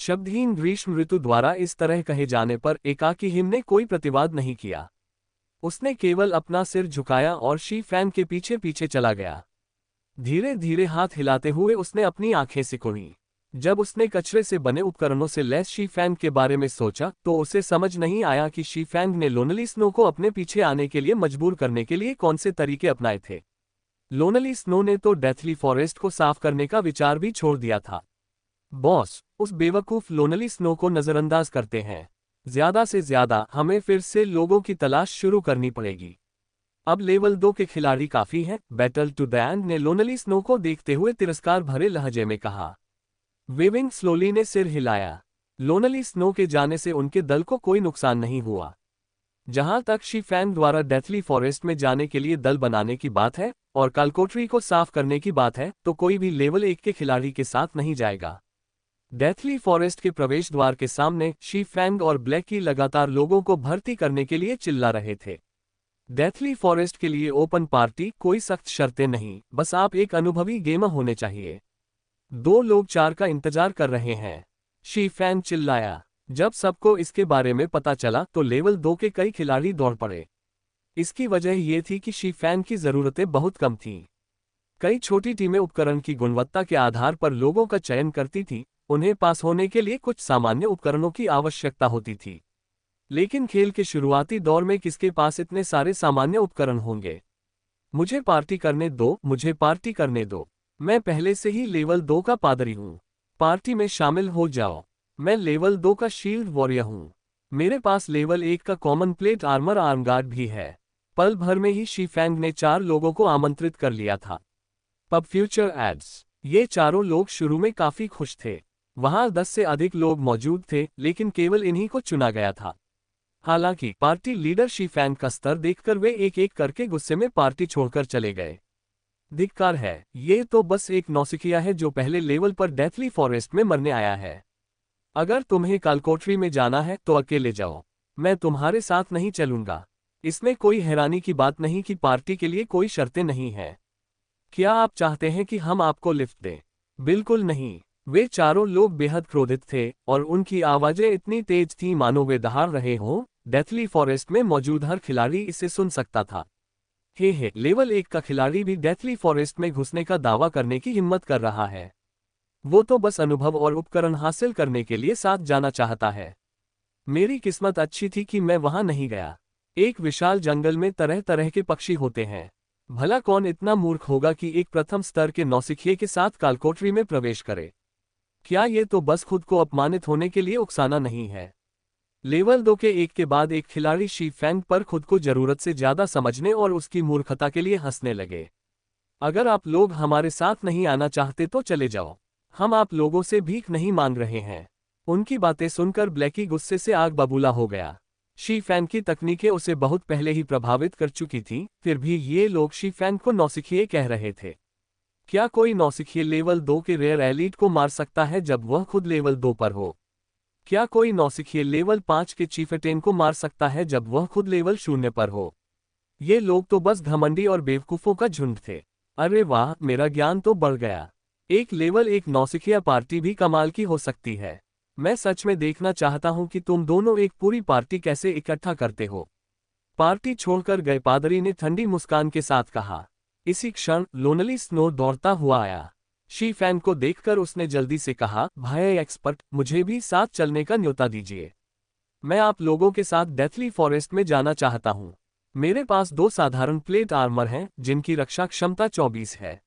शब्दहीन ग्रीष्म ऋतु द्वारा इस तरह कहे जाने पर एकाकी हिम ने कोई प्रतिवाद नहीं किया। उसने केवल अपना सिर झुकाया और शी फैंग के पीछे पीछे चला गया। धीरे धीरे हाथ हिलाते हुए उसने अपनी आंखें सिकुड़ी। जब उसने कचरे से बने उपकरणों से लैस शी फैंग के बारे में सोचा तो उसे समझ नहीं आया कि शी फैंग ने लोनली स्नो को अपने पीछे आने के लिए मजबूर करने के लिए कौन से तरीके अपनाए थे। लोनली स्नो ने तो डेथली फॉरेस्ट को साफ करने का विचार भी छोड़ दिया था। बॉस, उस बेवकूफ लोनली स्नो को नजरअंदाज करते हैं। ज्यादा से ज्यादा हमें फिर से लोगों की तलाश शुरू करनी पड़ेगी। अब लेवल 2 के खिलाड़ी काफी हैं। बैटल टू द एंड ने लोनली स्नो को देखते हुए तिरस्कार भरे लहजे में कहा। वेविंग स्लोली ने सिर हिलाया। लोनली स्नो के जाने से उनके दल को कोई नुकसान नहीं हुआ। जहां तक शी फैंग द्वारा डेथली फॉरेस्ट में जाने के लिए दल बनाने की बात है और कालकोटरी को साफ करने की बात है तो कोई भी लेवल 1 के खिलाड़ी के साथ नहीं जाएगा। डेथली फॉरेस्ट के प्रवेश द्वार के सामने शी फैंग और ब्लैकी लगातार लोगों को भर्ती करने के लिए चिल्ला रहे थे। डेथली फॉरेस्ट के लिए ओपन पार्टी, कोई सख्त शर्तें नहीं, बस आप एक अनुभवी गेमर होने चाहिए। 2 लोग 4 का इंतजार कर रहे हैं, शी फैंग चिल्लाया। जब सबको इसके बारे में पता चला तो लेवल 2 के कई खिलाड़ी दौड़ पड़े। इसकी वजह ये थी कि शी फैंग की जरूरतें बहुत कम थीं। कई छोटी टीमें उपकरण की गुणवत्ता के आधार पर लोगों का चयन करती थीं। उन्हें पास होने के लिए कुछ सामान्य उपकरणों की आवश्यकता होती थी। लेकिन खेल के शुरुआती दौर में किसके पास इतने सारे सामान्य उपकरण होंगे? मुझे पार्टी करने दो, मुझे पार्टी करने दो। मैं पहले से ही लेवल 2 का पादरी हूँ। पार्टी में शामिल हो जाओ। मैं लेवल 2 का शील्ड वॉरियर हूँ। मेरे पास लेवल 1 का कॉमन प्लेट आर्मर आर्मगार्ड भी है। पल भर में ही शी फैंग ने 4 लोगों को आमंत्रित कर लिया था। Pub future ads. ये चारों लोग शुरू में काफी खुश थे। वहां 10 से अधिक लोग मौजूद थे, लेकिन केवल इन्हीं को चुना गया था। हालांकि पार्टी लीडर शी फैंग का स्तर देखकर वे एक एक करके गुस्से में पार्टी छोड़कर चले गए। धिक्कार है, ये तो बस एक नौसिखिया है जो पहले लेवल पर डेथली फॉरेस्ट में मरने आया है। अगर तुम्हें कालकोटरी में जाना है तो अकेले जाओ, मैं तुम्हारे साथ नहीं चलूंगा। इसमें कोई हैरानी की बात नहीं कि पार्टी के लिए कोई शर्तें नहीं हैं। क्या आप चाहते हैं कि हम आपको लिफ्ट दें? बिल्कुल नहीं। वे चारों लोग बेहद क्रोधित थे और उनकी आवाजें इतनी तेज थीं मानो वे दहाड़ रहे हों। डेथली फॉरेस्ट में मौजूद हर खिलाड़ी इसे सुन सकता था। हे, लेवल 1 का खिलाड़ी भी डेथली फॉरेस्ट में घुसने का दावा करने की हिम्मत कर रहा है। वो तो बस अनुभव और उपकरण हासिल करने के लिए साथ जाना चाहता है। मेरी किस्मत अच्छी थी कि मैं वहां नहीं गया। एक विशाल जंगल में तरह तरह के पक्षी होते हैं। भला कौन इतना मूर्ख होगा कि एक प्रथम स्तर के नौसिखिए के साथ कालकोटरी में प्रवेश करे? क्या ये तो बस खुद को अपमानित होने के लिए उकसाना नहीं है? लेवल 2 के एक के बाद एक खिलाड़ी शी फैंग पर खुद को जरूरत से ज्यादा समझने और उसकी मूर्खता के लिए हंसने लगे। अगर आप लोग हमारे साथ नहीं आना चाहते तो चले जाओ। हम आप लोगों से भीख नहीं मांग रहे हैं। उनकी बातें सुनकर ब्लैकी गुस्से से आग बबूला हो गया। शी फैंग की तकनीकें उसे बहुत पहले ही प्रभावित कर चुकी थीं, फिर भी ये लोग शी फैंग को नौसिखिए कह रहे थे। क्या कोई नौसिखिए लेवल 2 के रेयर एलीट को मार सकता है जब वह खुद लेवल 2 पर हो? क्या कोई नौसिखिए लेवल 5 के चीफेटेन को मार सकता है जब वह खुद लेवल 0 पर हो? ये लोग तो बस घमंडी और बेवकूफों का झुंड थे। अरे वाह, मेरा ज्ञान तो बढ़ गया। एक लेवल 1 नौसिखिया पार्टी भी कमाल की हो सकती है। मैं सच में देखना चाहता हूं कि तुम दोनों एक पूरी पार्टी कैसे इकट्ठा करते हो। पार्टी छोड़कर गए पादरी ने ठंडी मुस्कान के साथ कहा। इसी क्षण लोनली स्नो दौड़ता हुआ आया। शी फैंग को देखकर उसने जल्दी से कहा, भाई एक्सपर्ट, मुझे भी साथ चलने का न्योता दीजिए। मैं आप लोगों के साथ डेथली फॉरेस्ट में जाना चाहता हूं। मेरे पास 2 साधारण प्लेट आर्मर हैं जिनकी रक्षा क्षमता 24 है।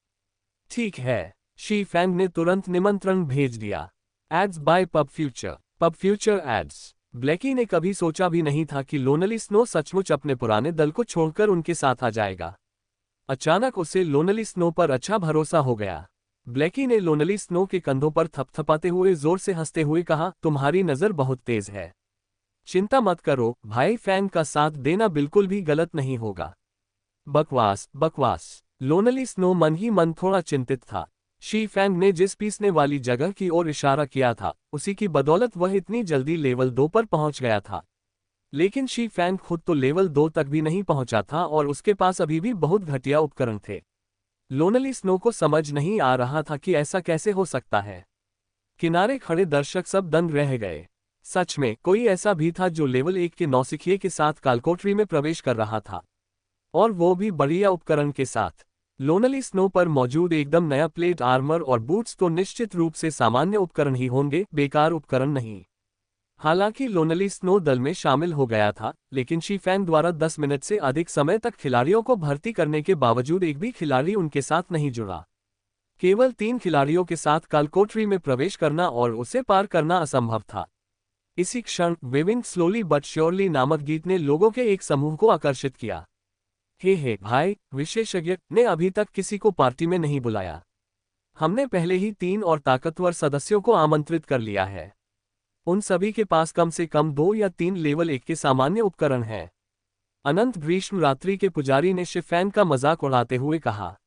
ठीक है, शी फैंग ने तुरंत निमंत्रण भेज दिया। Ads by pub future. Pub future ads. Blackie ने कभी सोचा भी नहीं था कि लोनली स्नो सचमुच अपने पुराने दल को छोड़कर उनके साथ आ जाएगा। अचानक उसे लोनली स्नो पर अच्छा भरोसा हो गया। ब्लैकी ने लोनली स्नो के कंधों पर थपथपाते हुए जोर से हंसते हुए कहा, तुम्हारी नजर बहुत तेज है। चिंता मत करो, भाई फैंग का साथ देना बिल्कुल भी गलत नहीं होगा। बकवास बकवास। लोनली स्नो मन ही मन थोड़ा चिंतित था। शी फैंग ने जिस पीसने वाली जगह की ओर इशारा किया था, उसी की बदौलत वह इतनी जल्दी लेवल 2 पर पहुंच गया था। लेकिन शी फैंग खुद तो लेवल 2 तक भी नहीं पहुंचा था और उसके पास अभी भी बहुत घटिया उपकरण थे। लोनली स्नो को समझ नहीं आ रहा था कि ऐसा कैसे हो सकता है। किनारे खड़े दर्शक सब दंग रह गए। सच में कोई ऐसा भी था जो लेवल 1 के नौसिखिए के साथ कालकोठरी में प्रवेश कर रहा था, और वो भी बढ़िया उपकरण के साथ। लोनली स्नो पर मौजूद एकदम नया प्लेट आर्मर और बूट्स तो निश्चित रूप से सामान्य उपकरण ही होंगे, बेकार उपकरण नहीं। हालांकि लोनली स्नो दल में शामिल हो गया था, लेकिन शी-फैंग द्वारा 10 मिनट से अधिक समय तक खिलाड़ियों को भर्ती करने के बावजूद एक भी खिलाड़ी उनके साथ नहीं जुड़ा। केवल 3 खिलाड़ियों के साथ कालकोठरी में प्रवेश करना और उसे पार करना असंभव था। इसी क्षण वेविंग स्लोली बट श्योरली नामक गीत ने लोगों के एक समूह को आकर्षित किया। हे भाई, विशेषज्ञ ने अभी तक किसी को पार्टी में नहीं बुलाया। हमने पहले ही 3 और ताकतवर सदस्यों को आमंत्रित कर लिया है। उन सभी के पास कम से कम 2 या 3 लेवल 1 के सामान्य उपकरण हैं। अनंत ग्रीष्म रात्रि के पुजारी ने शी-फैंग का मजाक उड़ाते हुए कहा।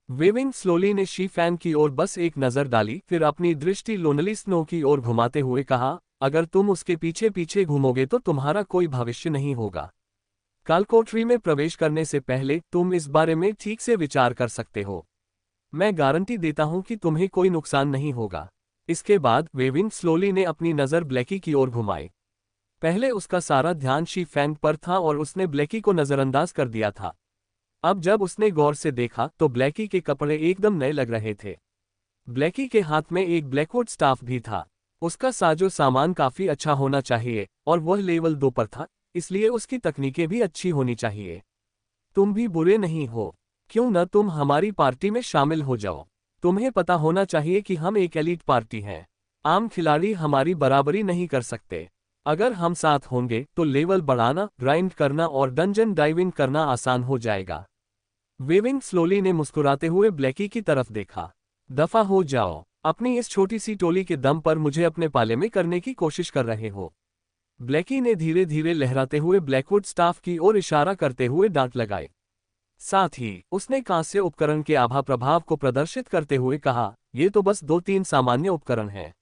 वेविंग स्लोली ने शी-फैंग की ओर बस एक नजर डाली, फिर अपनी दृष्टि लोनली स्नो की ओर घुमाते हुए कहा, अगर तुम उसके पीछे पीछे घूमोगे तो तुम्हारा कोई भविष्य नहीं होगा। कालकोठरी में प्रवेश करने से पहले तुम इस बारे में ठीक से विचार कर सकते हो। मैं गारंटी देता हूं कि तुम्हें कोई नुकसान नहीं होगा। इसके बाद वेविंग स्लोली ने अपनी नज़र ब्लैकी की ओर घुमाई। पहले उसका सारा ध्यान शी-फैंग पर था और उसने ब्लैकी को नज़रअंदाज कर दिया था। अब जब उसने गौर से देखा तो ब्लैकी के कपड़े एकदम नए लग रहे थे। ब्लैकी के हाथ में एक ब्लैकवुड स्टाफ भी था। उसका साजो सामान काफी अच्छा होना चाहिए और वह लेवल 2 पर था, इसलिए उसकी तकनीकें भी अच्छी होनी चाहिए। तुम भी बुरे नहीं हो, क्यों न तुम हमारी पार्टी में शामिल हो जाओ। तुम्हें पता होना चाहिए कि हम एक एलीट पार्टी हैं। आम खिलाड़ी हमारी बराबरी नहीं कर सकते। अगर हम साथ होंगे तो लेवल बढ़ाना, ग्राइंड करना और डंजन डाइविंग करना आसान हो जाएगा। वेविंग स्लोली ने मुस्कुराते हुए ब्लैकी की तरफ देखा। दफा हो जाओ, अपनी इस छोटी सी टोली के दम पर मुझे अपने पाले में करने की कोशिश कर रहे हो। ब्लैकी ने धीरे धीरे लहराते हुए ब्लैकवुड स्टाफ की ओर इशारा करते हुए डांट लगाई। साथ ही उसने कांस्य उपकरण के आभा प्रभाव को प्रदर्शित करते हुए कहा, ये तो बस 2-3 सामान्य उपकरण हैं।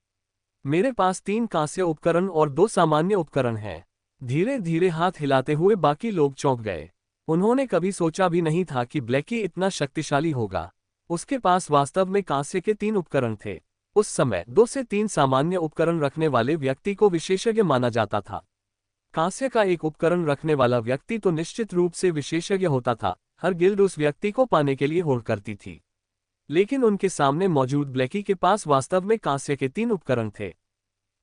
मेरे पास 3 कांस्य उपकरण और 2 सामान्य उपकरण हैं। धीरे धीरे हाथ हिलाते हुए बाकी लोग चौंक गए। उन्होंने कभी सोचा भी नहीं था कि ब्लैकी इतना शक्तिशाली होगा। उसके पास वास्तव में कांस्य के 3 उपकरण थे। उस समय 2 से 3 सामान्य उपकरण रखने वाले व्यक्ति को विशेषज्ञ माना जाता था। कांस्य का एक उपकरण रखने वाला व्यक्ति तो निश्चित रूप से विशेषज्ञ होता था। हर गिल्ड उस व्यक्ति को पाने के लिए होड़ करती थी। लेकिन उनके सामने मौजूद ब्लैकी के पास वास्तव में कांस्य के 3 उपकरण थे।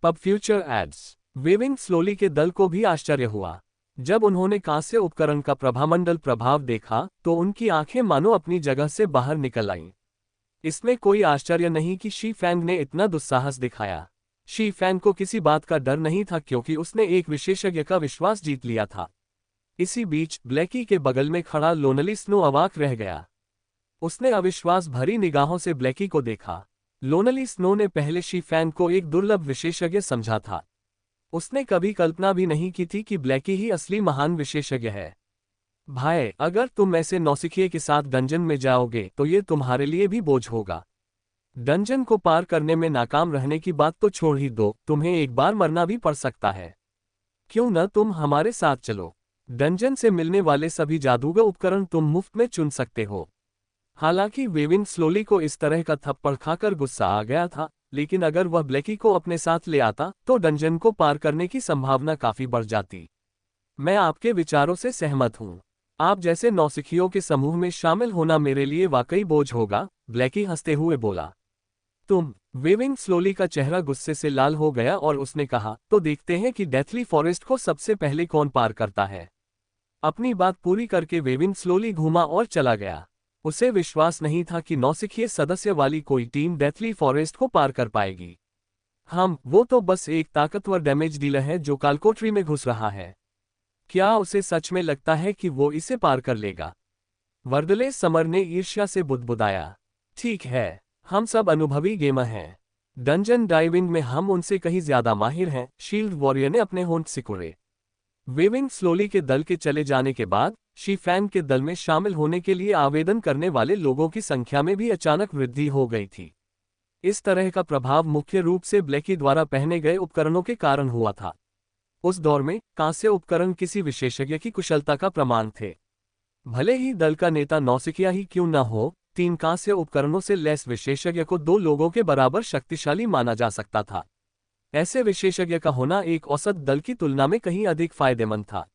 Pub future ads. Waving slowly के दल को भी आश्चर्य हुआ। जब उन्होंने कांस्य उपकरण का प्रभामंडल प्रभाव देखा तो उनकी आंखें मानो अपनी जगह से बाहर निकल आईं। इसमें कोई आश्चर्य नहीं कि शी-फैंग ने इतना दुस्साहस दिखाया। शी-फैंग को किसी बात का डर नहीं था क्योंकि उसने एक विशेषज्ञ का विश्वास जीत लिया था। इसी बीच ब्लैकी के बगल में खड़ा लोनली स्नो अवाक रह गया। उसने अविश्वास भरी निगाहों से ब्लैकी को देखा। लोनली स्नो ने पहले शी-फैंग को एक दुर्लभ विशेषज्ञ समझा था। उसने कभी कल्पना भी नहीं की थी कि ब्लैकी ही असली महान विशेषज्ञ है। भाई, अगर तुम ऐसे नौसिखिए के साथ डंजन में जाओगे तो ये तुम्हारे लिए भी बोझ होगा। डंजन को पार करने में नाकाम रहने की बात तो छोड़ ही दो, तुम्हें एक बार मरना भी पड़ सकता है। क्यों न तुम हमारे साथ चलो। डंजन से मिलने वाले सभी जादूगर उपकरण तुम मुफ्त में चुन सकते हो। हालांकि वेविंग स्लोली को इस तरह का थप्पड़ खाकर गुस्सा आ गया था, लेकिन अगर वह ब्लैकी को अपने साथ ले आता तो डंजन को पार करने की संभावना काफी बढ़ जाती। मैं आपके विचारों से सहमत हूँ। आप जैसे नौसिखियों के समूह में शामिल होना मेरे लिए वाकई बोझ होगा, ब्लैकी हंसते हुए बोला। तुम। वेविंग स्लोली का चेहरा गुस्से से लाल हो गया और उसने कहा, तो देखते हैं कि डेथली फॉरेस्ट को सबसे पहले कौन पार करता है। अपनी बात पूरी करके वेविंग स्लोली घूमा और चला गया। उसे विश्वास नहीं था कि नौसिखिए सदस्य वाली कोई टीम डेथली फॉरेस्ट को पार कर पाएगी। वो तो बस एक ताकतवर डैमेज डीलर है जो कालकोठरी में घुस रहा है। क्या उसे सच में लगता है कि वो इसे पार कर लेगा? वर्डले समर ने ईर्ष्या से बुदबुदाया। ठीक है, हम सब अनुभवी गेमर हैं। डंजन डाइविंग में हम उनसे कहीं ज्यादा माहिर हैं, शील्ड वॉरियर ने अपने होंठ सिकुड़े। वेविंग स्लोली के दल के चले जाने के बाद शी-फैंग के दल में शामिल होने के लिए आवेदन करने वाले लोगों की संख्या में भी अचानक वृद्धि हो गई थी। इस तरह का प्रभाव मुख्य रूप से ब्लैकी द्वारा पहने गए उपकरणों के कारण हुआ था। उस दौर में कांस्य उपकरण किसी विशेषज्ञ की कुशलता का प्रमाण थे। भले ही दल का नेता नौसिखिया ही क्यों न हो, 3 कांस्य उपकरणों से लैस विशेषज्ञ को 2 लोगों के बराबर शक्तिशाली माना जा सकता था। ऐसे विशेषज्ञ का होना एक औसत दल की तुलना में कहीं अधिक फायदेमंद था।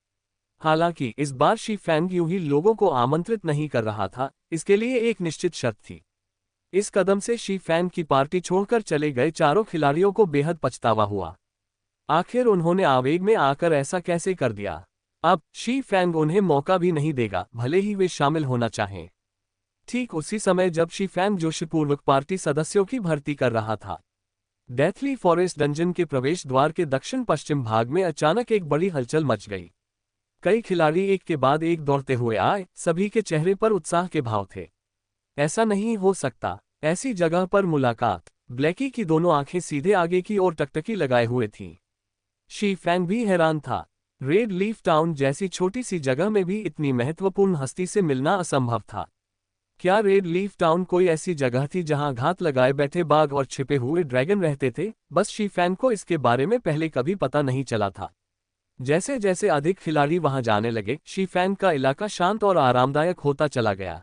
हालांकि इस बार शी फैंग यूं ही लोगों को आमंत्रित नहीं कर रहा था, इसके लिए एक निश्चित शर्त थी। इस कदम से शी फैंग की पार्टी छोड़कर चले गए चारों खिलाड़ियों को बेहद पछतावा हुआ। आखिर उन्होंने आवेग में आकर ऐसा कैसे कर दिया। अब शी फैंग उन्हें मौका भी नहीं देगा, भले ही वे शामिल होना चाहें। ठीक उसी समय जब शी फैंग जोशपूर्वक पार्टी सदस्यों की भर्ती कर रहा था, डेथली फॉरेस्ट डंजन के प्रवेश द्वार के दक्षिण पश्चिम भाग में अचानक एक बड़ी हलचल मच गई। कई खिलाड़ी एक के बाद एक दौड़ते हुए आए, सभी के चेहरे पर उत्साह के भाव थे। ऐसा नहीं हो सकता, ऐसी जगह पर मुलाकात। ब्लैकी की दोनों आंखें सीधे आगे की ओर टकटकी लगाए हुए थीं। शी फैंग भी हैरान था। रेड लीफ टाउन जैसी छोटी सी जगह में भी इतनी महत्वपूर्ण हस्ती से मिलना असंभव था। क्या रेड लीफ टाउन कोई ऐसी जगह थी जहां घात लगाए बैठे बाघ और छिपे हुए ड्रैगन रहते थे? बस शी फैंग को इसके बारे में पहले कभी पता नहीं चला था। जैसे जैसे अधिक खिलाड़ी वहां जाने लगे, शी फैंग का इलाका शांत और आरामदायक होता चला गया।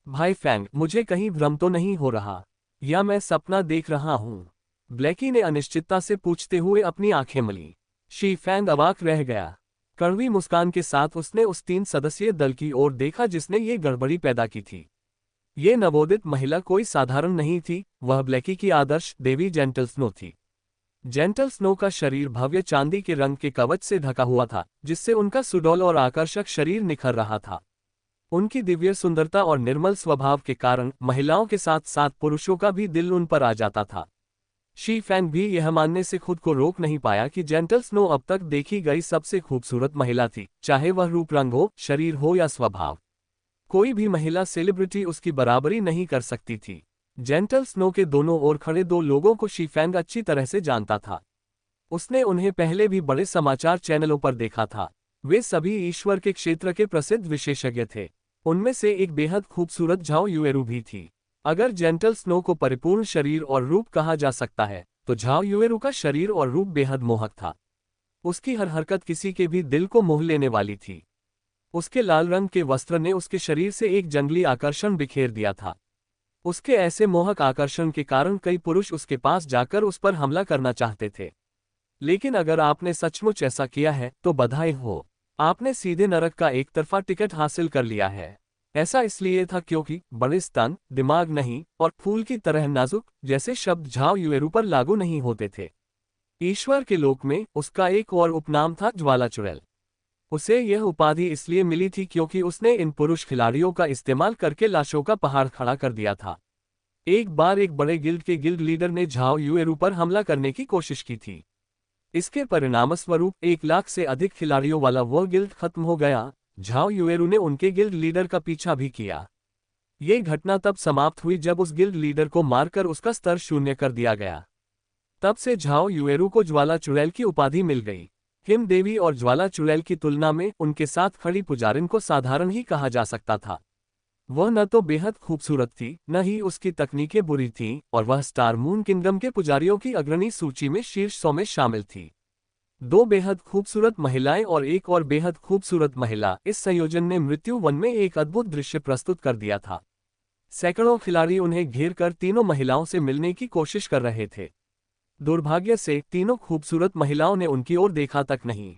भाई फैंग, मुझे कहीं भ्रम तो नहीं हो रहा, या मैं सपना देख रहा हूं? ब्लैकी ने अनिश्चितता से पूछते हुए अपनी आंखें मली। शी फैंग अवाक रह गया। कड़वी मुस्कान के साथ उसने उस 3 सदस्यीय दल की ओर देखा जिसने ये गड़बड़ी पैदा की थी। ये नवोदित महिला कोई साधारण नहीं थी, वह ब्लैकी की आदर्श देवी जेंटल स्नो थी। जेंटल स्नो का शरीर भव्य चांदी के रंग के कवच से ढका हुआ था, जिससे उनका सुडौल और आकर्षक शरीर निखर रहा था। उनकी दिव्य सुंदरता और निर्मल स्वभाव के कारण महिलाओं के साथ साथ पुरुषों का भी दिल उन पर आ जाता था। शी फैंग भी यह मानने से खुद को रोक नहीं पाया कि जेंटल स्नो अब तक देखी गई सबसे खूबसूरत महिला थी, चाहे वह रूप रंग हो, शरीर हो या स्वभाव। कोई भी महिला सेलिब्रिटी उसकी बराबरी नहीं कर सकती थी। जेंटल स्नो के दोनों ओर खड़े 2 लोगों को शी फैंग अच्छी तरह से जानता था। उसने उन्हें पहले भी बड़े समाचार चैनलों पर देखा था। वे सभी ईश्वर के क्षेत्र के प्रसिद्ध विशेषज्ञ थे। उनमें से एक बेहद खूबसूरत झाओ युएरू भी थी। अगर जेंटल स्नो को परिपूर्ण शरीर और रूप कहा जा सकता है, तो झाओ युएरू का शरीर और रूप बेहद मोहक था। उसकी हर हरकत किसी के भी दिल को मोह लेने वाली थी। उसके लाल रंग के वस्त्र ने उसके शरीर से एक जंगली आकर्षण बिखेर दिया था। उसके ऐसे मोहक आकर्षण के कारण कई पुरुष उसके पास जाकर उस पर हमला करना चाहते थे। लेकिन अगर आपने सचमुच ऐसा किया है, तो बधाई हो, आपने सीधे नरक का एक तरफा टिकट हासिल कर लिया है। ऐसा इसलिए था क्योंकि बड़े स्तन, दिमाग नहीं और फूल की तरह नाजुक जैसे शब्द झाओ युएरू पर लागू नहीं होते थे। ईश्वर के लोक में उसका एक और उपनाम था ज्वाला चुड़ैल। उसे यह उपाधि इसलिए मिली थी क्योंकि उसने इन पुरुष खिलाड़ियों का इस्तेमाल करके लाशों का पहाड़ खड़ा कर दिया था। एक बार एक बड़े गिल्ड के गिल्ड लीडर ने झाओ युएरू पर हमला करने की कोशिश की थी। इसके परिणामस्वरूप 1 लाख से अधिक खिलाड़ियों वाला वह गिल्ड खत्म हो गया। झाओ युएरू ने उनके गिल्ड लीडर का पीछा भी किया। ये घटना तब समाप्त हुई जब उस गिल्ड लीडर को मारकर उसका स्तर शून्य कर दिया गया। तब से झाओ युएरू को ज्वाला चुड़ैल की उपाधि मिल गई। हिम देवी और ज्वाला चुड़ैल की तुलना में उनके साथ खड़ी पुजारिन को साधारण ही कहा जा सकता था। वह न तो बेहद खूबसूरत थी, न ही उसकी तकनीकें बुरी थीं, और वह स्टार मून किंगडम के पुजारियों की अग्रणी सूची में शीर्ष 100 में शामिल थी। 2 बेहद खूबसूरत महिलाएं और एक और बेहद खूबसूरत महिला, इस संयोजन ने मृत्यु वन में एक अद्भुत दृश्य प्रस्तुत कर दिया था। सैकड़ों खिलाड़ी उन्हें घेर कर तीनों महिलाओं से मिलने की कोशिश कर रहे थे। दुर्भाग्य से तीनों खूबसूरत महिलाओं ने उनकी ओर देखा तक नहीं।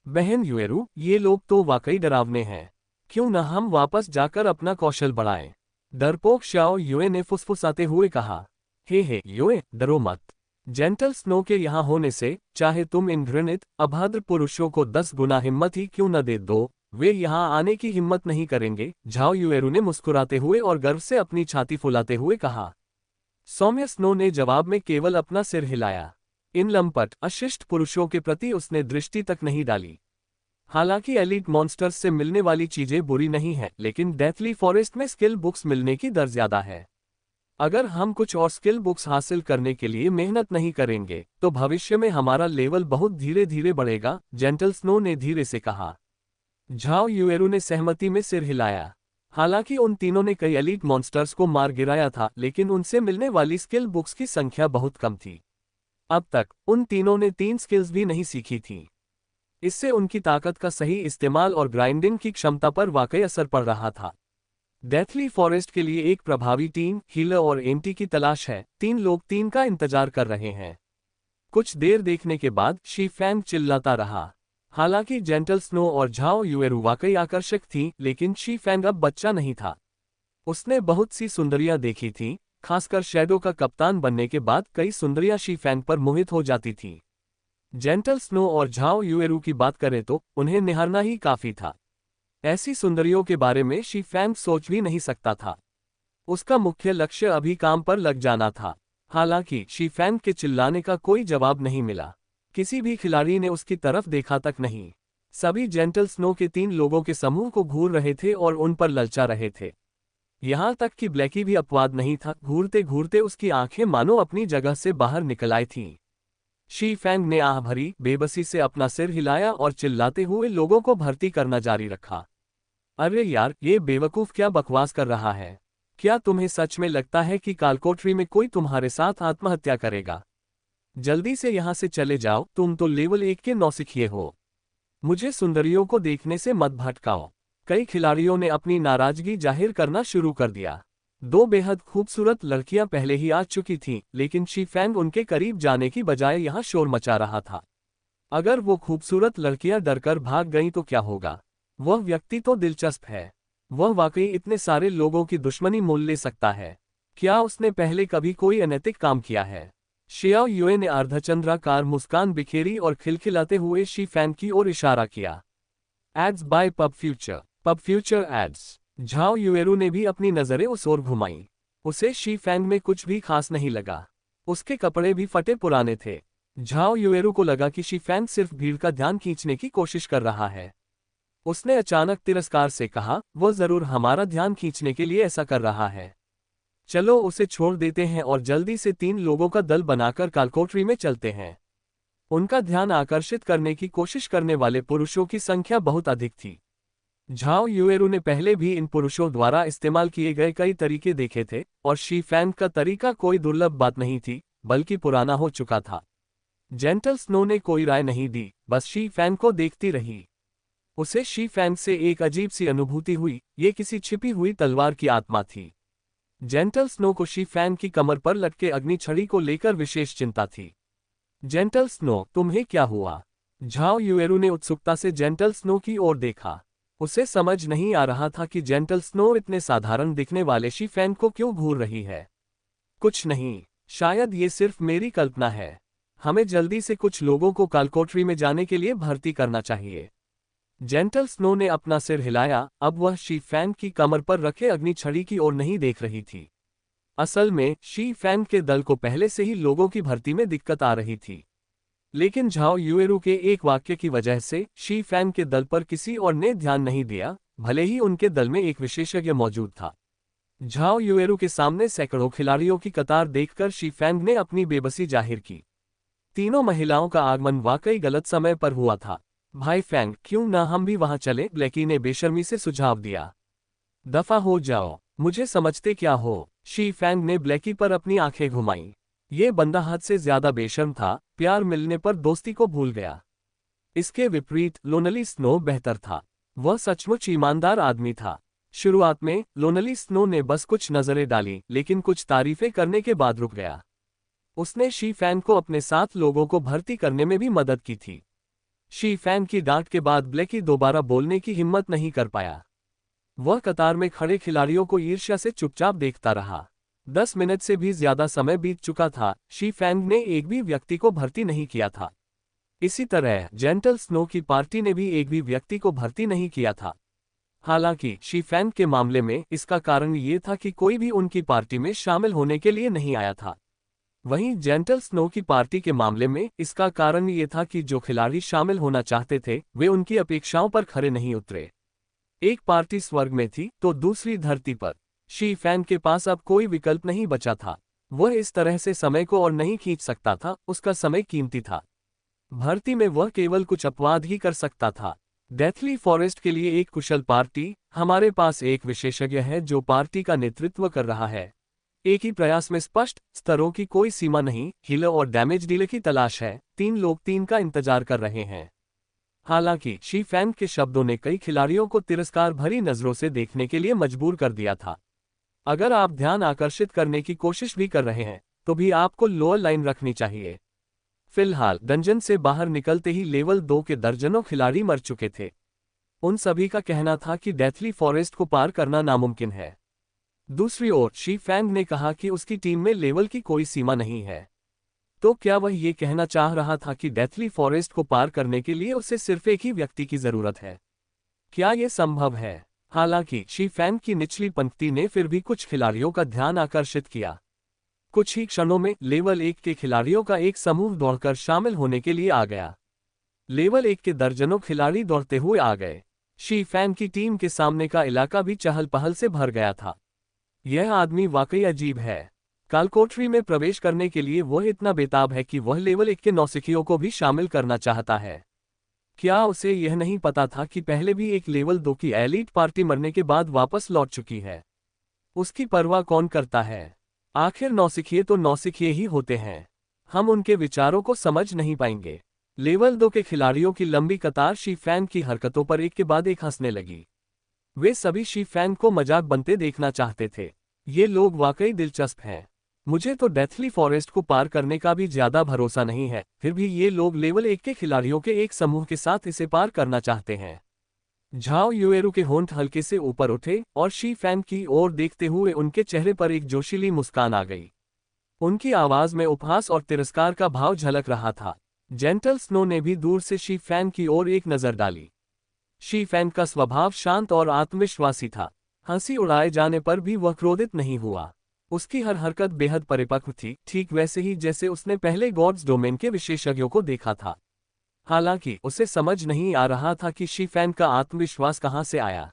बहन युएरू, ये लोग तो वाकई डरावने हैं। क्यों न हम वापस जाकर अपना कौशल बढ़ाएं? डरपोक शाओ युए ने फुसफुसाते हुए कहा। हे युए, डरो मत। जेंटल स्नो के यहाँ होने से, चाहे तुम इन घृणित अभद्र पुरुषों को 10 गुना हिम्मत ही क्यों न दे दो, वे यहाँ आने की हिम्मत नहीं करेंगे। झाओ युएरू ने मुस्कुराते हुए और गर्व से अपनी छाती फुलाते हुए कहा। सौम्य स्नो ने जवाब में केवल अपना सिर हिलाया। इन लंपट, अशिष्ट पुरुषों के प्रति उसने दृष्टि तक नहीं डाली। हालांकि एलीट मॉन्स्टर्स से मिलने वाली चीजें बुरी नहीं हैं, लेकिन डेथली फॉरेस्ट में स्किल बुक्स मिलने की दर ज्यादा है। अगर हम कुछ और स्किल बुक्स हासिल करने के लिए मेहनत नहीं करेंगे, तो भविष्य में हमारा लेवल बहुत धीरे धीरे बढ़ेगा, जेंटल स्नो ने धीरे से कहा। झाओ युएरू ने सहमति में सिर हिलाया। हालांकि उन तीनों ने कई एलीट मॉन्स्टर्स को मार गिराया था, लेकिन उनसे मिलने वाली स्किल बुक्स की संख्या बहुत कम थी। अब तक उन तीनों ने 3 स्किल्स भी नहीं सीखी थीं। इससे उनकी ताकत का सही इस्तेमाल और ग्राइंडिंग की क्षमता पर वाकई असर पड़ रहा था। डेथली फॉरेस्ट के लिए एक प्रभावी टीम, हीलर और एमटी की तलाश है। 3 लोग 3 का इंतजार कर रहे हैं। कुछ देर देखने के बाद शी फैंग चिल्लाता रहा। हालांकि जेंटल स्नो और झाओ युएरू वाकई आकर्षक थी, लेकिन शी फैंग अब बच्चा नहीं था। उसने बहुत सी सुंदरियां देखी थीं, खासकर शैडो का कप्तान बनने के बाद कई सुंदरियां शी फैंग पर मोहित हो जाती थीं। जेंटल स्नो और झाओ युएरू की बात करें तो उन्हें निहारना ही काफी था। ऐसी सुंदरियों के बारे में शी फैंग सोच भी नहीं सकता था। उसका मुख्य लक्ष्य अभी काम पर लग जाना था। हालांकि शी फैंग के चिल्लाने का कोई जवाब नहीं मिला। किसी भी खिलाड़ी ने उसकी तरफ देखा तक नहीं। सभी जेंटल स्नो के 3 लोगों के समूह को घूर रहे थे और उन पर ललचा रहे थे। यहां तक कि ब्लैकी भी अपवाद नहीं था। घूरते घूरते उसकी आंखें मानो अपनी जगह से बाहर निकल आई थीं। शी फैंग ने आह भरी बेबसी से अपना सिर हिलाया और चिल्लाते हुए लोगों को भर्ती करना जारी रखा। अरे यार, ये बेवकूफ क्या बकवास कर रहा है? क्या तुम्हें सच में लगता है कि कालकोठरी में कोई तुम्हारे साथ आत्महत्या करेगा? जल्दी से यहां से चले जाओ, तुम तो लेवल 1 के नौसिखिए हो। मुझे सुंदरियों को देखने से मत भटकाओ। कई खिलाड़ियों ने अपनी नाराजगी जाहिर करना शुरू कर दिया। 2 बेहद खूबसूरत लड़कियां पहले ही आ चुकी थीं, लेकिन शी फैंग उनके करीब जाने की बजाय यहां शोर मचा रहा था। अगर वो खूबसूरत लड़कियां डरकर भाग गईं तो क्या होगा? वह व्यक्ति तो दिलचस्प है। वह वाकई इतने सारे लोगों की दुश्मनी मोल ले सकता है। क्या उसने पहले कभी कोई अनैतिक काम किया है? शियाओ युए ने अर्धचंद्राकार मुस्कान बिखेरी और खिलखिलाते हुए शी फैंग की ओर इशारा किया। Ads by pub future. Pub future ads. Zhao Yueru ने भी अपनी नजरें उस ओर घुमाईं। उसे शी फैंग में कुछ भी खास नहीं लगा। उसके कपड़े भी फटे पुराने थे। झाओ युएरू को लगा कि शी फैंग सिर्फ भीड़ का ध्यान खींचने की कोशिश कर रहा है। उसने अचानक तिरस्कार से कहा, वह जरूर हमारा ध्यान खींचने के लिए ऐसा कर रहा है। चलो उसे छोड़ देते हैं और जल्दी से 3 लोगों का दल बनाकर कालकोठरी में चलते हैं। उनका ध्यान आकर्षित करने की कोशिश करने वाले पुरुषों की संख्या बहुत अधिक थी। झाओ युएरू ने पहले भी इन पुरुषों द्वारा इस्तेमाल किए गए कई तरीके देखे थे, और शी फैंग का तरीका कोई दुर्लभ बात नहीं थी, बल्कि पुराना हो चुका था। जेंटल स्नो ने कोई राय नहीं दी, बस शी फैंग को देखती रही। उसे शी फैंग से एक अजीब सी अनुभूति हुई। ये किसी छिपी हुई तलवार की आत्मा थी। जेंटल स्नो को शी फैंग की कमर पर लटके अग्नि छड़ी को लेकर विशेष चिंता थी। जेंटल स्नो, तुम्हें क्या हुआ? झाओ युएरू ने उत्सुकता से जेंटल स्नो की ओर देखा। उसे समझ नहीं आ रहा था कि जेंटल स्नो इतने साधारण दिखने वाले शी फैंग को क्यों घूर रही है। कुछ नहीं, शायद ये सिर्फ मेरी कल्पना है। हमें जल्दी से कुछ लोगों को कालकोठरी में जाने के लिए भर्ती करना चाहिए। जेंटल स्नो ने अपना सिर हिलाया। अब वह शी फैंग की कमर पर रखे अग्नि छड़ी की ओर नहीं देख रही थी। असल में शी फैंग के दल को पहले से ही लोगों की भर्ती में दिक्कत आ रही थी। लेकिन झाओ युएरू के एक वाक्य की वजह से शी फैंग के दल पर किसी और ने ध्यान नहीं दिया, भले ही उनके दल में एक विशेषज्ञ मौजूद था। झाओ युएरू के सामने सैकड़ों खिलाड़ियों की कतार देखकर शी फैंग ने अपनी बेबसी जाहिर की। तीनों महिलाओं का आगमन वाकई गलत समय पर हुआ था। भाई फैंग, क्यों ना हम भी वहां चले? ब्लैकी ने बेशर्मी से सुझाव दिया। दफा हो जाओ, मुझे समझते क्या हो? शी फैंग ने ब्लैकी पर अपनी आंखें घुमाईं। ये बंदा हद से ज्यादा बेशर्म था, प्यार मिलने पर दोस्ती को भूल गया। इसके विपरीत लोनली स्नो बेहतर था। वह सचमुच ईमानदार आदमी था। शुरुआत में लोनली स्नो ने बस कुछ नजरें डाली, लेकिन कुछ तारीफें करने के बाद रुक गया। उसने शी फैंग को अपने साथ लोगों को भर्ती करने में भी मदद की थी। शी फैंग की डांट के बाद ब्लैकी दोबारा बोलने की हिम्मत नहीं कर पाया। वह कतार में खड़े खिलाड़ियों को ईर्ष्या से चुपचाप देखता रहा। 10 मिनट से भी ज्यादा समय बीत चुका था। शी फैंग ने एक भी व्यक्ति को भर्ती नहीं किया था। इसी तरह जेंटल स्नो की पार्टी ने भी एक भी व्यक्ति को भर्ती नहीं किया था। हालांकि शी फैंग के मामले में इसका कारण ये था कि कोई भी उनकी पार्टी में शामिल होने के लिए नहीं आया था। वहीं जेंटल स्नो की पार्टी के मामले में इसका कारण ये था कि जो खिलाड़ी शामिल होना चाहते थे वे उनकी अपेक्षाओं पर खरे नहीं उतरे। एक पार्टी स्वर्ग में थी तो दूसरी धरती पर। शी फैंग के पास अब कोई विकल्प नहीं बचा था। वह इस तरह से समय को और नहीं खींच सकता था, उसका समय कीमती था। भर्ती में वह केवल कुछ अपवाद ही कर सकता था। डेथली फॉरेस्ट के लिए एक कुशल पार्टी। हमारे पास एक विशेषज्ञ है जो पार्टी का नेतृत्व कर रहा है। एक ही प्रयास में स्पष्ट स्तरों की कोई सीमा नहीं। हीलर और डैमेज डीलर की तलाश है। 3 लोग 3 का इंतजार कर रहे हैं। हालांकि शी फैंग के शब्दों ने कई खिलाड़ियों को तिरस्कार भरी नजरों से देखने के लिए मजबूर कर दिया था। अगर आप ध्यान आकर्षित करने की कोशिश भी कर रहे हैं तो भी आपको लोअर लाइन रखनी चाहिए। फिलहाल डंजन से बाहर निकलते ही लेवल 2 के दर्जनों खिलाड़ी मर चुके थे। उन सभी का कहना था कि डेथली फॉरेस्ट को पार करना नामुमकिन है। दूसरी ओर शी फैंग ने कहा कि उसकी टीम में लेवल की कोई सीमा नहीं है। तो क्या वह ये कहना चाह रहा था कि डेथली फॉरेस्ट को पार करने के लिए उसे सिर्फ एक ही व्यक्ति की जरूरत है? क्या यह संभव है? हालांकि शी फैंग की निचली पंक्ति ने फिर भी कुछ खिलाड़ियों का ध्यान आकर्षित किया। कुछ ही क्षणों में लेवल 1 के खिलाड़ियों का एक समूह दौड़कर शामिल होने के लिए आ गया। लेवल 1 के दर्जनों खिलाड़ी दौड़ते हुए आ गए। शी फैंग की टीम के सामने का इलाका भी चहल पहल से भर गया था। यह आदमी वाकई अजीब है। कालकोठरी में प्रवेश करने के लिए वह इतना बेताब है कि वह लेवल 1 के नौसिखियों को भी शामिल करना चाहता है। क्या उसे यह नहीं पता था कि पहले भी एक लेवल 2 की एलीट पार्टी मरने के बाद वापस लौट चुकी है? उसकी परवाह कौन करता है? आखिर नौसिखिए तो नौसिखिए ही होते हैं। हम उनके विचारों को समझ नहीं पाएंगे। लेवल 2 के खिलाड़ियों की लंबी कतार शी फैंग की हरकतों पर एक के बाद एक हंसने लगी। वे सभी शी फैंग को मजाक बनते देखना चाहते थे। ये लोग वाकई दिलचस्प हैं। मुझे तो डेथली फॉरेस्ट को पार करने का भी ज्यादा भरोसा नहीं है, फिर भी ये लोग लेवल 1 के खिलाड़ियों के एक समूह के साथ इसे पार करना चाहते हैं। झाओ युएरू के होंठ हल्के से ऊपर उठे और शी फैंग की ओर देखते हुए उनके चेहरे पर एक जोशीली मुस्कान आ गई। उनकी आवाज में उपहास और तिरस्कार का भाव झलक रहा था। जेंटल स्नो ने भी दूर से शी फैंग की ओर एक नजर डाली। शी फैंग का स्वभाव शांत और आत्मविश्वासी था। हंसी उड़ाए जाने पर भी वह क्रोधित नहीं हुआ। उसकी हर हरकत बेहद परिपक्व थी, ठीक वैसे ही जैसे उसने पहले गॉड्स डोमेन के विशेषज्ञों को देखा था। हालांकि उसे समझ नहीं आ रहा था कि शी फैंग का आत्मविश्वास कहां से आया।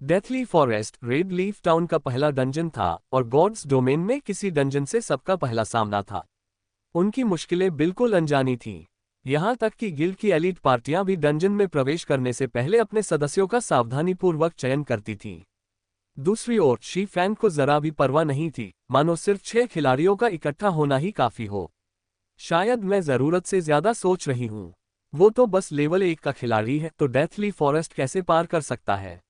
Deathly forest red leaf town का पहला डंजन था और गॉड्स डोमेन में किसी डंजन से सबका पहला सामना था। उनकी मुश्किलें बिल्कुल अनजानी थीं। यहां तक कि गिल्ड की एलीट पार्टियां भी डंजन में प्रवेश करने से पहले अपने सदस्यों का सावधानीपूर्वक चयन करती थीं। दूसरी ओर शी फैंग को जरा भी परवाह नहीं थी, मानो सिर्फ 6 खिलाड़ियों का इकट्ठा होना ही काफी हो। शायद मैं जरूरत से ज्यादा सोच रही हूं। वो तो बस लेवल 1 का खिलाड़ी है, तो डेथली फॉरेस्ट कैसे पार कर सकता है?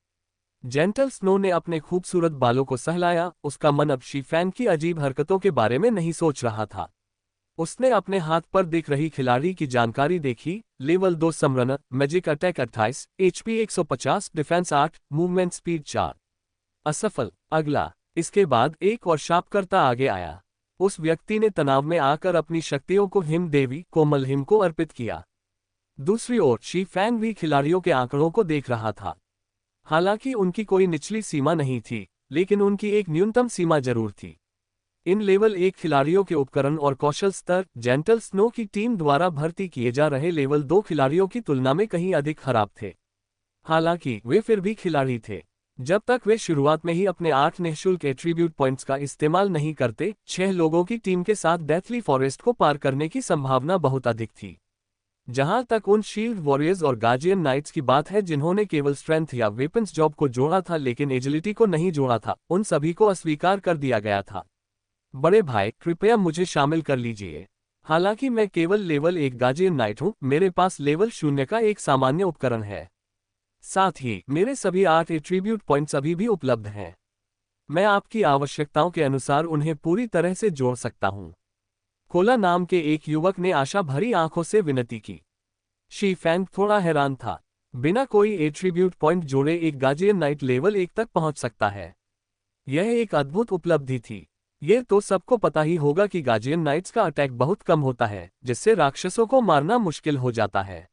जेंटल स्नो ने अपने खूबसूरत बालों को सहलाया। उसका मन अब शी फैंग की अजीब हरकतों के बारे में नहीं सोच रहा था। उसने अपने हाथ पर दिख रही खिलाड़ी की जानकारी देखी। Level 2 summoner, magic attack 28, HP 150, defence 8, movement speed 4। असफल। अगला। इसके बाद एक और शाप करता आगे आया। उस व्यक्ति ने तनाव में आकर अपनी शक्तियों को हिम देवी कोमल हिम को अर्पित किया। दूसरी ओर शी फैंग भी खिलाड़ियों के आंकड़ों को देख रहा था। हालांकि उनकी कोई निचली सीमा नहीं थी, लेकिन उनकी एक न्यूनतम सीमा जरूर थी। इन लेवल 1 खिलाड़ियों के उपकरण और कौशल स्तर जेंटल स्नो की टीम द्वारा भर्ती किए जा रहे लेवल 2 खिलाड़ियों की तुलना में कहीं अधिक खराब थे। हालांकि वे फिर भी खिलाड़ी थे। जब तक वे शुरुआत में ही अपने 8 निःशुल्क एट्रीब्यूट पॉइंट्स का इस्तेमाल नहीं करते, 6 लोगों की टीम के साथ डेथली फॉरेस्ट को पार करने की संभावना बहुत अधिक थी। जहां तक उन शील्ड वॉरियर्स और गार्जियन नाइट्स की बात है जिन्होंने केवल स्ट्रेंथ या वेपन्स जॉब को जोड़ा था लेकिन एजिलिटी को नहीं जोड़ा था, उन सभी को अस्वीकार कर दिया गया था। बड़े भाई, कृपया मुझे शामिल कर लीजिए। हालांकि मैं केवल लेवल 1 गार्जियन नाइट हूं, मेरे पास लेवल 0 का एक सामान्य उपकरण है। साथ ही मेरे सभी 8 एट्रीब्यूट पॉइंट्स अभी भी उपलब्ध हैं। मैं आपकी आवश्यकताओं के अनुसार उन्हें पूरी तरह से जोड़ सकता हूं। कोला नाम के एक युवक ने आशा भरी आंखों से विनती की। शी फैंग थोड़ा हैरान था। बिना कोई एट्रीब्यूट पॉइंट जोड़े एक गार्जियन नाइट लेवल 1 तक पहुंच सकता है। यह एक अद्भुत उपलब्धि थी। ये तो सबको पता ही होगा कि गार्जियन नाइट्स का अटैक बहुत कम होता है, जिससे राक्षसों को मारना मुश्किल हो जाता है।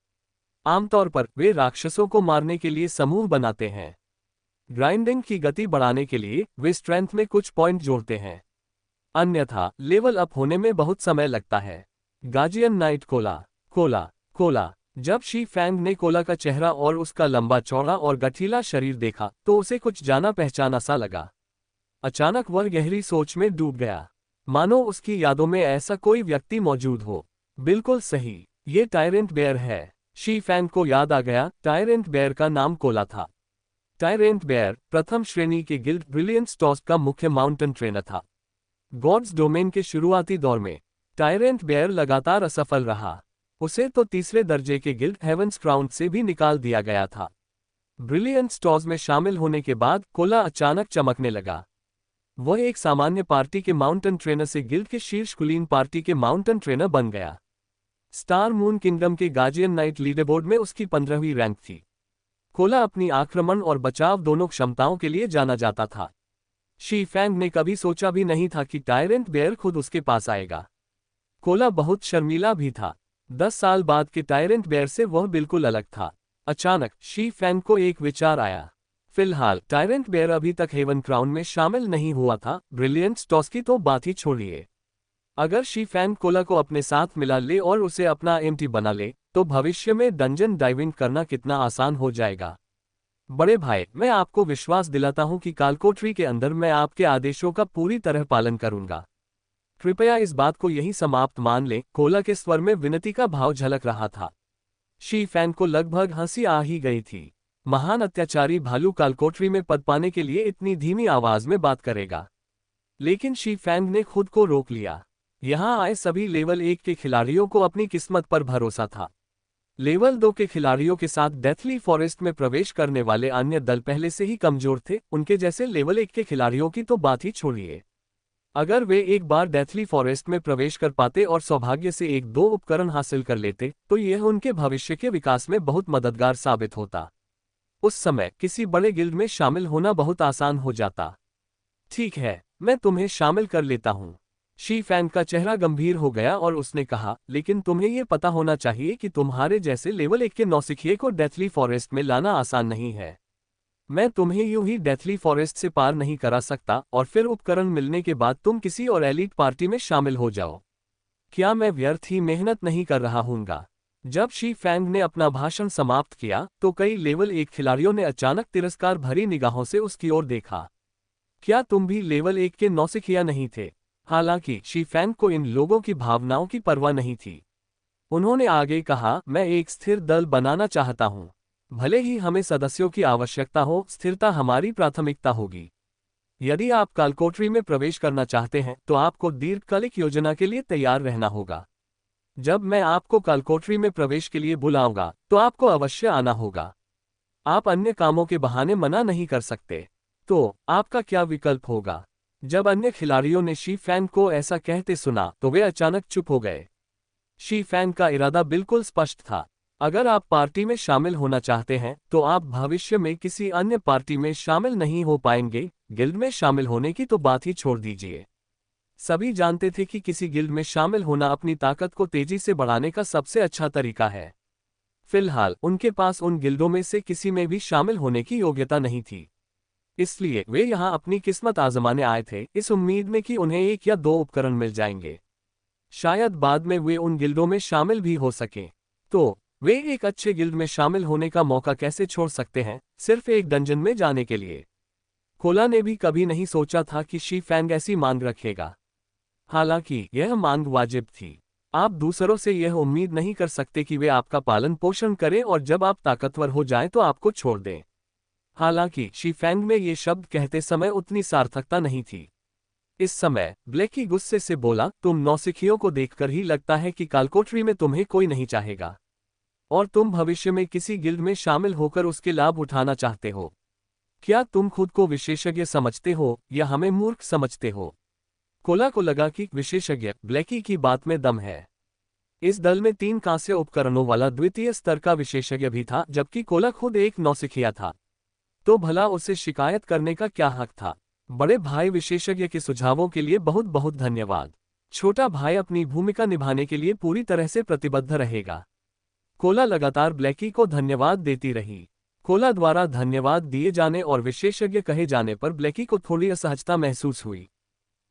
आमतौर पर वे राक्षसों को मारने के लिए समूह बनाते हैं। ग्राइंडिंग की गति बढ़ाने के लिए वे स्ट्रेंथ में कुछ पॉइंट जोड़ते हैं। अन्यथा लेवल अप होने में बहुत समय लगता है। Guardian night Cola Cola Cola. जब शी फैंग ने कोला का चेहरा और उसका लंबा चौड़ा और गठीला शरीर देखा तो उसे कुछ जाना पहचाना सा लगा। अचानक वह गहरी सोच में डूब गया, मानो उसकी यादों में ऐसा कोई व्यक्ति मौजूद हो। बिल्कुल सही, ये टायरेंट बेयर है। शी फैंग को याद आ गया, टायरेंट बेयर का नाम कोला था। टायरेंट बेयर प्रथम श्रेणी के गिल्ड ब्रिलियंट टॉस का मुख्य माउंटेन ट्रेनर था। गॉड्स डोमेन के शुरुआती दौर में टायरेंट बेयर लगातार असफल रहा। उसे तो तीसरे दर्जे के गिल्ड हेवंस क्राउन से भी निकाल दिया गया था। ब्रिलियंट स्टॉर्स में शामिल होने के बाद कोला अचानक चमकने लगा। वह एक सामान्य पार्टी के माउंटेन ट्रेनर से गिल्ड के शीर्ष कुलीन पार्टी के माउंटेन ट्रेनर बन गया। स्टार मून किंगडम के गार्जियन नाइट लीडरबोर्ड में उसकी 15वीं रैंक थी। कोला अपनी आक्रमण और बचाव दोनों क्षमताओं के लिए जाना जाता था। शी फैंग ने कभी सोचा भी नहीं था कि टायरेंट बेयर खुद उसके पास आएगा। कोला बहुत शर्मीला भी था। 10 साल बाद के टायरेंट बेयर से वह बिल्कुल अलग था। अचानक शी फैंग को एक विचार आया। फिलहाल टायरेंट बेयर अभी तक हेवन क्राउन में शामिल नहीं हुआ था, ब्रिलियंट स्टॉर्स की तो बात ही छोड़िए। अगर शी फैंग कोला को अपने साथ मिला ले और उसे अपना एमटी बना ले, तो भविष्य में डंजन डाइविंग करना कितना आसान हो जाएगा। बड़े भाई, मैं आपको विश्वास दिलाता हूं कि कालकोठरी के अंदर मैं आपके आदेशों का पूरी तरह पालन करूंगा। कृपया इस बात को यही समाप्त मान लें। कोला के स्वर में विनती का भाव झलक रहा था। शी फैंग को लगभग हंसी आ ही गई थी। महान अत्याचारी भालू कालकोठरी में पद पाने के लिए इतनी धीमी आवाज में बात करेगा। लेकिन शी फैंग ने खुद को रोक लिया। यहां आए सभी लेवल 1 के खिलाड़ियों को अपनी किस्मत पर भरोसा था। लेवल 2 के खिलाड़ियों के साथ डेथली फॉरेस्ट में प्रवेश करने वाले अन्य दल पहले से ही कमजोर थे। उनके जैसे लेवल 1 के खिलाड़ियों की तो बात ही छोड़िए। अगर वे एक बार डेथली फॉरेस्ट में प्रवेश कर पाते और सौभाग्य से 1-2 उपकरण हासिल कर लेते, तो यह उनके भविष्य के विकास में बहुत मददगार साबित होता। उस समय किसी बड़े गिल्ड में शामिल होना बहुत आसान हो जाता। ठीक है, मैं तुम्हें शामिल कर लेता हूं। शी फैंग का चेहरा गंभीर हो गया और उसने कहा, लेकिन तुम्हें यह पता होना चाहिए कि तुम्हारे जैसे लेवल 1 के नौसिखिए को डेथली फॉरेस्ट में लाना आसान नहीं है। मैं तुम्हें यूं ही डेथली फॉरेस्ट से पार नहीं करा सकता और फिर उपकरण मिलने के बाद तुम किसी और एलीट पार्टी में शामिल हो जाओ। क्या मैं व्यर्थ ही मेहनत नहीं कर रहा हूंगा? जब शी फैंग ने अपना भाषण समाप्त किया, तो कई लेवल 1 खिलाड़ियों ने अचानक तिरस्कार भरी निगाहों से उसकी ओर देखा। क्या तुम भी लेवल 1 के नौसिखिया नहीं थे? हालांकि शी फैंग को इन लोगों की भावनाओं की परवाह नहीं थी। उन्होंने आगे कहा, मैं एक स्थिर दल बनाना चाहता हूं। भले ही हमें सदस्यों की आवश्यकता हो, स्थिरता हमारी प्राथमिकता होगी। यदि आप कालकोठरी में प्रवेश करना चाहते हैं, तो आपको दीर्घकालिक योजना के लिए तैयार रहना होगा। जब मैं आपको कालकोठरी में प्रवेश के लिए बुलाऊंगा, तो आपको अवश्य आना होगा। आप अन्य कामों के बहाने मना नहीं कर सकते। तो आपका क्या विकल्प होगा? जब अन्य खिलाड़ियों ने शी फैंग को ऐसा कहते सुना, तो वे अचानक चुप हो गए। शी फैंग का इरादा बिल्कुल स्पष्ट था। अगर आप पार्टी में शामिल होना चाहते हैं, तो आप भविष्य में किसी अन्य पार्टी में शामिल नहीं हो पाएंगे। गिल्ड में शामिल होने की तो बात ही छोड़ दीजिए। सभी जानते थे कि किसी गिल्ड में शामिल होना अपनी ताकत को तेजी से बढ़ाने का सबसे अच्छा तरीका है। फिलहाल उनके पास उन गिल्डों में से किसी में भी शामिल होने की योग्यता नहीं थी। इसलिए वे यहां अपनी किस्मत आजमाने आए थे, इस उम्मीद में कि उन्हें 1 या 2 उपकरण मिल जाएंगे। शायद बाद में वे उन गिल्डों में शामिल भी हो सकें। तो वे एक अच्छे गिल्ड में शामिल होने का मौका कैसे छोड़ सकते हैं, सिर्फ एक डंजन में जाने के लिए? कोला ने भी कभी नहीं सोचा था कि शी फैंग ऐसी मांग रखेगा। हालांकि यह मांग वाजिब थी। आप दूसरों से यह उम्मीद नहीं कर सकते कि वे आपका पालन पोषण करें और जब आप ताकतवर हो जाएं तो आपको छोड़ दें। हालांकि शी फैंग में ये शब्द कहते समय उतनी सार्थकता नहीं थी। इस समय ब्लेकी गुस्से से बोला, तुम नौसिखियों को देखकर ही लगता है कि कालकोठरी में तुम्हें कोई नहीं चाहेगा और तुम भविष्य में किसी गिल्ड में शामिल होकर उसके लाभ उठाना चाहते हो। क्या तुम खुद को विशेषज्ञ समझते हो या हमें मूर्ख समझते हो? कोला को लगा कि विशेषज्ञ ब्लेकी की बात में दम है। इस दल में 3 कांस्य उपकरणों वाला द्वितीय स्तर का विशेषज्ञ भी था, जबकि कोला खुद एक नौसिखिया था। तो भला उसे शिकायत करने का क्या हक था? बड़े भाई, विशेषज्ञ के सुझावों के लिए बहुत बहुत धन्यवाद। छोटा भाई अपनी भूमिका निभाने के लिए पूरी तरह से प्रतिबद्ध रहेगा। कोला लगातार ब्लेकी को धन्यवाद देती रही। कोला द्वारा धन्यवाद दिए जाने और विशेषज्ञ कहे जाने पर ब्लेकी को थोड़ी असहजता महसूस हुई।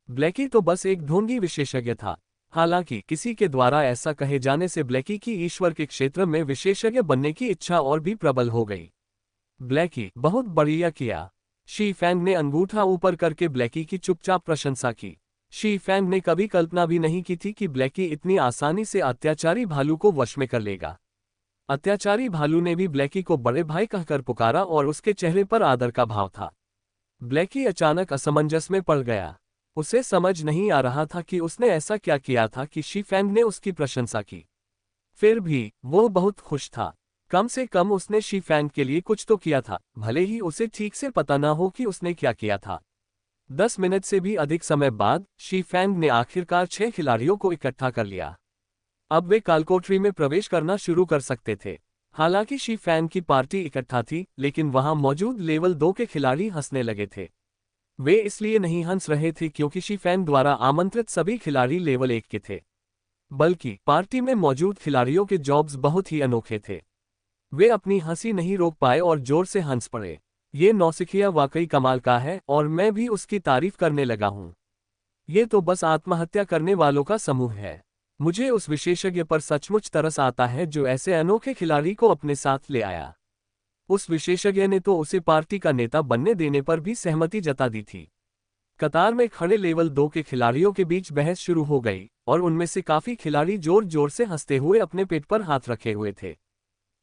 ब्लेकी तो बस एक ढोंगी विशेषज्ञ था। हालांकि किसी के द्वारा ऐसा कहे जाने से ब्लेकी की ईश्वर के क्षेत्र में विशेषज्ञ बनने की इच्छा और भी प्रबल हो गई। ब्लेकी, बहुत बढ़िया किया। शी फैंग ने अंगूठा ऊपर करके ब्लेकी की चुपचाप प्रशंसा की। शी फैंग ने कभी कल्पना भी नहीं की थी कि ब्लेकी इतनी आसानी से अत्याचारी भालू को वश में कर लेगा। अत्याचारी भालू ने भी ब्लेकी को बड़े भाई कहकर पुकारा और उसके चेहरे पर आदर का भाव था। ब्लेकी अचानक असमंजस में पड़ गया। उसे समझ नहीं आ रहा था कि उसने ऐसा क्या किया था कि शी फैंग ने उसकी प्रशंसा की। फिर भी वो बहुत खुश था। कम से कम उसने शी फैंग के लिए कुछ तो किया था, भले ही उसे ठीक से पता ना हो कि उसने क्या किया था। 10 मिनट से भी अधिक समय बाद शी फैंग ने आखिरकार 6 खिलाड़ियों को इकट्ठा कर लिया। अब वे कालकोठरी में प्रवेश करना शुरू कर सकते थे। हालांकि शी फैंग की पार्टी इकट्ठा थी, लेकिन वहां मौजूद लेवल 2 के खिलाड़ी हंसने लगे थे। वे इसलिए नहीं हंस रहे थे क्योंकि शी फैंग द्वारा आमंत्रित सभी खिलाड़ी लेवल 1 के थे, बल्कि पार्टी में मौजूद खिलाड़ियों के जॉब्स बहुत ही अनोखे थे। वे अपनी हंसी नहीं रोक पाए और जोर से हंस पड़े। ये नौसिखिया वाकई कमाल का है और मैं भी उसकी तारीफ करने लगा हूँ। ये तो बस आत्महत्या करने वालों का समूह है। मुझे उस विशेषज्ञ पर सचमुच तरस आता है जो ऐसे अनोखे खिलाड़ी को अपने साथ ले आया। उस विशेषज्ञ ने तो उसे पार्टी का नेता बनने देने पर भी सहमति जता दी थी। कतार में खड़े लेवल 2 के खिलाड़ियों के बीच बहस शुरू हो गई और उनमें से काफी खिलाड़ी जोर जोर से हंसते हुए अपने पेट पर हाथ रखे हुए थे।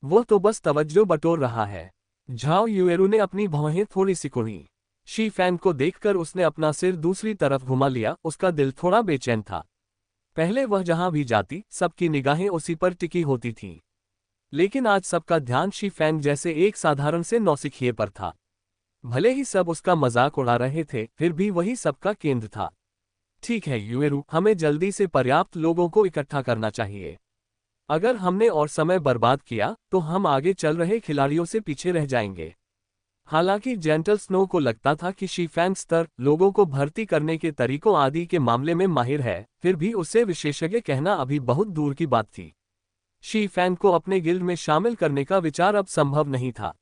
वो तो बस तवज्जो बटोर रहा है। झाओ युएरू ने अपनी भौहें थोड़ी सिकुड़ी। शी फैंग को देखकर उसने अपना सिर दूसरी तरफ घुमा लिया। उसका दिल थोड़ा बेचैन था। पहले वह जहां भी जाती सबकी निगाहें उसी पर टिकी होती थीं, लेकिन आज सबका ध्यान शी फैंग जैसे एक साधारण से नौसिखिए पर था। भले ही सब उसका मजाक उड़ा रहे थे, फिर भी वही सबका केंद्र था। ठीक है युएरू, हमें जल्दी से पर्याप्त लोगों को इकट्ठा करना चाहिए। अगर हमने और समय बर्बाद किया तो हम आगे चल रहे खिलाड़ियों से पीछे रह जाएंगे। हालांकि जेंटल स्नो को लगता था कि शी फैंग स्तर लोगों को भर्ती करने के तरीकों आदि के मामले में माहिर है, फिर भी उसे विशेषज्ञ कहना अभी बहुत दूर की बात थी। शी फैंग को अपने गिल्ड में शामिल करने का विचार अब संभव नहीं था।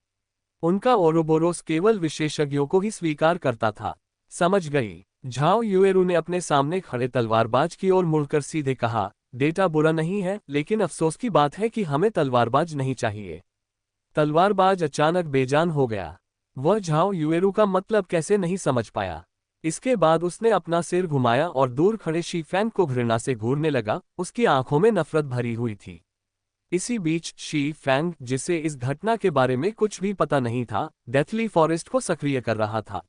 उनका ओरोबोरोस केवल विशेषज्ञों को ही स्वीकार करता था। समझ गई। झाओ युएरू ने अपने सामने खड़े तलवारबाज की ओर मुड़कर सीधे कहा, डेटा बुरा नहीं है, लेकिन अफसोस की बात है कि हमें तलवारबाज नहीं चाहिए। तलवारबाज अचानक बेजान हो गया। वह झाओ युएरू का मतलब कैसे नहीं समझ पाया। इसके बाद उसने अपना सिर घुमाया और दूर खड़े शी फैंग को घृणा से घूरने लगा। उसकी आंखों में नफरत भरी हुई थी। इसी बीच शी फैंग, जिसे इस घटना के बारे में कुछ भी पता नहीं था, डेथली फॉरेस्ट को सक्रिय कर रहा था।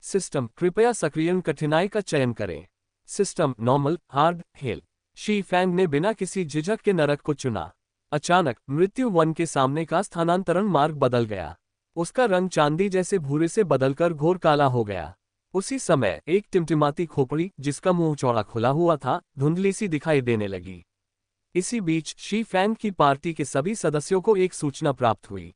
सिस्टम, कृपया सक्रियण कठिनाई का चयन करें। System, normal, hard, hell. Shi Fang ने बिना किसी झिझक के नरक को चुना। अचानक मृत्यु वन के सामने का स्थानांतरण मार्ग बदल गया। उसका रंग चांदी जैसे भूरे से बदलकर घोर काला हो गया। उसी समय एक टिमटिमाती खोपड़ी, जिसका मुंह चौड़ा खुला हुआ था, धुंधली सी दिखाई देने लगी। इसी बीच शी फैंग की पार्टी के सभी सदस्यों को एक सूचना प्राप्त हुई।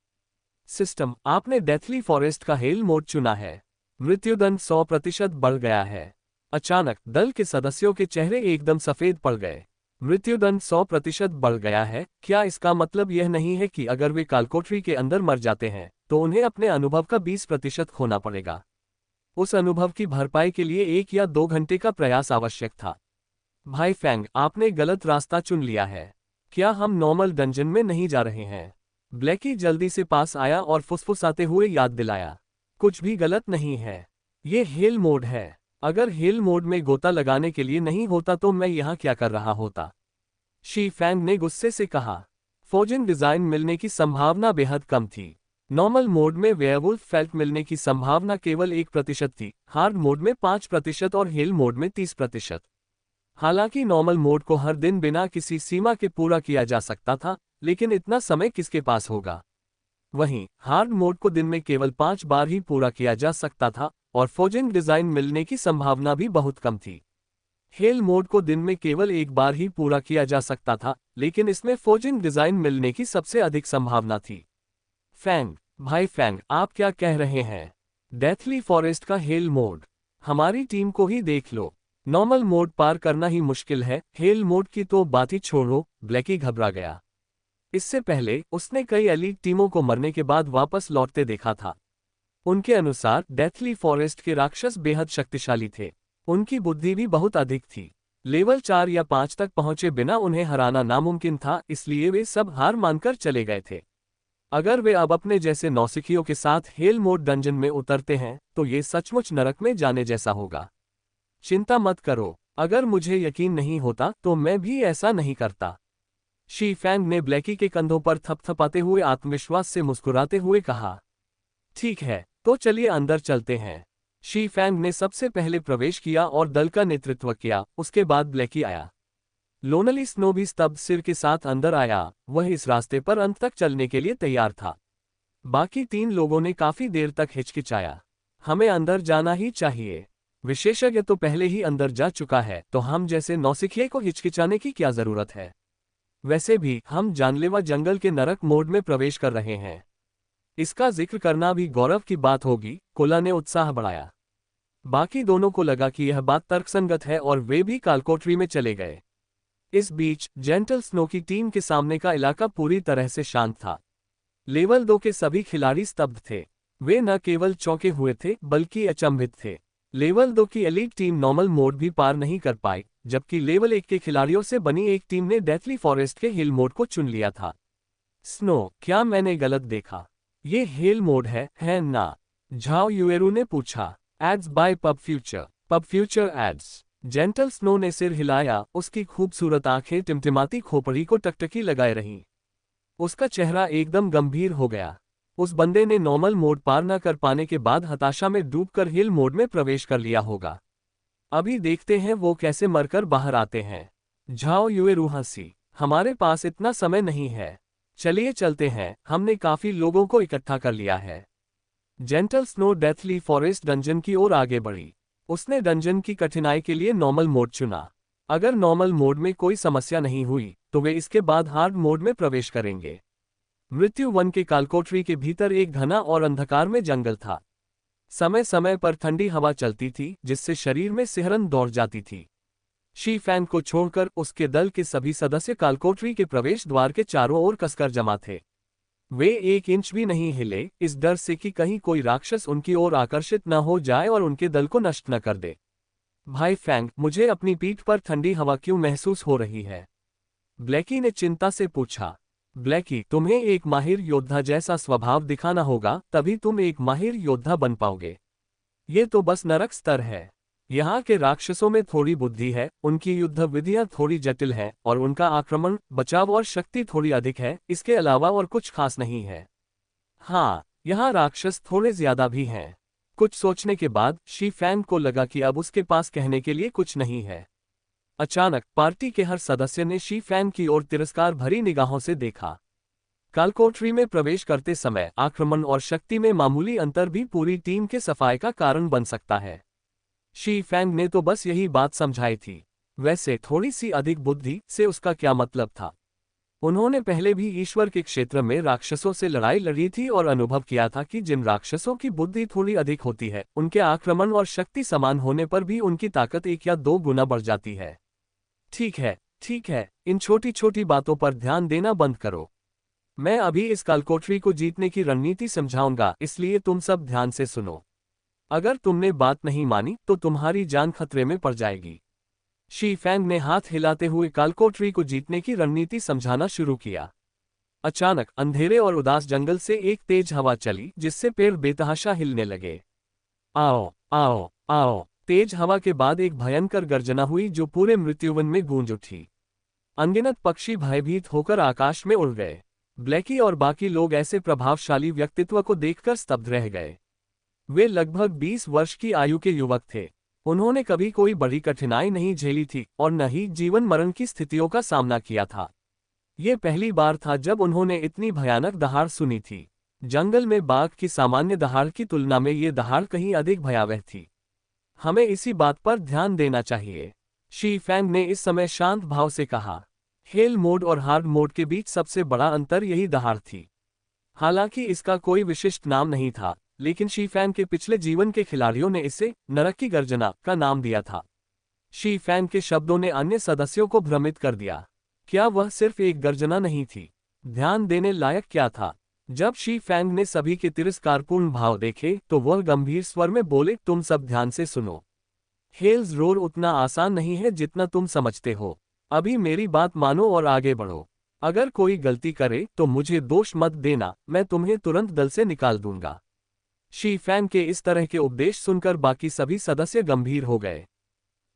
सिस्टम, आपने डेथली फॉरेस्ट का हेल मोड चुना है। मृत्युदंड 100% बढ़ गया है। अचानक दल के सदस्यों के चेहरे एकदम सफेद पड़ गए। मृत्युदंड 100% बढ़ गया है? क्या इसका मतलब यह नहीं है कि अगर वे कालकोठरी के अंदर मर जाते हैं तो उन्हें अपने अनुभव का 20% खोना पड़ेगा? उस अनुभव की भरपाई के लिए 1 या 2 घंटे का प्रयास आवश्यक था। भाई फैंग, आपने गलत रास्ता चुन लिया है। क्या हम नॉर्मल डंजन में नहीं जा रहे हैं? ब्लैकी जल्दी से पास आया और फुसफुसाते हुए याद दिलाया। कुछ भी गलत नहीं है। ये हेल मोड है। अगर हेल मोड में गोता लगाने के लिए नहीं होता तो मैं यहाँ क्या कर रहा होता? शी फैंग ने गुस्से से कहा। फोजन डिजाइन मिलने की संभावना बेहद कम थी। नॉर्मल मोड में वेयरवुल्फ फेल्ट मिलने की संभावना केवल 1% थी, हार्ड मोड में 5% और हेल मोड में 30%। हालांकि नॉर्मल मोड को हर दिन बिना किसी सीमा के पूरा किया जा सकता था, लेकिन इतना समय किसके पास होगा? वहीं हार्ड मोड को दिन में केवल 5 बार ही पूरा किया जा सकता था और फोजिंग डिजाइन मिलने की संभावना भी बहुत कम थी। हेल मोड को दिन में केवल 1 बार ही पूरा किया जा सकता था, लेकिन इसमें फोजिंग डिजाइन मिलने की सबसे अधिक संभावना थी। फैंग, भाई फैंग, आप क्या कह रहे हैं? डेथली फॉरेस्ट का हेल मोड? हमारी टीम को ही देख लो। नॉर्मल मोड पार करना ही मुश्किल है, हेल मोड की तो बात ही छोड़ो। ब्लैकी घबरा गया। इससे पहले उसने कई एलीट टीमों को मरने के बाद वापस लौटते देखा था। उनके अनुसार डेथली फॉरेस्ट के राक्षस बेहद शक्तिशाली थे। उनकी बुद्धि भी बहुत अधिक थी। लेवल 4 या 5 तक पहुंचे बिना उन्हें हराना नामुमकिन था, इसलिए वे सब हार मानकर चले गए थे। अगर वे अब अपने जैसे नौसिखियों के साथ हेल मोड डंजन में उतरते हैं तो ये सचमुच नरक में जाने जैसा होगा। चिंता मत करो, अगर मुझे यकीन नहीं होता तो मैं भी ऐसा नहीं करता। शी फैंग ने ब्लैकी के कंधों पर थपथपाते हुए आत्मविश्वास से मुस्कुराते हुए कहा। ठीक है, तो चलिए अंदर चलते हैं। शी फैंग ने सबसे पहले प्रवेश किया और दल का नेतृत्व किया, उसके बाद ब्लैकी आया। लोनली स्नो भी स्तब्ध सिर के साथ अंदर आया, वह इस रास्ते पर अंत तक चलने के लिए तैयार था। बाकी 3 लोगों ने काफी देर तक हिचकिचाया। हमें अंदर जाना ही चाहिए। विशेषज्ञ तो पहले ही अंदर जा चुका है, तो हम जैसे नौसिखिए को हिचकिचाने की क्या जरूरत है। वैसे भी हम जानलेवा जंगल के नरक मोड में प्रवेश कर रहे हैं। इसका जिक्र करना भी गौरव की बात होगी, कोला ने उत्साह बढ़ाया। बाकी दोनों को लगा कि यह बात तर्कसंगत है और वे भी कालकोठरी में चले गए। इस बीच जेंटल स्नो की टीम के सामने का इलाका पूरी तरह से शांत था। लेवल 2 के सभी खिलाड़ी स्तब्ध थे। वे न केवल चौंके हुए थे बल्कि अचंभित थे। लेवल 2 की एलीट टीम नॉर्मल मोड भी पार नहीं कर पाई, जबकि लेवल 1 के खिलाड़ियों से बनी एक टीम ने डेथली फॉरेस्ट के हिल मोड को चुन लिया था। स्नो, क्या मैंने गलत देखा? ये हिल मोड है ना? झाओ युएरू ने पूछा। Ads by pub future ads. Gentle snow ने सिर हिलाया, उसकी खूबसूरत आंखें टिमटिमाती खोपड़ी को टकटकी लगाए रहीं। उसका चेहरा एकदम गंभीर हो गया। उस बंदे ने नॉर्मल मोड पार न कर पाने के बाद हताशा में डूबकर हिल मोड में प्रवेश कर लिया होगा। अभी देखते हैं वो कैसे मरकर बाहर आते हैं। झाओ युएरू हंसी। हमारे पास इतना समय नहीं है। चलिए चलते हैं, हमने काफी लोगों को इकट्ठा कर लिया है। Gentle snow deathly forest dungeon की ओर आगे बढ़ी। उसने डंजन की कठिनाई के लिए नॉर्मल मोड चुना। अगर नॉर्मल मोड में कोई समस्या नहीं हुई तो वे इसके बाद हार्ड मोड में प्रवेश करेंगे। मृत्यु वन के कालकोठरी के भीतर एक घना और अंधकार में जंगल था। समय समय पर ठंडी हवा चलती थी, जिससे शरीर में सिहरन दौड़ जाती थी। शी फैन को छोड़कर उसके दल के सभी सदस्य कालकोठरी के प्रवेश द्वार के चारों ओर कसकर जमा थे। वे 1 इंच भी नहीं हिले, इस डर से कि कहीं कोई राक्षस उनकी ओर आकर्षित न हो जाए और उनके दल को नष्ट न कर दे। भाई फैंग, मुझे अपनी पीठ पर ठंडी हवा क्यों महसूस हो रही है? ब्लैकी ने चिंता से पूछा। ब्लैकी, तुम्हें एक माहिर योद्धा जैसा स्वभाव दिखाना होगा, तभी तुम एक माहिर योद्धा बन पाओगे। ये तो बस नरक स्तर है। यहाँ के राक्षसों में थोड़ी बुद्धि है, उनकी युद्ध विधियां थोड़ी जटिल हैं और उनका आक्रमण, बचाव और शक्ति थोड़ी अधिक है, इसके अलावा और कुछ खास नहीं है। हाँ, यहाँ राक्षस थोड़े ज्यादा भी हैं। कुछ सोचने के बाद शी फैंग को लगा कि अब उसके पास कहने के लिए कुछ नहीं है। अचानक पार्टी के हर सदस्य ने शी फैंग की ओर तिरस्कार भरी निगाहों से देखा। कालकोठरी में प्रवेश करते समय आक्रमण और शक्ति में मामूली अंतर भी पूरी टीम के सफाई का कारण बन सकता है। शी फैंग ने तो बस यही बात समझाई थी। वैसे थोड़ी सी अधिक बुद्धि से उसका क्या मतलब था? उन्होंने पहले भी ईश्वर के क्षेत्र में राक्षसों से लड़ाई लड़ी थी और अनुभव किया था कि जिन राक्षसों की बुद्धि थोड़ी अधिक होती है, उनके आक्रमण और शक्ति समान होने पर भी उनकी ताकत 1 या 2 गुना बढ़ जाती है। ठीक है, इन छोटी छोटी बातों पर ध्यान देना बंद करो। मैं अभी इस कालकोठरी को जीतने की रणनीति समझाऊंगा, इसलिए तुम सब ध्यान से सुनो। अगर तुमने बात नहीं मानी तो तुम्हारी जान खतरे में पड़ जाएगी। शी फैंग ने हाथ हिलाते हुए कालकोठरी को जीतने की रणनीति समझाना शुरू किया। अचानक अंधेरे और उदास जंगल से एक तेज हवा चली, जिससे पेड़ बेतहाशा हिलने लगे। आओ आओ आओ। तेज हवा के बाद एक भयंकर गर्जना हुई जो पूरे मृत्युवन में गूंज उठी। अनगिनत पक्षी भयभीत होकर आकाश में उड़ गए। ब्लैकी और बाकी लोग ऐसे प्रभावशाली व्यक्तित्व को देखकर स्तब्ध रह गए। वे लगभग 20 वर्ष की आयु के युवक थे। उन्होंने कभी कोई बड़ी कठिनाई नहीं झेली थी और न ही जीवन मरण की स्थितियों का सामना किया था। ये पहली बार था जब उन्होंने इतनी भयानक दहाड़ सुनी थी। जंगल में बाघ की सामान्य दहाड़ की तुलना में ये दहाड़ कहीं अधिक भयावह थी। हमें इसी बात पर ध्यान देना चाहिए, शी फैंग ने इस समय शांत भाव से कहा। हेल मोड और हार्ड मोड के बीच सबसे बड़ा अंतर यही दहाड़ थी। हालांकि इसका कोई विशिष्ट नाम नहीं था, लेकिन शी फैंग के पिछले जीवन के खिलाड़ियों ने इसे नरक की गर्जना का नाम दिया था। शी फैंग के शब्दों ने अन्य सदस्यों को भ्रमित कर दिया। क्या वह सिर्फ एक गर्जना नहीं थी? ध्यान देने लायक क्या था? जब शी फैंग ने सभी के तिरस्कारपूर्ण भाव देखे तो वह गंभीर स्वर में बोले, तुम सब ध्यान से सुनो। हेल्स रोर उतना आसान नहीं है जितना तुम समझते हो। अभी मेरी बात मानो और आगे बढ़ो। अगर कोई गलती करे तो मुझे दोष मत देना, मैं तुम्हें तुरंत दल से निकाल दूंगा। शी फैंग के इस तरह के उपदेश सुनकर बाकी सभी सदस्य गंभीर हो गए।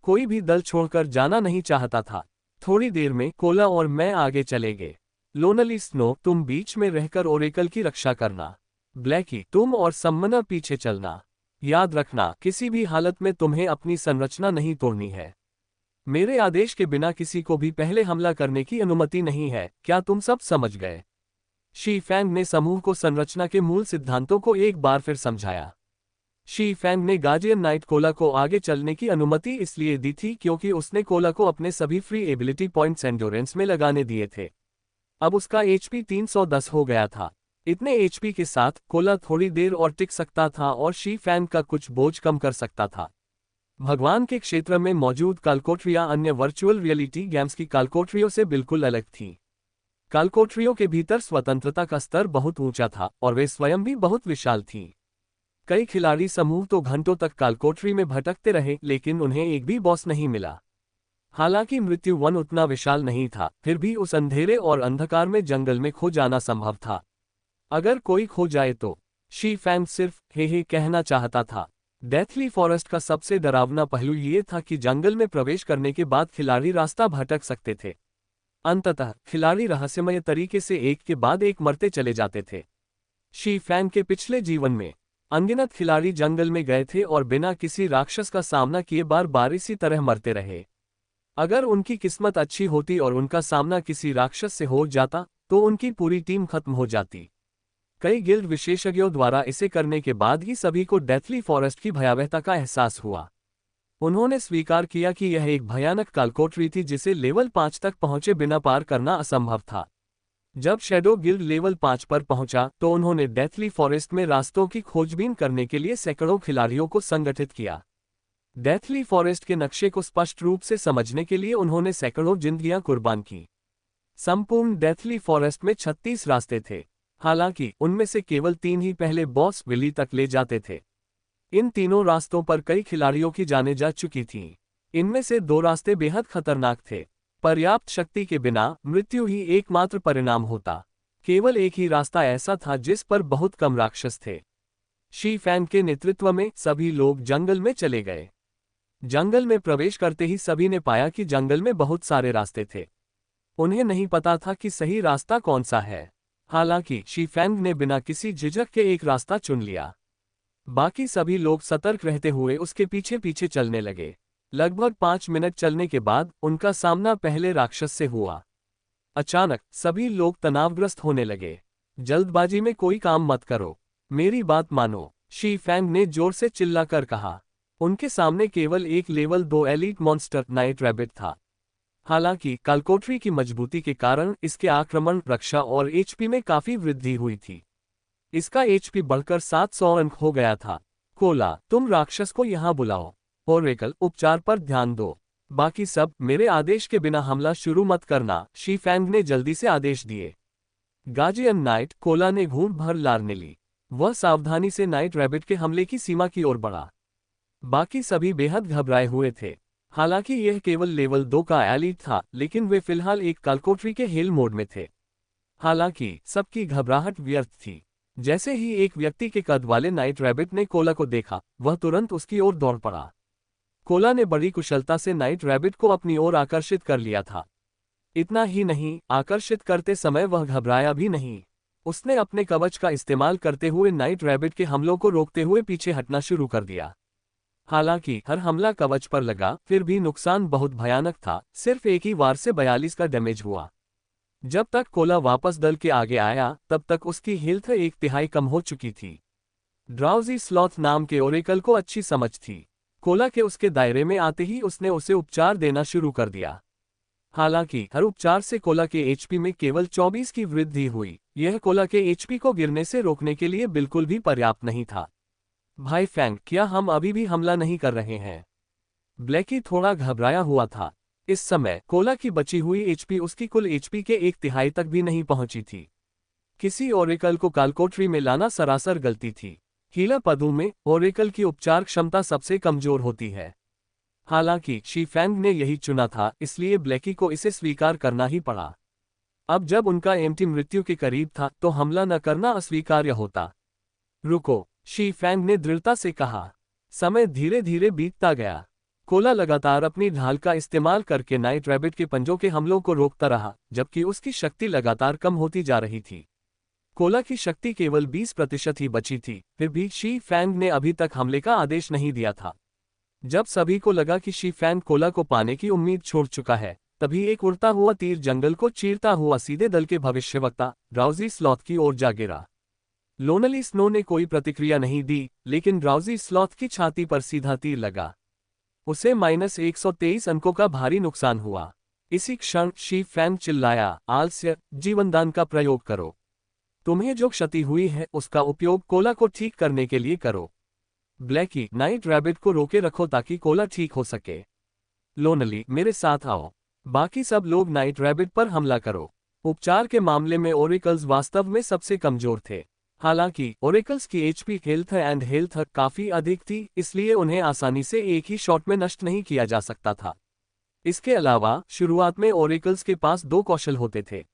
कोई भी दल छोड़कर जाना नहीं चाहता था। थोड़ी देर में कोला और मैं आगे चले गए। लोनली स्नो, तुम बीच में रहकर ओरेकल की रक्षा करना। ब्लैकी, तुम और सम्मना पीछे चलना। याद रखना, किसी भी हालत में तुम्हें अपनी संरचना नहीं तोड़नी है। मेरे आदेश के बिना किसी को भी पहले हमला करने की अनुमति नहीं है, क्या तुम सब समझ गए? शी फैंग ने समूह को संरचना के मूल सिद्धांतों को एक बार फिर समझाया। शी फैंग ने गार्जियन नाइट कोला को आगे चलने की अनुमति इसलिए दी थी क्योंकि उसने कोला को अपने सभी फ्री एबिलिटी पॉइंट्स एंडोरेंस में लगाने दिए थे। अब उसका एचपी 310 हो गया था। इतने एचपी के साथ कोला थोड़ी देर और टिक सकता था और शी फैंग का कुछ बोझ कम कर सकता था। भगवान के क्षेत्र में मौजूद कालकोठरियां अन्य वर्चुअल रियलिटी गेम्स की कालकोठरियों से बिल्कुल अलग थीं। कालकोठरियों के भीतर स्वतंत्रता का स्तर बहुत ऊंचा था और वे स्वयं भी बहुत विशाल थीं। कई खिलाड़ी समूह तो घंटों तक कालकोठरी में भटकते रहे लेकिन उन्हें एक भी बॉस नहीं मिला। हालांकि मृत्यु वन उतना विशाल नहीं था, फिर भी उस अंधेरे और अंधकार में जंगल में खो जाना संभव था। अगर कोई खो जाए तो शी फैंग सिर्फ हे कहना चाहता था। डेथली फॉरेस्ट का सबसे डरावना पहलू ये था कि जंगल में प्रवेश करने के बाद खिलाड़ी रास्ता भटक सकते थे। अंततः खिलाड़ी रहस्यमय तरीके से एक के बाद एक मरते चले जाते थे। शी फैंग के पिछले जीवन में अनगिनत खिलाड़ी जंगल में गए थे और बिना किसी राक्षस का सामना किए बार बार इसी तरह मरते रहे। अगर उनकी किस्मत अच्छी होती और उनका सामना किसी राक्षस से हो जाता तो उनकी पूरी टीम खत्म हो जाती। कई गिल्ड विशेषज्ञों द्वारा इसे करने के बाद ही सभी को डेथली फॉरेस्ट की भयावहता का एहसास हुआ। उन्होंने स्वीकार किया कि यह एक भयानक कालकोठरी थी जिसे लेवल 5 तक पहुंचे बिना पार करना असंभव था। जब शैडो गिल्ड लेवल 5 पर पहुंचा तो उन्होंने डेथली फॉरेस्ट में रास्तों की खोजबीन करने के लिए सैकड़ों खिलाड़ियों को संगठित किया। डेथली फॉरेस्ट के नक्शे को स्पष्ट रूप से समझने के लिए उन्होंने सैकड़ों जिंदगियां कुर्बान की। संपूर्ण डेथली फॉरेस्ट में 36 रास्ते थे। हालांकि उनमें से केवल 3 ही पहले बॉस विली तक ले जाते थे। इन तीनों रास्तों पर कई खिलाड़ियों की जानें जा चुकी थीं। इनमें से 2 रास्ते बेहद खतरनाक थे। पर्याप्त शक्ति के बिना मृत्यु ही एकमात्र परिणाम होता। केवल एक ही रास्ता ऐसा था जिस पर बहुत कम राक्षस थे। शी फैंग के नेतृत्व में सभी लोग जंगल में चले गए। जंगल में प्रवेश करते ही सभी ने पाया कि जंगल में बहुत सारे रास्ते थे। उन्हें नहीं पता था कि सही रास्ता कौन सा है। हालांकि शी फैंग ने बिना किसी झिझक के एक रास्ता चुन लिया। बाकी सभी लोग सतर्क रहते हुए उसके पीछे पीछे चलने लगे। लगभग 5 मिनट चलने के बाद उनका सामना पहले राक्षस से हुआ। अचानक सभी लोग तनावग्रस्त होने लगे। जल्दबाजी में कोई काम मत करो, मेरी बात मानो, शी फैंग ने जोर से चिल्लाकर कहा। उनके सामने केवल एक level 2 elite monster night rabbit था। हालांकि कालकोठरी की मजबूती के कारण इसके आक्रमण, रक्षा और एचपी में काफी वृद्धि हुई थी। इसका एचपी बढ़कर 700 अंक हो गया था। कोला, तुम राक्षस को यहां बुलाओ। ओरेकल, उपचार पर ध्यान दो। बाकी सब मेरे आदेश के बिना हमला शुरू मत करना, शी फैंग ने जल्दी से आदेश दिए। गार्जियन नाइट कोला ने घूंट भर लारने ली। वह सावधानी से नाइट रैबिट के हमले की सीमा की ओर बढ़ा। बाकी सभी बेहद घबराए हुए थे। हालांकि यह केवल लेवल 2 का एलीट था, लेकिन वे फिलहाल एक कालकोठरी के हेल मोड में थे। हालांकि सबकी घबराहट व्यर्थ थी। जैसे ही एक व्यक्ति के कद वाले नाइट रैबिट ने कोला को देखा, वह तुरंत उसकी ओर दौड़ पड़ा। कोला ने बड़ी कुशलता से नाइट रैबिट को अपनी ओर आकर्षित कर लिया था। इतना ही नहीं, आकर्षित करते समय वह घबराया भी नहीं। उसने अपने कवच का इस्तेमाल करते हुए नाइट रैबिट के हमलों को रोकते हुए पीछे हटना शुरू कर दिया। हालांकि हर हमला कवच पर लगा, फिर भी नुकसान बहुत भयानक था। सिर्फ एक ही वार से 42 का डैमेज हुआ। जब तक कोला वापस दल के आगे आया, तब तक उसकी हेल्थ 1/3 कम हो चुकी थी। ड्राउजी स्लॉथ नाम के ओरेकल को अच्छी समझ थी। कोला के उसके दायरे में आते ही उसने उसे उपचार देना शुरू कर दिया। हालांकि हर उपचार से कोला के एचपी में केवल 24 की वृद्धि हुई। यह कोला के एचपी को गिरने से रोकने के लिए बिल्कुल भी पर्याप्त नहीं था। भाई फैंग, क्या हम अभी भी हमला नहीं कर रहे हैं? ब्लैकी थोड़ा घबराया हुआ था। इस समय कोला की बची हुई एचपी उसकी कुल एचपी के 1/3 तक भी नहीं पहुंची थी। किसी ओरेकल को कालकोठरी में लाना सरासर गलती थी। हीला पदों में ओरेकल की उपचार क्षमता सबसे कमजोर होती है। हालांकि शी फैंग ने यही चुना था, इसलिए ब्लैकी को इसे स्वीकार करना ही पड़ा। अब जब उनका एमटी मृत्यु के करीब था तो हमला न करना अस्वीकार्य होता। रुको, शी फैंग ने दृढ़ता से कहा। समय धीरे धीरे बीतता गया। कोला लगातार अपनी ढाल का इस्तेमाल करके नाइट रैबिट के पंजों के हमलों को रोकता रहा, जबकि उसकी शक्ति लगातार कम होती जा रही थी। कोला की शक्ति केवल 20% ही बची थी, फिर भी शी फैंग ने अभी तक हमले का आदेश नहीं दिया था। जब सभी को लगा कि शी फैंग कोला को पाने की उम्मीद छोड़ चुका है, तभी एक उड़ता हुआ तीर जंगल को चीरता हुआ सीधे दल के भविष्यवक्ता ड्राउजी स्लॉथ की ओर जा गिरा। लोनली स्नो ने कोई प्रतिक्रिया नहीं दी, लेकिन ड्राउजी स्लॉथ की छाती पर सीधा तीर लगा। उसे -123 अंकों का भारी नुकसान हुआ। इसी क्षण शी फैंग चिल्लाया, आलस्य, जीवनदान का प्रयोग करो। तुम्हें जो क्षति हुई है उसका उपयोग कोला को ठीक करने के लिए करो। ब्लैकी, नाइट रैबिट को रोके रखो ताकि कोला ठीक हो सके। लोनली, मेरे साथ आओ। बाकी सब लोग नाइट रैबिट पर हमला करो। उपचार के मामले में ओरेकल्स वास्तव में सबसे कमजोर थे। हालांकि ओरेकल्स की एचपी हेल्थ काफी अधिक थी, इसलिए उन्हें आसानी से एक ही शॉट में नष्ट नहीं किया जा सकता था। इसके अलावा शुरुआत में ओरेकल्स के पास दो कौशल होते थे।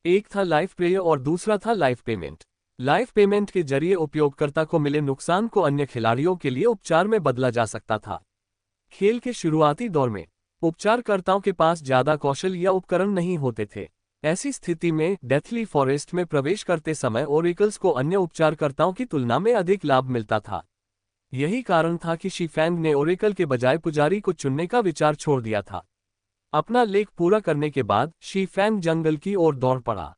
एक था लाइफ प्रेयर और दूसरा था लाइफ पेमेंट। लाइफ पेमेंट के जरिए उपयोगकर्ता को मिले नुकसान को अन्य खिलाड़ियों के लिए उपचार में बदला जा सकता था। खेल के शुरुआती दौर में उपचारकर्ताओं के पास ज्यादा कौशल या उपकरण नहीं होते थे। ऐसी स्थिति में डेथली फॉरेस्ट में प्रवेश करते समय ओरेकल्स को अन्य उपचारकर्ताओं की तुलना में अधिक लाभ मिलता था। यही कारण था कि शी फैंग ने ओरेकल के बजाय पुजारी को चुनने का विचार छोड़ दिया था। अपना लेख पूरा करने के बाद शी फैंग जंगल की ओर दौड़ पड़ा।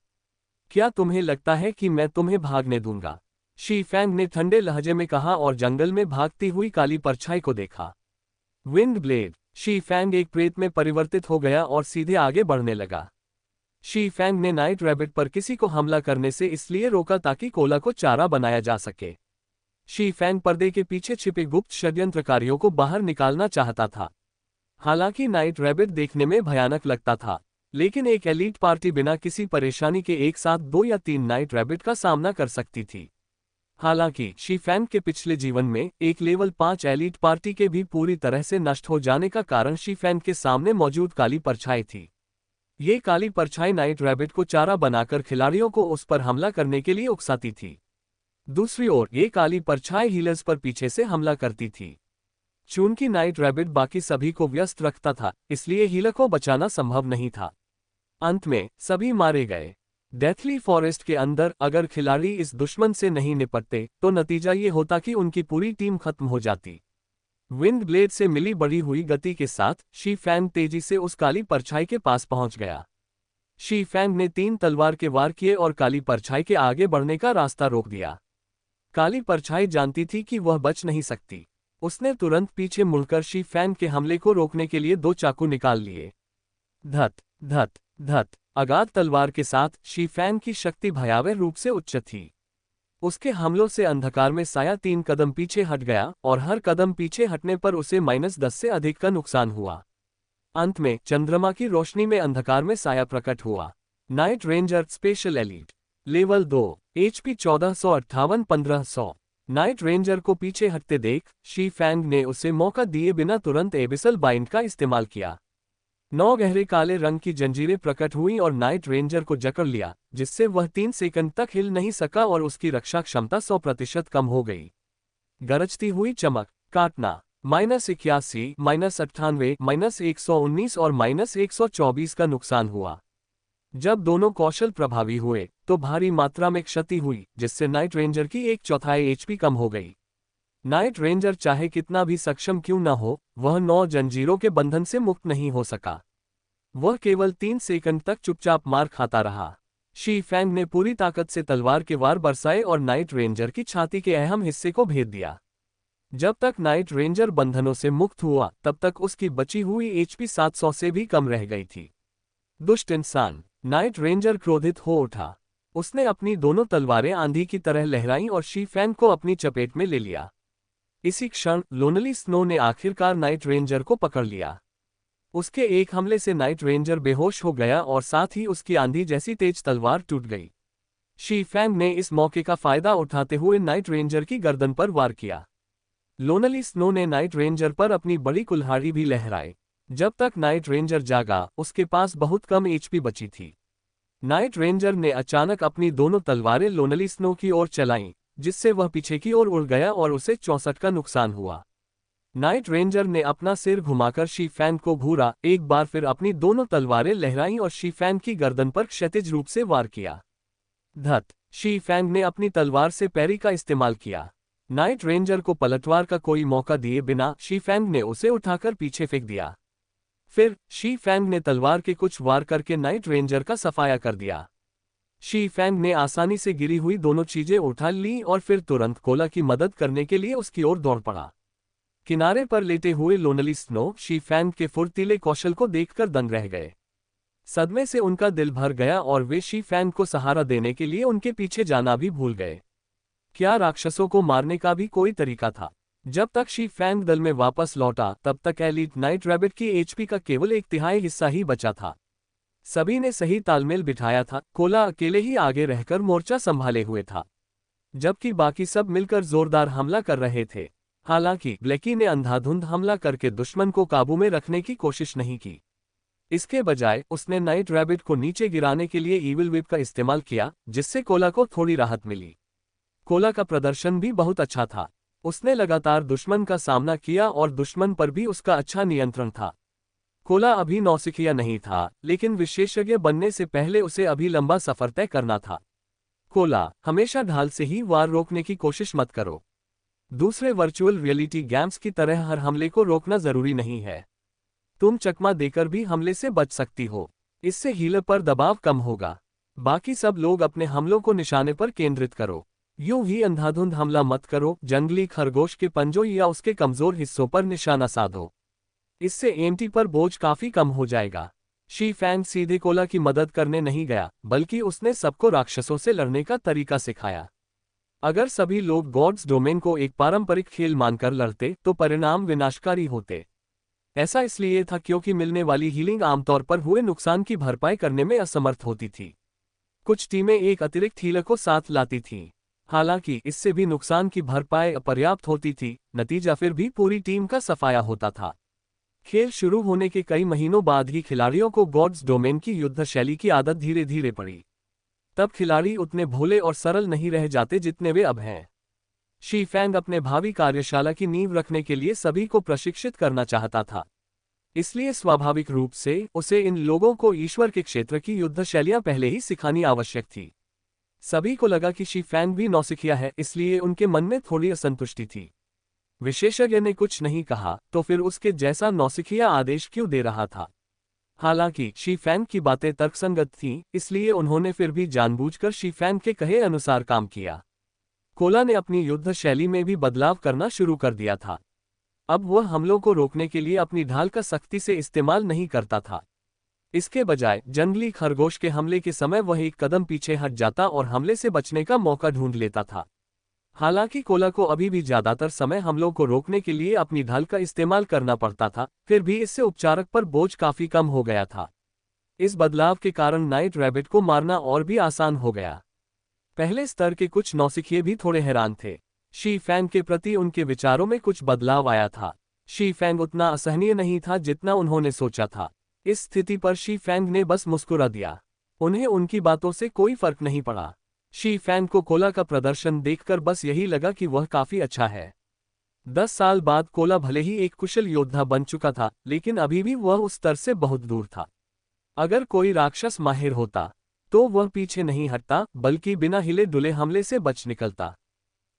क्या तुम्हें लगता है कि मैं तुम्हें भागने दूंगा? शी फैंग ने ठंडे लहजे में कहा और जंगल में भागती हुई काली परछाई को देखा। Wind blade. शी फैंग एक प्रेत में परिवर्तित हो गया और सीधे आगे बढ़ने लगा। शी फैंग ने नाइट रैबिट पर किसी को हमला करने से इसलिए रोका ताकि कोला को चारा बनाया जा सके। शी फैंग पर्दे के पीछे छिपे गुप्त षड्यंत्रकारियों को बाहर निकालना चाहता था। हालांकि नाइट रैबिट देखने में भयानक लगता था, लेकिन एक एलीट पार्टी बिना किसी परेशानी के एक साथ 2 या 3 नाइट रैबिट का सामना कर सकती थी। हालांकि शी फैंग के पिछले जीवन में एक लेवल 5 एलीट पार्टी के भी पूरी तरह से नष्ट हो जाने का कारण शी फैंग के सामने मौजूद काली परछाई थी। ये काली परछाई नाइट रैबिट को चारा बनाकर खिलाड़ियों को उस पर हमला करने के लिए उकसाती थी। दूसरी ओर ये काली परछाई हीलर्स पर पीछे से हमला करती थी। चूंकि नाइट रैबिट बाकी सभी को व्यस्त रखता था, इसलिए हीलर को बचाना संभव नहीं था। अंत में सभी मारे गए। डेथली फॉरेस्ट के अंदर अगर खिलाड़ी इस दुश्मन से नहीं निपटते तो नतीजा ये होता कि उनकी पूरी टीम खत्म हो जाती। विंड ब्लेड से मिली बढ़ी हुई गति के साथ शी फैंग तेजी से उस काली परछाई के पास पहुंच गया। शी फैंग ने 3 तलवार के वार किए और काली परछाई के आगे बढ़ने का रास्ता रोक दिया। काली परछाई जानती थी कि वह बच नहीं सकती। उसने तुरंत पीछे मुड़कर शी फैंग के हमले को रोकने के लिए 2 चाकू निकाल लिए। धत धत धत। अगाध तलवार के साथ शी फैंग की शक्ति भयावह रूप से उच्च थी। उसके हमलों से अंधकार में साया 3 कदम पीछे हट गया और हर कदम पीछे हटने पर उसे -10 से अधिक का नुकसान हुआ। अंत में चंद्रमा की रोशनी में अंधकार में साया प्रकट हुआ। Night ranger special elite level 2 HP 1458-1500। Night ranger को पीछे हटते देख शी फैंग ने उसे मौका दिए बिना तुरंत एबिसल बाइंड का इस्तेमाल किया। 9 गहरे काले रंग की जंजीरें प्रकट हुई और नाइट रेंजर को जकड़ लिया, जिससे वह 3 सेकंड तक हिल नहीं सका और उसकी रक्षा क्षमता 100% कम हो गई। गरजती हुई चमक, काटना, -81, -98, -119 और -124 का नुकसान हुआ। जब दोनों कौशल प्रभावी हुए तो भारी मात्रा में क्षति हुई, जिससे नाइट रेंजर की 1/4 HP कम हो गई। नाइट रेंजर चाहे कितना भी सक्षम क्यों न हो, वह 9 जंजीरों के बंधन से मुक्त नहीं हो सका। वह केवल 3 सेकंड तक चुपचाप मार खाता रहा। शी फैंग ने पूरी ताकत से तलवार के वार बरसाए और नाइट रेंजर की छाती के अहम हिस्से को भेद दिया। जब तक नाइट रेंजर बंधनों से मुक्त हुआ, तब तक उसकी बची हुई HP 700 से भी कम रह गई थी। दुष्ट इंसान। नाइट रेंजर क्रोधित हो उठा। उसने अपनी दोनों तलवारें आंधी की तरह लहराईं और शी फैंग को अपनी चपेट में ले लिया। इसी क्षण लोनली स्नो ने आखिरकार नाइट रेंजर को पकड़ लिया। उसके एक हमले से नाइट रेंजर बेहोश हो गया और साथ ही उसकी आंधी जैसी तेज तलवार टूट गई। शी फैंग ने इस मौके का फायदा उठाते हुए नाइट रेंजर की गर्दन पर वार किया। लोनली स्नो ने नाइट रेंजर पर अपनी बड़ी कुल्हाड़ी भी लहराई। जब तक नाइट रेंजर जागा, उसके पास बहुत कम HP बची थी। नाइट रेंजर ने अचानक अपनी दोनों तलवारें लोनली स्नो की ओर चलाईं, जिससे वह पीछे की ओर उड़ गया और उसे 64 का नुकसान हुआ। नाइट रेंजर ने अपना सिर घुमाकर शी फैंग को घूरा, एक बार फिर अपनी दोनों तलवारें लहराईं और शी फैंग की गर्दन पर क्षैतिज रूप से वार किया। धत। शी फैंग ने अपनी तलवार से पैरी का इस्तेमाल किया। नाइट रेंजर को पलटवार का कोई मौका दिए बिना शी फैंग ने उसे उठाकर पीछे फेंक दिया। फिर शी फैंग ने तलवार के कुछ वार करके नाइट रेंजर का सफाया कर दिया। शी फैंग ने आसानी से गिरी हुई दोनों चीजें उठा ली और फिर तुरंत कोला की मदद करने के लिए उसकी ओर दौड़ पड़ा। किनारे पर लेटे हुए लोनली स्नो शी फैंग के फुर्तीले कौशल को देखकर दंग रह गए। सदमे से उनका दिल भर गया और वे शी फैंग को सहारा देने के लिए उनके पीछे जाना भी भूल गए। क्या राक्षसों को मारने का भी कोई तरीका था? जब तक शी फैंग दल में वापस लौटा तब तक एलीट नाइट रैबिट की एचपी का केवल 1/3 हिस्सा ही बचा था। सभी ने सही तालमेल बिठाया था। कोला अकेले ही आगे रहकर मोर्चा संभाले हुए था, जबकि बाकी सब मिलकर जोरदार हमला कर रहे थे। हालांकि ब्लैकी ने अंधाधुंध हमला करके दुश्मन को काबू में रखने की कोशिश नहीं की। इसके बजाय उसने नाइट रैबिट को नीचे गिराने के लिए ईविल व्हिप का इस्तेमाल किया, जिससे कोला को थोड़ी राहत मिली। कोला का प्रदर्शन भी बहुत अच्छा था। उसने लगातार दुश्मन का सामना किया और दुश्मन पर भी उसका अच्छा नियंत्रण था। कोला अभी नौसिखिया नहीं था, लेकिन विशेषज्ञ बनने से पहले उसे अभी लंबा सफर तय करना था। कोला, हमेशा ढाल से ही वार रोकने की कोशिश मत करो। दूसरे वर्चुअल रियलिटी गेम्स की तरह हर हमले को रोकना जरूरी नहीं है। तुम चकमा देकर भी हमले से बच सकती हो। इससे हीलर पर दबाव कम होगा। बाकी सब लोग अपने हमलों को निशाने पर केंद्रित करो। यूं ही अंधाधुंध हमला मत करो। जंगली खरगोश के पंजों या उसके कमजोर हिस्सों पर निशाना साधो। इससे एमटी पर बोझ काफी कम हो जाएगा। शी फैंग सीधे कोला की मदद करने नहीं गया, बल्कि उसने सबको राक्षसों से लड़ने का तरीका सिखाया। अगर सभी लोग गॉड्स डोमेन को एक पारंपरिक खेल मानकर लड़ते तो परिणाम विनाशकारी होते। ऐसा इसलिए था क्योंकि मिलने वाली हीलिंग आमतौर पर हुए नुकसान की भरपाई करने में असमर्थ होती थी। कुछ टीमें एक अतिरिक्त हीलर को साथ लाती थीं। हालांकि इससे भी नुकसान की भरपाई अपर्याप्त होती थी। नतीजा फिर भी पूरी टीम का सफाया होता था। खेल शुरू होने के कई महीनों बाद ही खिलाड़ियों को गॉड्स डोमेन की युद्ध शैली की आदत धीरे धीरे पड़ी। तब खिलाड़ी उतने भोले और सरल नहीं रह जाते जितने वे अब हैं। शी फैंग अपने भावी कार्यशाला की नींव रखने के लिए सभी को प्रशिक्षित करना चाहता था। इसलिए स्वाभाविक रूप से उसे इन लोगों को ईश्वर के क्षेत्र की युद्ध शैलियां पहले ही सिखानी आवश्यक थी। सभी को लगा कि शी फैंग भी नौसिखिया है, इसलिए उनके मन में थोड़ी असंतुष्टि थी। विशेषज्ञ ने कुछ नहीं कहा तो फिर उसके जैसा नौसिखिया आदेश क्यों दे रहा था? हालांकि शी फैंग की बातें तर्कसंगत थीं, इसलिए उन्होंने फिर भी जानबूझकर शी फैंग के कहे अनुसार काम किया। कोला ने अपनी युद्ध शैली में भी बदलाव करना शुरू कर दिया था। अब वह हमलों को रोकने के लिए अपनी ढाल का सख्ती से इस्तेमाल नहीं करता था। इसके बजाय जंगली खरगोश के हमले के समय वह एक कदम पीछे हट जाता और हमले से बचने का मौका ढूंढ लेता था। हालांकि कोला को अभी भी ज्यादातर समय हमलों को रोकने के लिए अपनी ढाल का इस्तेमाल करना पड़ता था, फिर भी इससे उपचारक पर बोझ काफी कम हो गया था। इस बदलाव के कारण नाइट रैबिट को मारना और भी आसान हो गया। पहले स्तर के कुछ नौसिखिए भी थोड़े हैरान थे। शी फैंग के प्रति उनके विचारों में कुछ बदलाव आया था। शी फैंग उतना असहनीय नहीं था जितना उन्होंने सोचा था। इस स्थिति पर शी फैंग ने बस मुस्कुरा दिया। उन्हें उनकी बातों से कोई फर्क नहीं पड़ा। शी फैंग को कोला का प्रदर्शन देखकर बस यही लगा कि वह काफी अच्छा है। 10 साल बाद कोला भले ही एक कुशल योद्धा बन चुका था, लेकिन अभी भी वह उस स्तर से बहुत दूर था। अगर कोई राक्षस माहिर होता तो वह पीछे नहीं हटता, बल्कि बिना हिले डुले हमले से बच निकलता।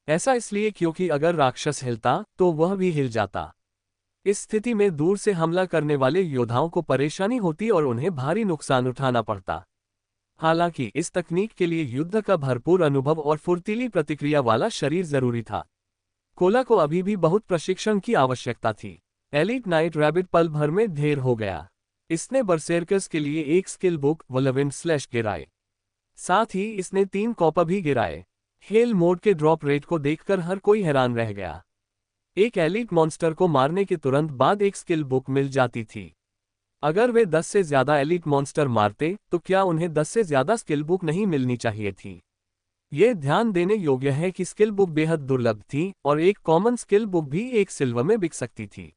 ऐसा इसलिए क्योंकि अगर राक्षस हिलता तो वह भी हिल जाता। इस स्थिति में दूर से हमला करने वाले योद्धाओं को परेशानी होती और उन्हें भारी नुकसान उठाना पड़ता। हालांकि इस तकनीक के लिए युद्ध का भरपूर अनुभव और फुर्तीली प्रतिक्रिया वाला शरीर जरूरी था। कोला को अभी भी बहुत प्रशिक्षण की आवश्यकता थी। एलीट नाइट रैबिट पल भर में ढेर हो गया। इसने बरसेर्कर्स के लिए एक स्किल बुक वलविंड स्लैश गिराए। साथ ही इसने 3 कॉपा भी गिराए। हेल मोड के ड्रॉप रेट को देखकर हर कोई हैरान रह गया। एक एलीट मॉन्स्टर को मारने के तुरंत बाद एक स्किल बुक मिल जाती थी। अगर वे 10 से ज्यादा एलीट मॉन्स्टर मारते तो क्या उन्हें 10 से ज्यादा स्किल बुक नहीं मिलनी चाहिए थी? ये ध्यान देने योग्य है कि स्किल बुक बेहद दुर्लभ थी और एक कॉमन स्किल बुक भी 1 सिल्वर में बिक सकती थी।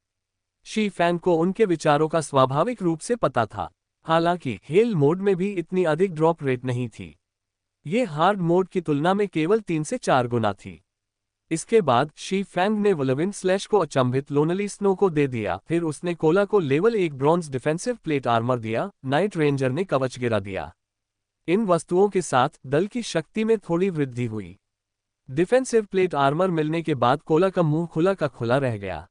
शी फैंग को उनके विचारों का स्वाभाविक रूप से पता था। हालांकि हेल मोड में भी इतनी अधिक ड्रॉप रेट नहीं थी। ये हार्ड मोड की तुलना में केवल 3 से 4 गुना थी। इसके बाद शी फैंग ने वलविन स्लैश को अचंभित लोनली स्नो को दे दिया। फिर उसने कोला को level 1 bronze defensive plate armour दिया। नाइट रेंजर ने कवच गिरा दिया। इन वस्तुओं के साथ दल की शक्ति में थोड़ी वृद्धि हुई। डिफेंसिव प्लेट आर्मर मिलने के बाद कोला का मुंह खुला का खुला रह गया।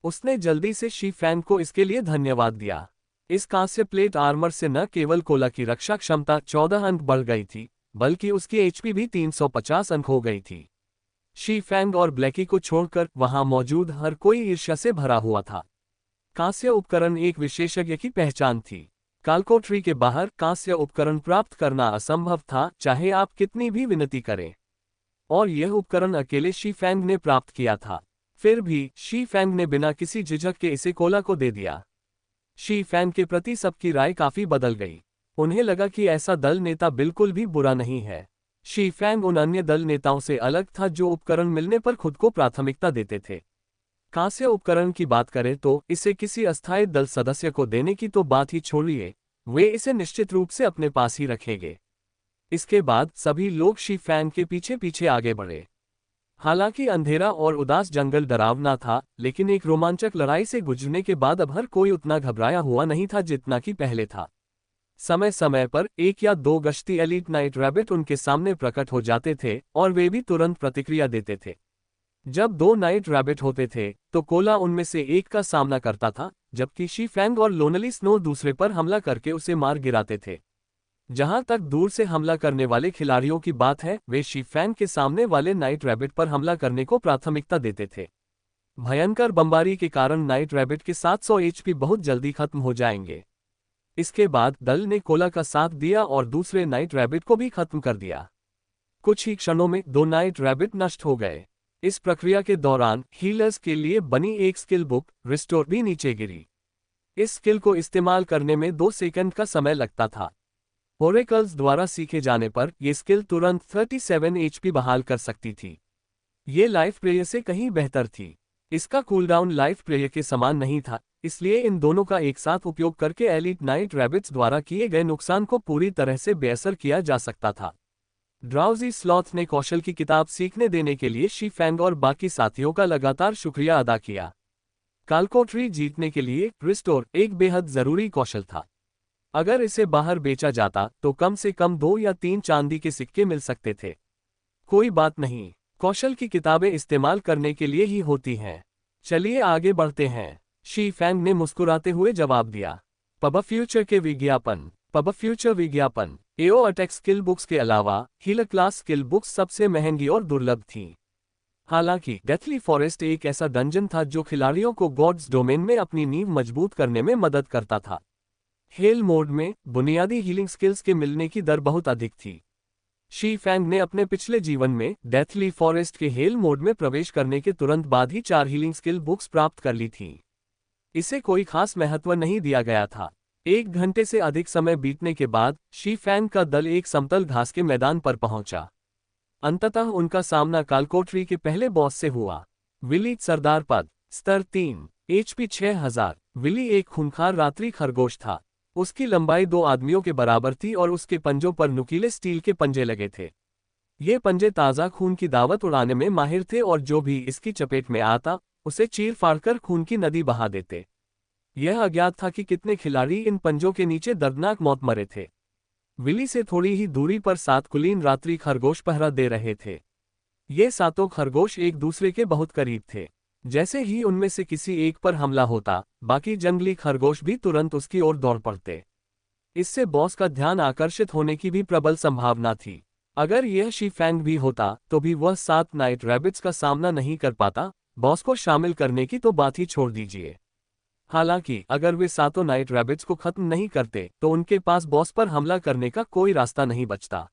उसने जल्दी से शी फैंग को इसके लिए धन्यवाद दिया। इस कांस्य प्लेट आर्मर से न केवल कोला की रक्षा क्षमता 14 अंक बढ़ गई थी, बल्कि उसकी एचपी भी 350 अंक हो गई थी। शी फैंग और ब्लैकी को छोड़कर वहां मौजूद हर कोई ईर्ष्या से भरा हुआ था। कांस्य उपकरण एक विशेषज्ञ की पहचान थी। कालकोठरी के बाहर कांस्य उपकरण प्राप्त करना असंभव था, चाहे आप कितनी भी विनती करें। और यह उपकरण अकेले शी फैंग ने प्राप्त किया था। फिर भी शी फैंग ने बिना किसी झिझक के इसे कोला को दे दिया। शी फैंग के प्रति सबकी राय काफी बदल गई। उन्हें लगा कि ऐसा दल नेता बिल्कुल भी बुरा नहीं है। शी फैंग उन अन्य दल नेताओं से अलग था जो उपकरण मिलने पर खुद को प्राथमिकता देते थे। कांस्य उपकरण की बात करें तो इसे किसी अस्थायी दल सदस्य को देने की तो बात ही छोड़िए, वे इसे निश्चित रूप से अपने पास ही रखेंगे। इसके बाद सभी लोग शी फैंग के पीछे पीछे आगे बढ़े। हालांकि अंधेरा और उदास जंगल डरावना था, लेकिन एक रोमांचक लड़ाई से गुजरने के बाद अब हर कोई उतना घबराया हुआ नहीं था जितना कि पहले था। समय समय पर एक या दो गश्ती एलीट नाइट रैबिट उनके सामने प्रकट हो जाते थे और वे भी तुरंत प्रतिक्रिया देते थे। जब दो नाइट रैबिट होते थे तो कोला उनमें से एक का सामना करता था, जबकि शी फैंग और लोनली स्नो दूसरे पर हमला करके उसे मार गिराते थे। जहां तक दूर से हमला करने वाले खिलाड़ियों की बात है, वे शी फैंग के सामने वाले नाइट रैबिट पर हमला करने को प्राथमिकता देते थे। भयंकर बमबारी के कारण नाइट रैबिट के 700 एचपी बहुत जल्दी खत्म हो जाएंगे। इसके बाद दल ने कोला का साथ दिया और दूसरे नाइट रैबिट को भी खत्म कर दिया। कुछ ही क्षणों में दो नाइट रैबिट नष्ट हो गए। इस प्रक्रिया के दौरान हीलर्स के लिए बनी एक स्किल बुक रिस्टोर भी नीचे गिरी। इस स्किल को इस्तेमाल करने में 2 सेकंड का समय लगता था। ओरेकल्स द्वारा सीखे जाने पर यह स्किल तुरंत 37 एचपी बहाल कर सकती थी। ये लाइफ प्रेयर से कहीं बेहतर थी। इसका कूलडाउन लाइफ प्रेयर के समान नहीं था, इसलिए इन दोनों का एक साथ उपयोग करके एलीट नाइट रैबिट्स द्वारा किए गए नुकसान को पूरी तरह से बेअसर किया जा सकता था। ड्राउजी स्लॉथ ने कौशल की किताब सीखने देने के लिए शी फैंग और बाकी साथियों का लगातार शुक्रिया अदा किया। कालकोठरी जीतने के लिए रिस्टोर एक बेहद जरूरी कौशल था। अगर इसे बाहर बेचा जाता तो कम से कम 2 या 3 चांदी के सिक्के मिल सकते थे। कोई बात नहीं, कौशल की किताबें इस्तेमाल करने के लिए ही होती हैं। चलिए आगे बढ़ते हैं, शी फैंग ने मुस्कुराते हुए जवाब दिया। पब फ्यूचर के विज्ञापन। पब फ्यूचर विज्ञापन एओ अटैक स्किल बुक्स के अलावा हीलर क्लास स्किल बुक्स सबसे महंगी और दुर्लभ थीं। हालांकि डेथली फॉरेस्ट एक ऐसा डंजन था जो खिलाड़ियों को गॉड्स डोमेन में अपनी नींव मजबूत करने में मदद करता था। हेल मोड में बुनियादी हीलिंग स्किल्स के मिलने की दर बहुत अधिक थी। शी फैंग ने अपने पिछले जीवन में डेथली फॉरेस्ट के हेल मोड में प्रवेश करने के तुरंत बाद ही 4 हीलिंग स्किल बुक्स प्राप्त कर ली थीं। इसे कोई खास महत्व नहीं दिया गया था। 1 घंटे से अधिक समय बीतने के बाद शी फैंग का दल एक समतल घास के मैदान पर पहुंचा। अंततः उनका सामना कालकोठरी के पहले बॉस से हुआ। विली सरदार पद, स्तर 3, एचपी 6000। विली एक खूंखार रात्रि खरगोश था। उसकी लंबाई 2 आदमियों के बराबर थी और उसके पंजों पर नुकीले स्टील के पंजे लगे थे। ये पंजे ताज़ा खून की दावत उड़ाने में माहिर थे और जो भी इसकी चपेट में आता उसे चीर फाड़कर खून की नदी बहा देते। यह अज्ञात था कि कितने खिलाड़ी इन पंजों के नीचे दर्दनाक मौत मरे थे। विली से थोड़ी ही दूरी पर 7 कुलीन रात्रि खरगोश पहरा दे रहे थे। ये 7 खरगोश एक दूसरे के बहुत करीब थे। जैसे ही उनमें से किसी एक पर हमला होता, बाकी जंगली खरगोश भी तुरंत उसकी ओर दौड़ पड़ते। इससे बॉस का ध्यान आकर्षित होने की भी प्रबल संभावना थी। अगर यह शी फैंग भी होता तो भी वह 7 नाइट रैबिट्स का सामना नहीं कर पाता। बॉस को शामिल करने की तो बात ही छोड़ दीजिए। हालांकि अगर वे 7 नाइट रैबिट्स को खत्म नहीं करते तो उनके पास बॉस पर हमला करने का कोई रास्ता नहीं बचता।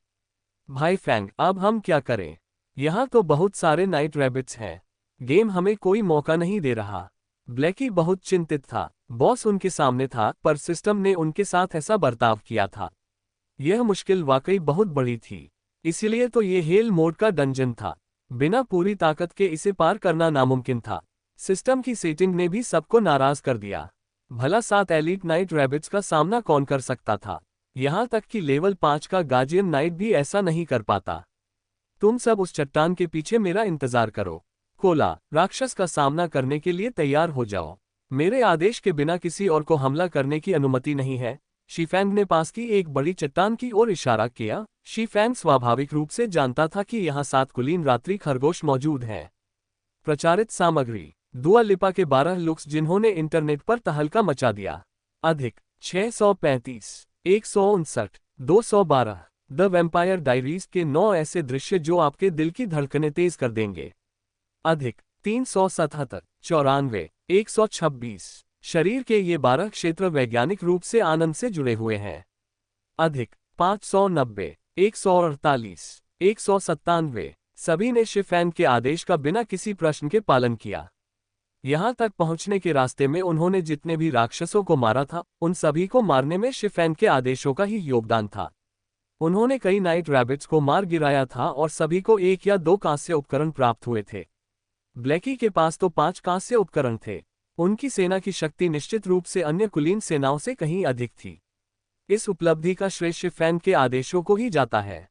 भाई फैंग, अब हम क्या करें? यहाँ तो बहुत सारे नाइट रैबिट्स हैं। गेम हमें कोई मौका नहीं दे रहा। ब्लैकी बहुत चिंतित था। बॉस उनके सामने था, पर सिस्टम ने उनके साथ ऐसा बर्ताव किया था। यह मुश्किल वाकई बहुत बड़ी थी। इसलिए तो ये हेल मोड का डंजन था। बिना पूरी ताकत के इसे पार करना नामुमकिन था। सिस्टम की सेटिंग ने भी सबको नाराज कर दिया। भला 7 एलीट नाइट रैबिट्स का सामना कौन कर सकता था? यहाँ तक कि लेवल 5 का गार्जियन नाइट भी ऐसा नहीं कर पाता। तुम सब उस चट्टान के पीछे मेरा इंतजार करो। कोला, राक्षस का सामना करने के लिए तैयार हो जाओ। मेरे आदेश के बिना किसी और को हमला करने की अनुमति नहीं है। शीफैंग ने पास की एक बड़ी चट्टान की ओर इशारा किया। शीफैंग स्वाभाविक रूप से जानता था कि यहाँ 7 कुलीन रात्रि खरगोश मौजूद हैं। प्रचारित सामग्री: दुआ लिपा के 12 लुक्स जिन्होंने इंटरनेट पर तहलका मचा दिया। अधिक: 635, 159, 212। द वैम्पायर डायरीज के 9 ऐसे दृश्य जो आपके दिल की धड़कनें तेज कर देंगे। अधिक: 377, 94, 126। शरीर के ये 12 क्षेत्र वैज्ञानिक रूप से आनंद से जुड़े हुए हैं। अधिक: 590, 148, 197। सभी ने शीफैंग के आदेश का बिना किसी प्रश्न के पालन किया। यहां तक पहुंचने के रास्ते में उन्होंने जितने भी राक्षसों को मारा था, उन सभी को मारने में शीफैंग के आदेशों का ही योगदान था। उन्होंने कई नाइट रैबिट्स को मार गिराया था और सभी को 1 या 2 कांस्य उपकरण प्राप्त हुए थे। ब्लैकी के पास तो 5 कांस्य उपकरण थे। उनकी सेना की शक्ति निश्चित रूप से अन्य कुलीन सेनाओं से कहीं अधिक थी। इस उपलब्धि का श्रेय शीफैंग के आदेशों को ही जाता है।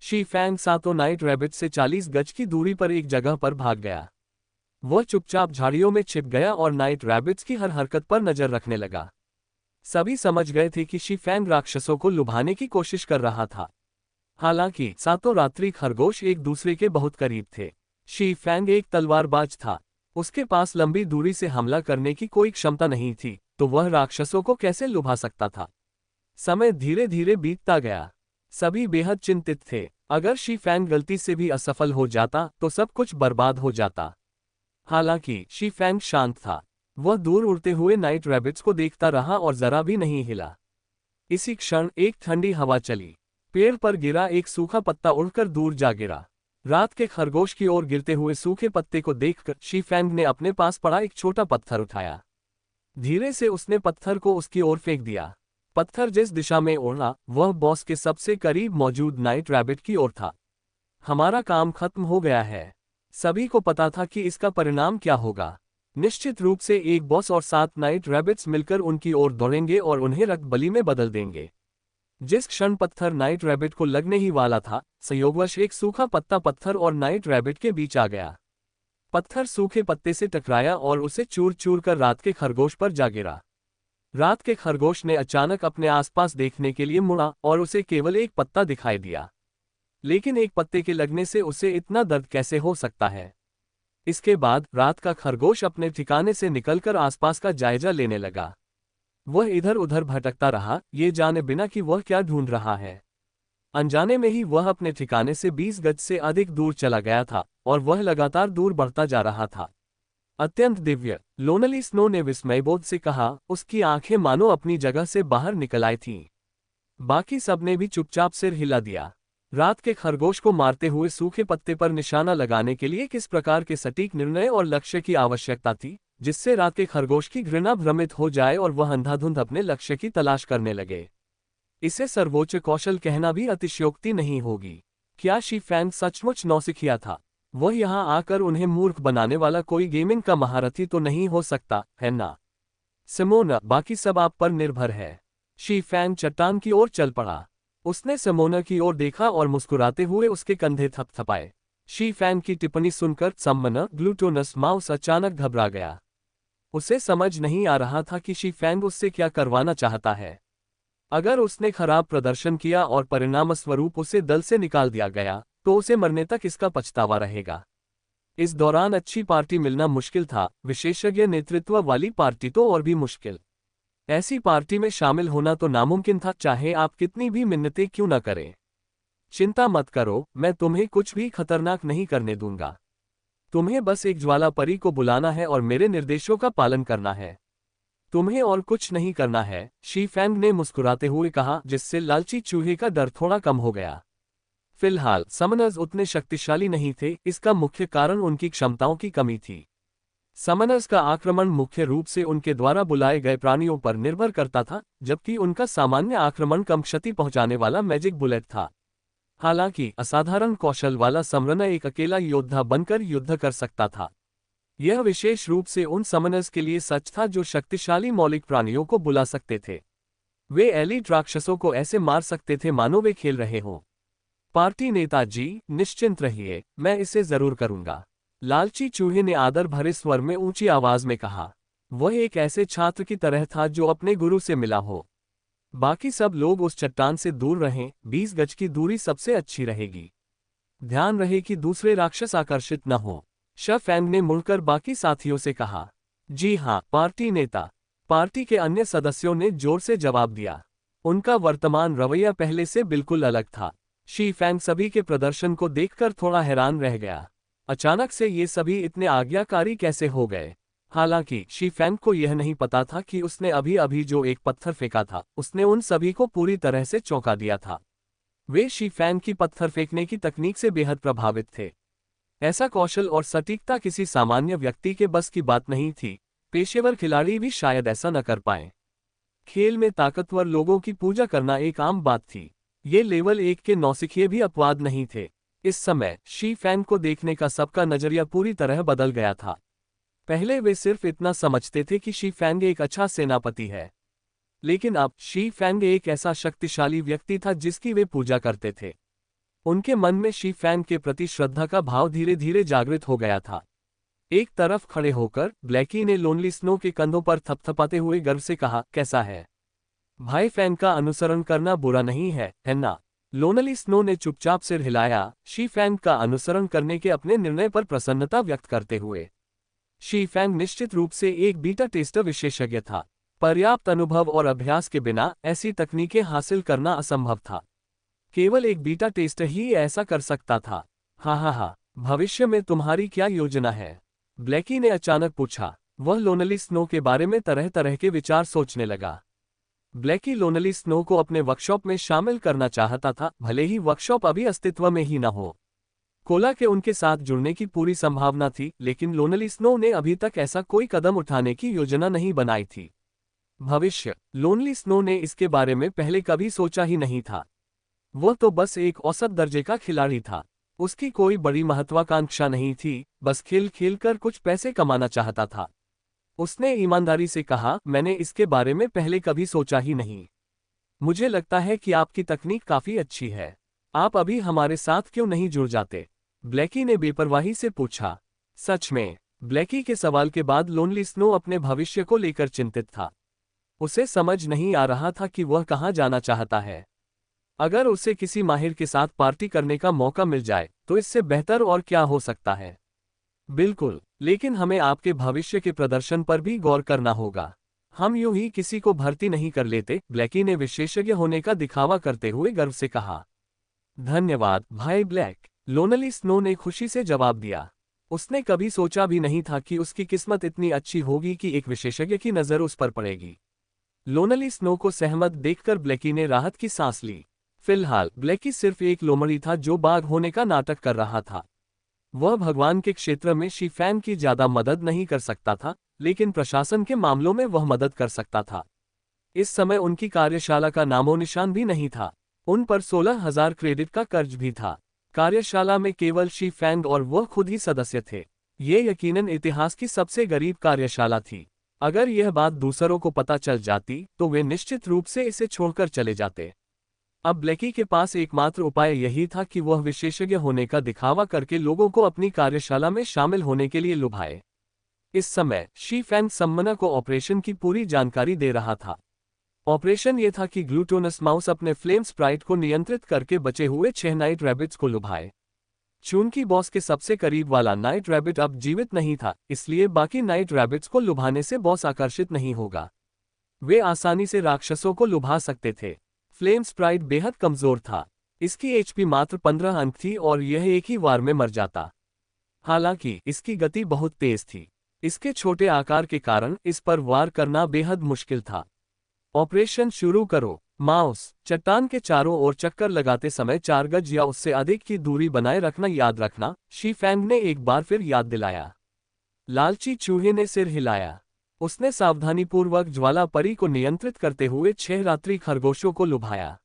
शीफैंग 7 नाइट रैबिट से 40 गज की दूरी पर एक जगह पर भाग गया। वह चुपचाप झाड़ियों में छिप गया और नाइट रैबिट्स की हर हरकत पर नजर रखने लगा। सभी समझ गए थे कि शीफैंग राक्षसों को लुभाने की कोशिश कर रहा था। हालांकि 7 रात्रि खरगोश एक दूसरे के बहुत करीब थे। शीफैंग एक तलवारबाज था। उसके पास लंबी दूरी से हमला करने की कोई क्षमता नहीं थी, तो वह राक्षसों को कैसे लुभा सकता था। समय धीरे धीरे बीतता गया। सभी बेहद चिंतित थे। अगर शीफैंग गलती से भी असफल हो जाता तो सब कुछ बर्बाद हो जाता। हालांकि शीफैंग शांत था। वह दूर उड़ते हुए नाइट रैबिट्स को देखता रहा और जरा भी नहीं हिला। इसी क्षण एक ठंडी हवा चली। पेड़ पर गिरा एक सूखा पत्ता उड़कर दूर जा गिरा। रात के खरगोश की ओर गिरते हुए सूखे पत्ते को देखकर शीफैंग ने अपने पास पड़ा एक छोटा पत्थर उठाया। धीरे से उसने पत्थर को उसकी ओर फेंक दिया। पत्थर जिस दिशा में उड़ा, वह बॉस के सबसे करीब मौजूद नाइट रैबिट की ओर था। हमारा काम खत्म हो गया है। सभी को पता था कि इसका परिणाम क्या होगा। निश्चित रूप से एक बॉस और 7 नाइट रैबिट्स मिलकर उनकी ओर दौड़ेंगे और उन्हें रक्त-बलि में बदल देंगे। जिस क्षण पत्थर नाइट रैबिट को लगने ही वाला था, संयोगवश एक सूखा पत्ता पत्थर और नाइट रैबिट के बीच आ गया। पत्थर सूखे पत्ते से टकराया और उसे चूर चूर कर रात के खरगोश पर जा गिरा। रात के खरगोश ने अचानक अपने आसपास देखने के लिए मुड़ा और उसे केवल एक पत्ता दिखाई दिया। लेकिन एक पत्ते के लगने से उसे इतना दर्द कैसे हो सकता है। इसके बाद रात का खरगोश अपने ठिकाने से निकलकर आसपास का जायजा लेने लगा। वह इधर उधर भटकता रहा, ये जाने बिना कि वह क्या ढूंढ रहा है। अनजाने में ही वह अपने ठिकाने से 20 गज से अधिक दूर चला गया था और वह लगातार दूर बढ़ता जा रहा था। अत्यंत दिव्य, लोनली स्नो ने विस्मयबोध से कहा। उसकी आंखें मानो अपनी जगह से बाहर निकल आई थीं। बाकी सबने भी चुपचाप सिर हिला दिया। रात के खरगोश को मारते हुए सूखे पत्ते पर निशाना लगाने के लिए किस प्रकार के सटीक निर्णय और लक्ष्य की आवश्यकता थी, जिससे रात के खरगोश की घृणा भ्रमित हो जाए और वह अंधाधुंध अपने लक्ष्य की तलाश करने लगे। इसे सर्वोच्च कौशल कहना भी अतिशयोक्ति नहीं होगी। क्या शीफैंग सचमुच नौसिखिया था? वह यहाँ आकर उन्हें मूर्ख बनाने वाला कोई गेमिंग का महारथी तो नहीं हो सकता, है ना? सिमोना, बाकी सब आप पर निर्भर है। शीफैंग चट्टान की ओर चल पड़ा। उसने सिमोना की ओर देखा और मुस्कुराते हुए उसके कंधे थपथपाए। शीफैंग की टिप्पणी सुनकर सममना ग्लूटोनस माउस अचानक घबरा गया। उसे समझ नहीं आ रहा था कि शीफैंग उससे क्या करवाना चाहता है। अगर उसने खराब प्रदर्शन किया और परिणामस्वरूप उसे दल से निकाल दिया गया, तो उसे मरने तक इसका पछतावा रहेगा। इस दौरान अच्छी पार्टी मिलना मुश्किल था, विशेषज्ञ नेतृत्व वाली पार्टी तो और भी मुश्किल। ऐसी पार्टी में शामिल होना तो नामुमकिन था, चाहे आप कितनी भी मिन्नतें क्यों न करें। चिंता मत करो, मैं तुम्हें कुछ भी खतरनाक नहीं करने दूंगा। तुम्हें बस एक ज्वाला परी को बुलाना है और मेरे निर्देशों का पालन करना है। तुम्हें और कुछ नहीं करना है, शीफैंग ने मुस्कुराते हुए कहा, जिससे लालची चूहे का डर थोड़ा कम हो गया। फिलहाल समनर्स उतने शक्तिशाली नहीं थे, इसका मुख्य कारण उनकी क्षमताओं की कमी थी। समनर्स का आक्रमण मुख्य रूप से उनके द्वारा बुलाए गए प्राणियों पर निर्भर करता था, जबकि उनका सामान्य आक्रमण कम क्षति पहुंचाने वाला मैजिक बुलेट था। हालांकि असाधारण कौशल वाला समरन एक अकेला योद्धा बनकर युद्ध कर सकता था। यह विशेष रूप से उन समनर्स के लिए सच था जो शक्तिशाली मौलिक प्राणियों को बुला सकते थे। वे एलीट राक्षसों को ऐसे मार सकते थे मानो वे खेल रहे हों। पार्टी नेताजी, निश्चिंत रहिए, मैं इसे जरूर करूंगा, लालची चूहे ने आदर भरे स्वर में ऊंची आवाज में कहा। वह एक ऐसे छात्र की तरह था जो अपने गुरु से मिला हो। बाकी सब लोग उस चट्टान से दूर रहें, 20 गज की दूरी सबसे अच्छी रहेगी। ध्यान रहे कि दूसरे राक्षस आकर्षित न हो। शफैंग ने मुड़कर बाकी साथियों से कहा। जी हाँ, पार्टी नेता। पार्टी के अन्य सदस्यों ने जोर से जवाब दिया। उनका वर्तमान रवैया पहले से बिल्कुल अलग था। शी फैंग सभी के प्रदर्शन को देखकर थोड़ा हैरान रह गया। अचानक से ये सभी इतने आज्ञाकारी कैसे हो गए? हालांकि शी फैंग को यह नहीं पता था कि उसने अभी अभी जो एक पत्थर फेंका था, उसने उन सभी को पूरी तरह से चौंका दिया था। वे शी फैंग की पत्थर फेंकने की तकनीक से बेहद प्रभावित थे। ऐसा कौशल और सटीकता किसी सामान्य व्यक्ति के बस की बात नहीं थी। पेशेवर खिलाड़ी भी शायद ऐसा न कर पाए। खेल में ताकतवर लोगों की पूजा करना एक आम बात थी। ये लेवल 1 के नौसिखिए भी अपवाद नहीं थे। इस समय शी फैंग को देखने का सबका नजरिया पूरी तरह बदल गया था। पहले वे सिर्फ इतना समझते थे कि शी फैंग एक अच्छा सेनापति है, लेकिन अब शी फैंग एक ऐसा शक्तिशाली व्यक्ति था जिसकी वे पूजा करते थे। उनके मन में शी फैंग के प्रति श्रद्धा का भाव धीरे धीरे जागृत हो गया था। एक तरफ खड़े होकर ब्लैकी ने लोनली स्नो के कंधों पर थपथपाते हुए गर्व से कहा, कैसा है भाई? फैंग का अनुसरण करना बुरा नहीं है ना? लोनली स्नो ने चुपचाप सिर हिलाया, शी फैंग का अनुसरण करने के अपने निर्णय पर प्रसन्नता व्यक्त करते हुए। शी फैंग निश्चित रूप से एक बीटा टेस्टर विशेषज्ञ था। पर्याप्त अनुभव और अभ्यास के बिना ऐसी तकनीकें हासिल करना असंभव था। केवल एक बीटा टेस्टर ही ऐसा कर सकता था। हाँ, भविष्य में तुम्हारी क्या योजना है? ब्लैकी ने अचानक पूछा। वह लोनली स्नो के बारे में तरह तरह के विचार सोचने लगा। ब्लैकी लोनली स्नो को अपने वर्कशॉप में शामिल करना चाहता था, भले ही वर्कशॉप अभी अस्तित्व में ही न हो। कोला के उनके साथ जुड़ने की पूरी संभावना थी, लेकिन लोनली स्नो ने अभी तक ऐसा कोई कदम उठाने की योजना नहीं बनाई थी। भविष्य, लोनली स्नो ने इसके बारे में पहले कभी सोचा ही नहीं था। वह तो बस एक औसत दर्जे का खिलाड़ी था। उसकी कोई बड़ी महत्वाकांक्षा नहीं थी, बस खेल खेलकर कुछ पैसे कमाना चाहता था। उसने ईमानदारी से कहा, मैंने इसके बारे में पहले कभी सोचा ही नहीं। मुझे लगता है कि आपकी तकनीक काफी अच्छी है। आप अभी हमारे साथ क्यों नहीं जुड़ जाते? ब्लैकी ने बेपरवाही से पूछा। सच में? ब्लैकी के सवाल के बाद लोनली स्नो अपने भविष्य को लेकर चिंतित था। उसे समझ नहीं आ रहा था कि वह कहाँ जाना चाहता है। अगर उसे किसी माहिर के साथ पार्टी करने का मौका मिल जाए तो इससे बेहतर और क्या हो सकता है? बिल्कुल, लेकिन हमें आपके भविष्य के प्रदर्शन पर भी गौर करना होगा। हम यूं ही किसी को भर्ती नहीं कर लेते, ब्लैकी ने विशेषज्ञ होने का दिखावा करते हुए गर्व से कहा। धन्यवाद भाई ब्लैक, लोनली स्नो ने खुशी से जवाब दिया। उसने कभी सोचा भी नहीं था कि उसकी किस्मत इतनी अच्छी होगी कि एक विशेषज्ञ की नज़र उस पर पड़ेगी। लोनली स्नो को सहमत देखकर ब्लैकी ने राहत की सांस ली। फिलहाल ब्लैकी सिर्फ एक लोमड़ी था जो बाघ होने का नाटक कर रहा था। वह भगवान के क्षेत्र में शी फैंग की ज्यादा मदद नहीं कर सकता था, लेकिन प्रशासन के मामलों में वह मदद कर सकता था। इस समय उनकी कार्यशाला का नामो निशान भी नहीं था। उन पर 16,000 क्रेडिट का कर्ज भी था। कार्यशाला में केवल शी फैंग और वह खुद ही सदस्य थे। ये यकीनन इतिहास की सबसे गरीब कार्यशाला थी। अगर यह बात दूसरों को पता चल जाती तो वे निश्चित रूप से इसे छोड़कर चले जाते। अब ब्लैकी के पास एकमात्र उपाय यही था कि वह विशेषज्ञ होने का दिखावा करके लोगों को अपनी कार्यशाला में शामिल होने के लिए लुभाए। इस समय शी फैंग सम्मना को ऑपरेशन की पूरी जानकारी दे रहा था। ऑपरेशन ये था कि ग्लूटोनस माउस अपने फ्लेम स्प्राइट को नियंत्रित करके बचे हुए 6 नाइट रैबिट्स को लुभाए। चूंकि बॉस के सबसे करीब वाला नाइट रैबिट अब जीवित नहीं था, इसलिए बाकी नाइट रैबिट्स को लुभाने से बॉस आकर्षित नहीं होगा। वे आसानी से राक्षसों को लुभा सकते थे। फ्लेम स्प्राइट बेहद कमजोर था। इसकी एचपी मात्र 15 अंक थी और यह एक ही वार में मर जाता। हालांकि इसकी गति बहुत तेज थी। इसके छोटे आकार के कारण इस पर वार करना बेहद मुश्किल था। ऑपरेशन शुरू करो। माउस, चट्टान के चारों ओर चक्कर लगाते समय 4 गज या उससे अधिक की दूरी बनाए रखना याद रखना, शी फैंग ने एक बार फिर याद दिलाया। लालची चूहे ने सिर हिलाया। उसने सावधानीपूर्वक ज्वाला परी को नियंत्रित करते हुए 6 रात्रि खरगोशों को लुभाया।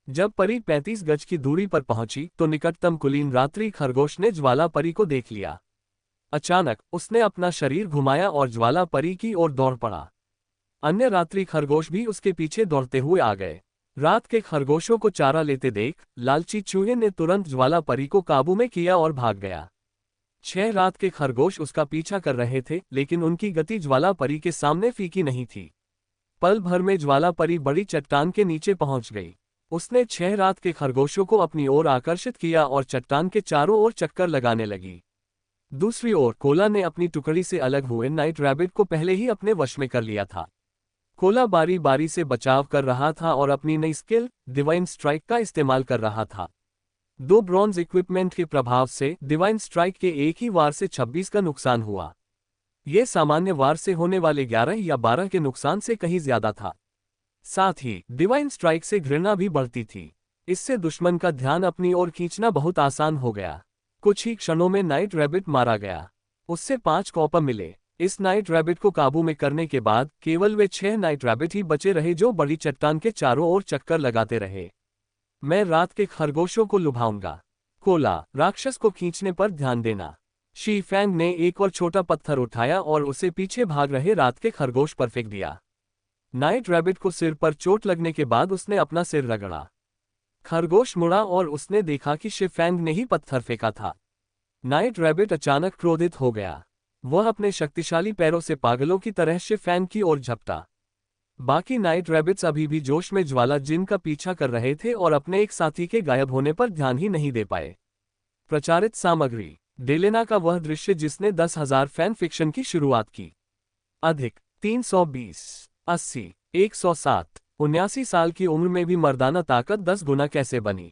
जब परी 35 गज की दूरी पर पहुंची तो निकटतम कुलीन रात्रि खरगोश ने ज्वाला परी को देख लिया। अचानक उसने अपना शरीर घुमाया और ज्वाला परी की ओर दौड़ पड़ा। अन्य रात्रि खरगोश भी उसके पीछे दौड़ते हुए आ गए। रात के खरगोशों को चारा लेते देख लालची चूहे ने तुरंत ज्वाला परी को काबू में किया और भाग गया। 6 रात के खरगोश उसका पीछा कर रहे थे, लेकिन उनकी गति ज्वाला परी के सामने फीकी नहीं थी। पल भर में ज्वाला परी बड़ी चट्टान के नीचे पहुंच गई। उसने 6 रात के खरगोशों को अपनी ओर आकर्षित किया और चट्टान के चारों ओर चक्कर लगाने लगी। दूसरी ओर कोला ने अपनी टुकड़ी से अलग हुए नाइट रैबिट को पहले ही अपने वश में कर लिया था। कोला बारी बारी से बचाव कर रहा था और अपनी नई स्किल डिवाइन स्ट्राइक का इस्तेमाल कर रहा था। 2 ब्रॉन्ज इक्विपमेंट के प्रभाव से डिवाइन स्ट्राइक के एक ही वार से 26 का नुकसान हुआ। यह सामान्य वार से होने वाले 11 या 12 के नुकसान से कहीं ज्यादा था। साथ ही डिवाइन स्ट्राइक से घृणा भी बढ़ती थी। इससे दुश्मन का ध्यान अपनी ओर खींचना बहुत आसान हो गया। कुछ ही क्षणों में नाइट रैबिट मारा गया। उससे 5 कॉपर मिले। इस नाइट रैबिट को काबू में करने के बाद केवल वे 6 नाइट रैबिट ही बचे रहे जो बड़ी चट्टान के चारों ओर चक्कर लगाते रहे। मैं रात के खरगोशों को लुभाऊंगा। कोला, राक्षस को खींचने पर ध्यान देना। शी फैंग ने एक और छोटा पत्थर उठाया और उसे पीछे भाग रहे रात के खरगोश पर फेंक दिया। नाइट रैबिट को सिर पर चोट लगने के बाद उसने अपना सिर रगड़ा। खरगोश मुड़ा और उसने देखा कि शी फैंग ने ही पत्थर फेंका था। नाइट रैबिट अचानक क्रोधित हो गया। वह अपने शक्तिशाली पैरों से पागलों की तरह शी फैंग की ओर झपटा। बाकी नाइट रैबिट्स अभी भी जोश में ज्वाला जिन का पीछा कर रहे थे और अपने एक साथी के गायब होने पर ध्यान ही नहीं दे पाए। प्रचारित सामग्री: डेलेना का वह दृश्य जिसने 10,000 फैन फिक्शन की शुरुआत की। अधिक 320, 80, 107, 79 साल की उम्र में भी मर्दाना ताकत 10 गुना कैसे बनी।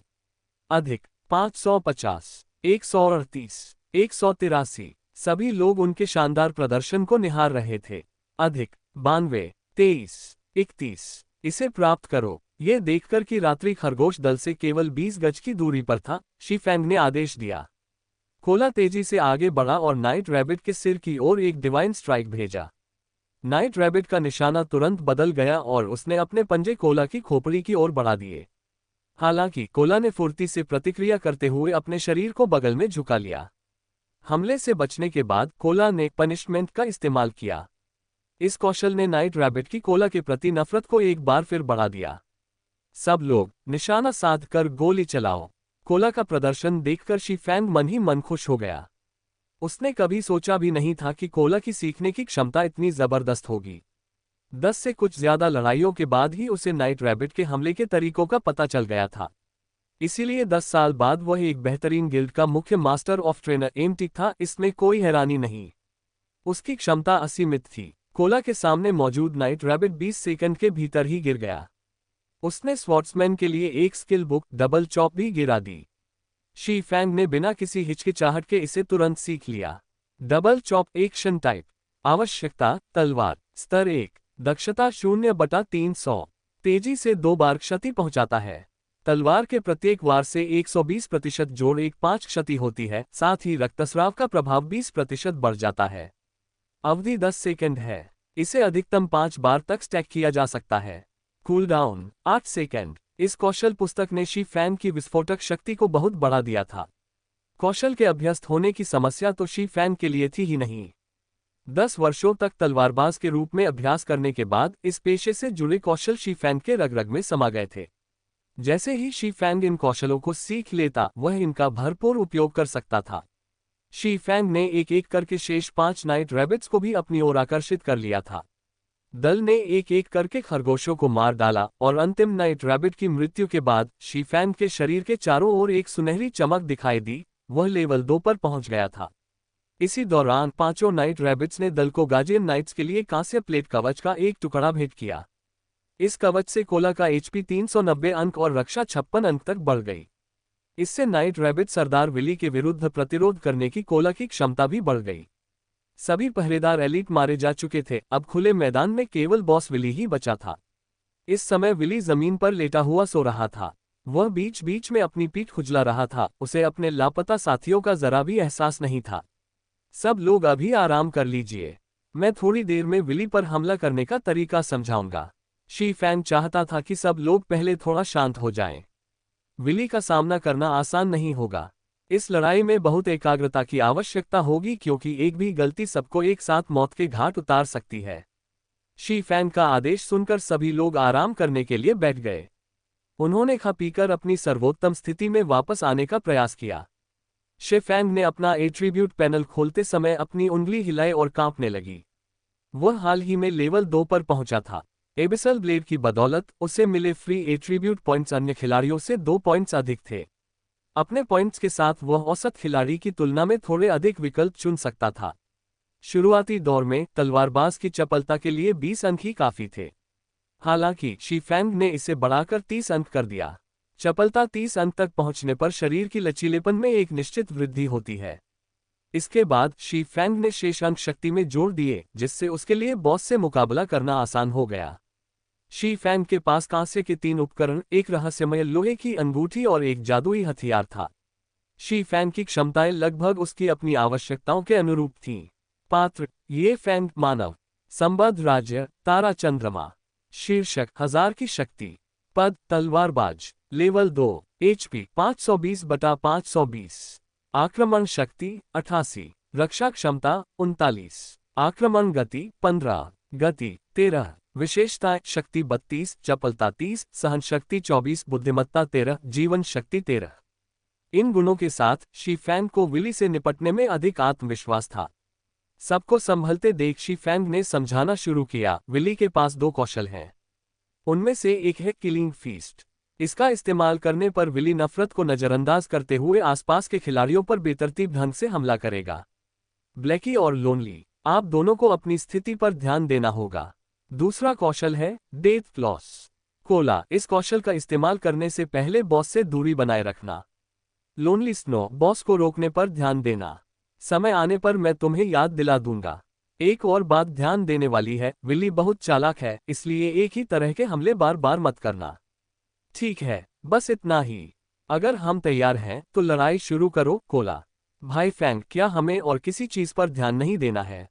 अधिक 550, 138, 183। सभी लोग उनके शानदार प्रदर्शन को निहार रहे थे। अधिक 92, 23, 31। इसे प्राप्त करो। यह देखकर कि रात्रि खरगोश दल से केवल 20 गज की दूरी पर था, शी फैंग ने आदेश दिया। कोला तेजी से आगे बढ़ा और नाइट रैबिट के सिर की ओर एक डिवाइन स्ट्राइक भेजा। नाइट रैबिट का निशाना तुरंत बदल गया और उसने अपने पंजे कोला की खोपड़ी की ओर बढ़ा दिए। हालांकि कोला ने फुर्ती से प्रतिक्रिया करते हुए अपने शरीर को बगल में झुका लिया। हमले से बचने के बाद कोला ने पनिशमेंट का इस्तेमाल किया। इस कौशल ने नाइट रैबिट की कोला के प्रति नफरत को एक बार फिर बढ़ा दिया। सब लोग निशाना साध कर गोली चलाओ। कोला का प्रदर्शन देखकर शी फैंग मन ही मन खुश हो गया। उसने कभी सोचा भी नहीं था कि कोला की सीखने की क्षमता इतनी जबरदस्त होगी। 10 से कुछ ज्यादा लड़ाइयों के बाद ही उसे नाइट रैबिट के हमले के तरीकों का पता चल गया था। इसीलिए 10 साल बाद वह एक बेहतरीन गिल्ड का मुख्य मास्टर ऑफ ट्रेनर एमटिक था। इसमें कोई हैरानी नहीं। उसकी क्षमता असीमित थी। कोला के सामने मौजूद नाइट रैबिट 20 सेकंड के भीतर ही गिर गया। उसने स्वॉर्ड्समैन के लिए एक स्किल बुक डबल चॉप भी गिरा दी। शी फैंग ने बिना किसी हिचकिचाहट के इसे तुरंत सीख लिया। Double chop action type. आवश्यकता: तलवार। स्तर 1। दक्षता 0/300। तेजी से 2 बार क्षति पहुंचाता है। तलवार के प्रत्येक वार से 120% जोड़ 1/5 क्षति होती है। साथ ही रक्तस्राव का प्रभाव 20% बढ़ जाता है। अवधि 10 सेकंड है। इसे अधिकतम 5 बार तक स्टैक किया जा सकता है। Cooldown 8 second. इस कौशल पुस्तक ने शी फैंग की विस्फोटक शक्ति को बहुत बढ़ा दिया था। कौशल के अभ्यस्त होने की समस्या तो शी फैंग के लिए थी ही नहीं। 10 वर्षों तक तलवारबाज के रूप में अभ्यास करने के बाद इस पेशे से जुड़े कौशल शी फैंग के रग रग में समा गए थे। जैसे ही शी फैंग इन कौशलों को सीख लेता, वह इनका भरपूर उपयोग कर सकता था। शी फैंग ने एक एक करके शेष 5 नाइट रैबिट्स को भी अपनी ओर आकर्षित कर लिया था। दल ने एक एक करके खरगोशों को मार डाला और अंतिम नाइट रैबिट की मृत्यु के बाद शी फैंग के शरीर के चारों ओर एक सुनहरी चमक दिखाई दी। वह लेवल 2 पर पहुंच गया था। इसी दौरान 5 नाइट रैबिट्स ने दल को गार्जियन नाइट्स के लिए कांस्य प्लेट कवच का एक टुकड़ा भेंट किया। इस कवच से कोला का HP 390 अंक और रक्षा 56 अंक तक बढ़ गई। इससे नाइट रैबिट सरदार विली के विरुद्ध प्रतिरोध करने की कोला की क्षमता भी बढ़ गई। सभी पहरेदार एलीट मारे जा चुके थे। अब खुले मैदान में केवल बॉस विली ही बचा था। इस समय विली जमीन पर लेटा हुआ सो रहा था। वह बीच बीच में अपनी पीठ खुजला रहा था। उसे अपने लापता साथियों का जरा भी एहसास नहीं था। सब लोग अभी आराम कर लीजिए, मैं थोड़ी देर में विली पर हमला करने का तरीका समझाऊंगा। शी फैंग चाहता था कि सब लोग पहले थोड़ा शांत हो जाएं। विली का सामना करना आसान नहीं होगा। इस लड़ाई में बहुत एकाग्रता की आवश्यकता होगी क्योंकि एक भी गलती सबको एक साथ मौत के घाट उतार सकती है। शी फैंग का आदेश सुनकर सभी लोग आराम करने के लिए बैठ गए। उन्होंने खा पीकर अपनी सर्वोत्तम स्थिति में वापस आने का प्रयास किया। शी फैंग ने अपना एट्रीब्यूट पैनल खोलते समय अपनी उंगली हिलाई और कांपने लगी। वह हाल ही में लेवल 2 पर पहुंचा था। एबिसल ब्लेड की बदौलत उसे मिले फ्री एट्रीब्यूट पॉइंट्स अन्य खिलाड़ियों से 2 पॉइंट्स अधिक थे। अपने पॉइंट्स के साथ वह औसत खिलाड़ी की तुलना में थोड़े अधिक विकल्प चुन सकता था। शुरुआती दौर में तलवारबाज की चपलता के लिए 20 अंक ही काफी थे। हालांकि शी फैंग ने इसे बढ़ाकर 30 अंक कर दिया। चपलता 30 अंक तक पहुंचने पर शरीर की लचीलेपन में एक निश्चित वृद्धि होती है। इसके बाद शी फैंग ने शेष अंक शक्ति में जोड़ दिए, जिससे उसके लिए बॉस से मुकाबला करना आसान हो गया। शी फैंग के पास कांस्य के 3 उपकरण, एक रहस्यमय लोहे की अंगूठी और एक जादुई हथियार था। शी फैंग की क्षमताएं लगभग उसकी अपनी आवश्यकताओं के अनुरूप थीं। पात्र: ये फैंग मानव, संबद्ध राज्य, तारा चंद्रमा। शीर्षक: 1000 की शक्ति। पद: तलवारबाज। Level 2, HP 520/520। आक्रमण शक्ति 88, रक्षा क्षमता 39, आक्रमण गति 15, गति 13, विशेषताएं: शक्ति 32, चपलता 30, सहन शक्ति 24, बुद्धिमत्ता 13, जीवन शक्ति 13। इन गुणों के साथ शी फैंग को विली से निपटने में अधिक आत्मविश्वास था। सबको संभलते देख शी फैंग ने समझाना शुरू किया, विली के पास 2 कौशल हैं। उनमें से एक है किलिंग फीस्ट। इसका इस्तेमाल करने पर विली नफरत को नजरअंदाज करते हुए आसपास के खिलाड़ियों पर बेतरतीब ढंग से हमला करेगा। ब्लैकी और लोनली, आप दोनों को अपनी स्थिति पर ध्यान देना होगा। दूसरा कौशल है डेथ क्लॉस। कोला, इस कौशल का इस्तेमाल करने से पहले बॉस से दूरी बनाए रखना। लोनली स्नो, बॉस को रोकने पर ध्यान देना। समय आने पर मैं तुम्हें याद दिला दूंगा। एक और बात ध्यान देने वाली है, विली बहुत चालाक है, इसलिए एक ही तरह के हमले बार बार मत करना। ठीक है, बस इतना ही। अगर हम तैयार हैं तो लड़ाई शुरू करो। कोला: भाई फैंग, क्या हमें और किसी चीज पर ध्यान नहीं देना है?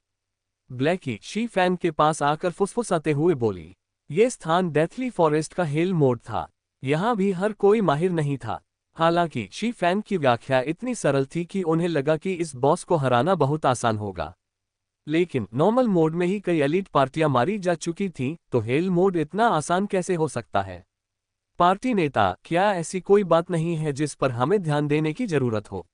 ब्लैकी शी फैंग के पास आकर फुसफुसाते हुए बोली। यह स्थान डेथली फॉरेस्ट का हेल मोड था। यहाँ भी हर कोई माहिर नहीं था। हालांकि शी फैंग की व्याख्या इतनी सरल थी कि उन्हें लगा कि इस बॉस को हराना बहुत आसान होगा। लेकिन नॉर्मल मोड में ही कई एलीट पार्टियां मारी जा चुकी थीं, तो हेल मोड इतना आसान कैसे हो सकता है? पार्टी नेता: क्या ऐसी कोई बात नहीं है जिस पर हमें ध्यान देने की जरूरत हो?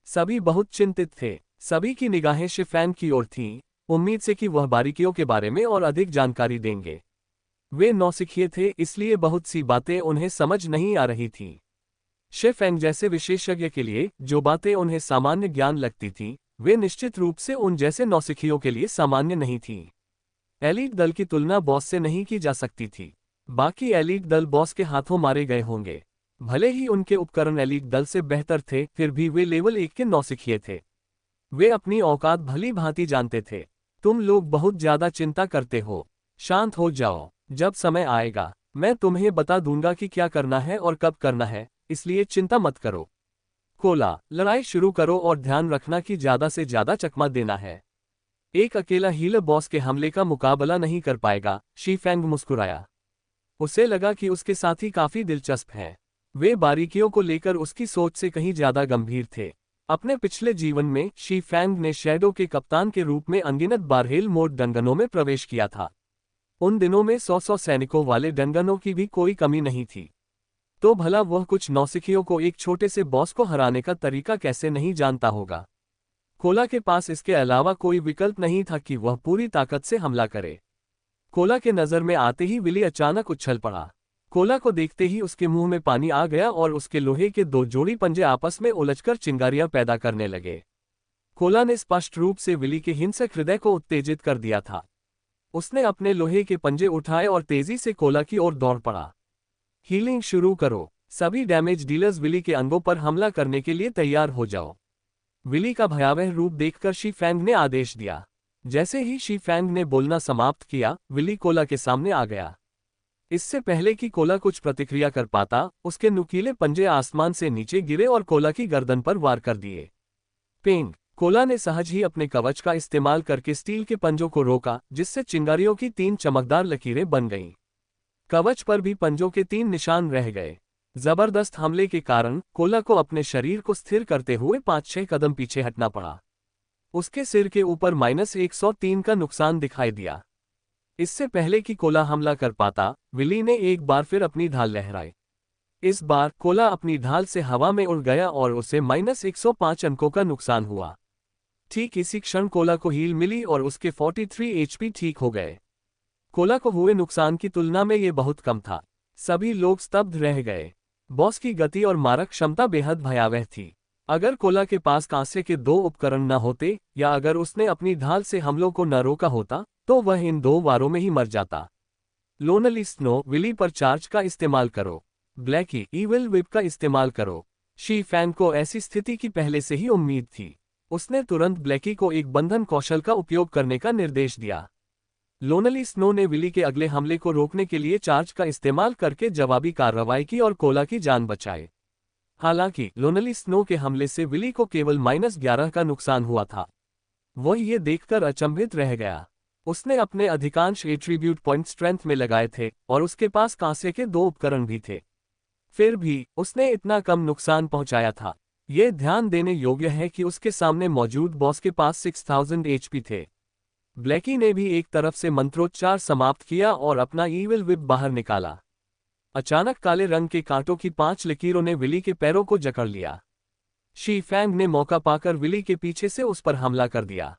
सभी बहुत चिंतित थे। सभी की निगाहें शी फैंग की ओर थीं, उम्मीद से कि वह बारीकियों के बारे में और अधिक जानकारी देंगे। वे नौसिखिए थे, इसलिए बहुत सी बातें उन्हें समझ नहीं आ रही थीं। शी फैंग जैसे विशेषज्ञ के लिए जो बातें उन्हें सामान्य ज्ञान लगती थीं, वे निश्चित रूप से उन जैसे नौसिखियों के लिए सामान्य नहीं थीं। एलीट दल की तुलना बॉस से नहीं की जा सकती थी। बाकी एलीट दल बॉस के हाथों मारे गए होंगे। भले ही उनके उपकरण एलीट दल से बेहतर थे, फिर भी वे लेवल 1 के नौसिखिए थे। वे अपनी औकात भली भांति जानते थे। तुम लोग बहुत ज्यादा चिंता करते हो। शांत हो जाओ। जब समय आएगा मैं तुम्हें बता दूंगा कि क्या करना है और कब करना है, इसलिए चिंता मत करो। कोला: लड़ाई शुरू करो और ध्यान रखना कि ज्यादा से ज्यादा चकमा देना है। एक अकेला हीलर बॉस के हमले का मुकाबला नहीं कर पाएगा। शी फैंग मुस्कुराया। उसे लगा कि उसके साथी काफी दिलचस्प हैं। वे बारीकियों को लेकर उसकी सोच से कहीं ज्यादा गंभीर थे। अपने पिछले जीवन में शी फैंग ने शैडो के कप्तान के रूप में अनगिनत बार हेल मोड डंगनों में प्रवेश किया था। उन दिनों में 100 सैनिकों वाले डंगनों की भी कोई कमी नहीं थी। तो भला वह कुछ नौसिखियों को एक छोटे से बॉस को हराने का तरीका कैसे नहीं जानता होगा? कोला के पास इसके अलावा कोई विकल्प नहीं था कि वह पूरी ताकत से हमला करे। कोला के नजर में आते ही विली अचानक उछल पड़ा। कोला को देखते ही उसके मुंह में पानी आ गया और उसके लोहे के 2 जोड़ी पंजे आपस में उलझकर चिंगारियां पैदा करने लगे। कोला ने स्पष्ट रूप से विली के हिंसक हृदय को उत्तेजित कर दिया था। उसने अपने लोहे के पंजे उठाए और तेजी से कोला की ओर दौड़ पड़ा। हीलिंग शुरू करो। सभी डैमेज डीलर्स विली के अंगों पर हमला करने के लिए तैयार हो जाओ। विली का भयावह रूप देखकर शी फैंग ने आदेश दिया। जैसे ही शी फैंग ने बोलना समाप्त किया, विली कोला के सामने आ गया। इससे पहले कि कोला कुछ प्रतिक्रिया कर पाता, उसके नुकीले पंजे आसमान से नीचे गिरे और कोला की गर्दन पर वार कर दिए। पेंग! कोला ने सहज ही अपने कवच का इस्तेमाल करके स्टील के पंजों को रोका, जिससे चिंगारियों की 3 चमकदार लकीरें बन गईं। कवच पर भी पंजों के 3 निशान रह गए। जबरदस्त हमले के कारण कोला को अपने शरीर को स्थिर करते हुए 5-6 कदम पीछे हटना पड़ा। उसके सिर के ऊपर -103 का नुकसान दिखाई दिया। इससे पहले कि कोला हमला कर पाता, विली ने एक बार फिर अपनी ढाल लहराई। इस बार कोला अपनी ढाल से हवा में उड़ गया और उसे -105 अंकों का नुकसान हुआ। ठीक इसी क्षण कोला को हील मिली और उसके 43 HP ठीक हो गए। कोला को हुए नुकसान की तुलना में ये बहुत कम था। सभी लोग स्तब्ध रह गए। बॉस की गति और मारक क्षमता बेहद भयावह थी। अगर कोला के पास कांसे के 2 उपकरण न होते, या अगर उसने अपनी ढाल से हमलों को न रोका होता, तो वह इन 2 वारों में ही मर जाता। लोनली स्नो, विली पर चार्ज का इस्तेमाल करो। ब्लैकी, ईविल विप का इस्तेमाल करो। शी फैंग को ऐसी स्थिति की पहले से ही उम्मीद थी। उसने तुरंत ब्लैकी को एक बंधन कौशल का उपयोग करने का निर्देश दिया। लोनली स्नो ने विली के अगले हमले को रोकने के लिए चार्ज का इस्तेमाल करके जवाबी कार्रवाई की और कोला की जान बचाई। हालांकि लोनली स्नो के हमले से विली को केवल -11 का नुकसान हुआ था। वह ये देखकर अचंभित रह गया। उसने अपने अधिकांश एट्रीब्यूट पॉइंट स्ट्रेंथ में लगाए थे और उसके पास कांसे के 2 उपकरण भी थे। फिर भी उसने इतना कम नुकसान पहुंचाया था। यह ध्यान देने योग्य है कि उसके सामने मौजूद बॉस के पास 6000 एचपी थे। ब्लैकी ने भी एक तरफ से मंत्रोच्चार समाप्त किया और अपना ईविल विप बाहर निकाला। अचानक काले रंग के कांटों की 5 लकीरों ने विली के पैरों को जकड़ लिया। शी फैंग ने मौका पाकर विली के पीछे से उस पर हमला कर दिया।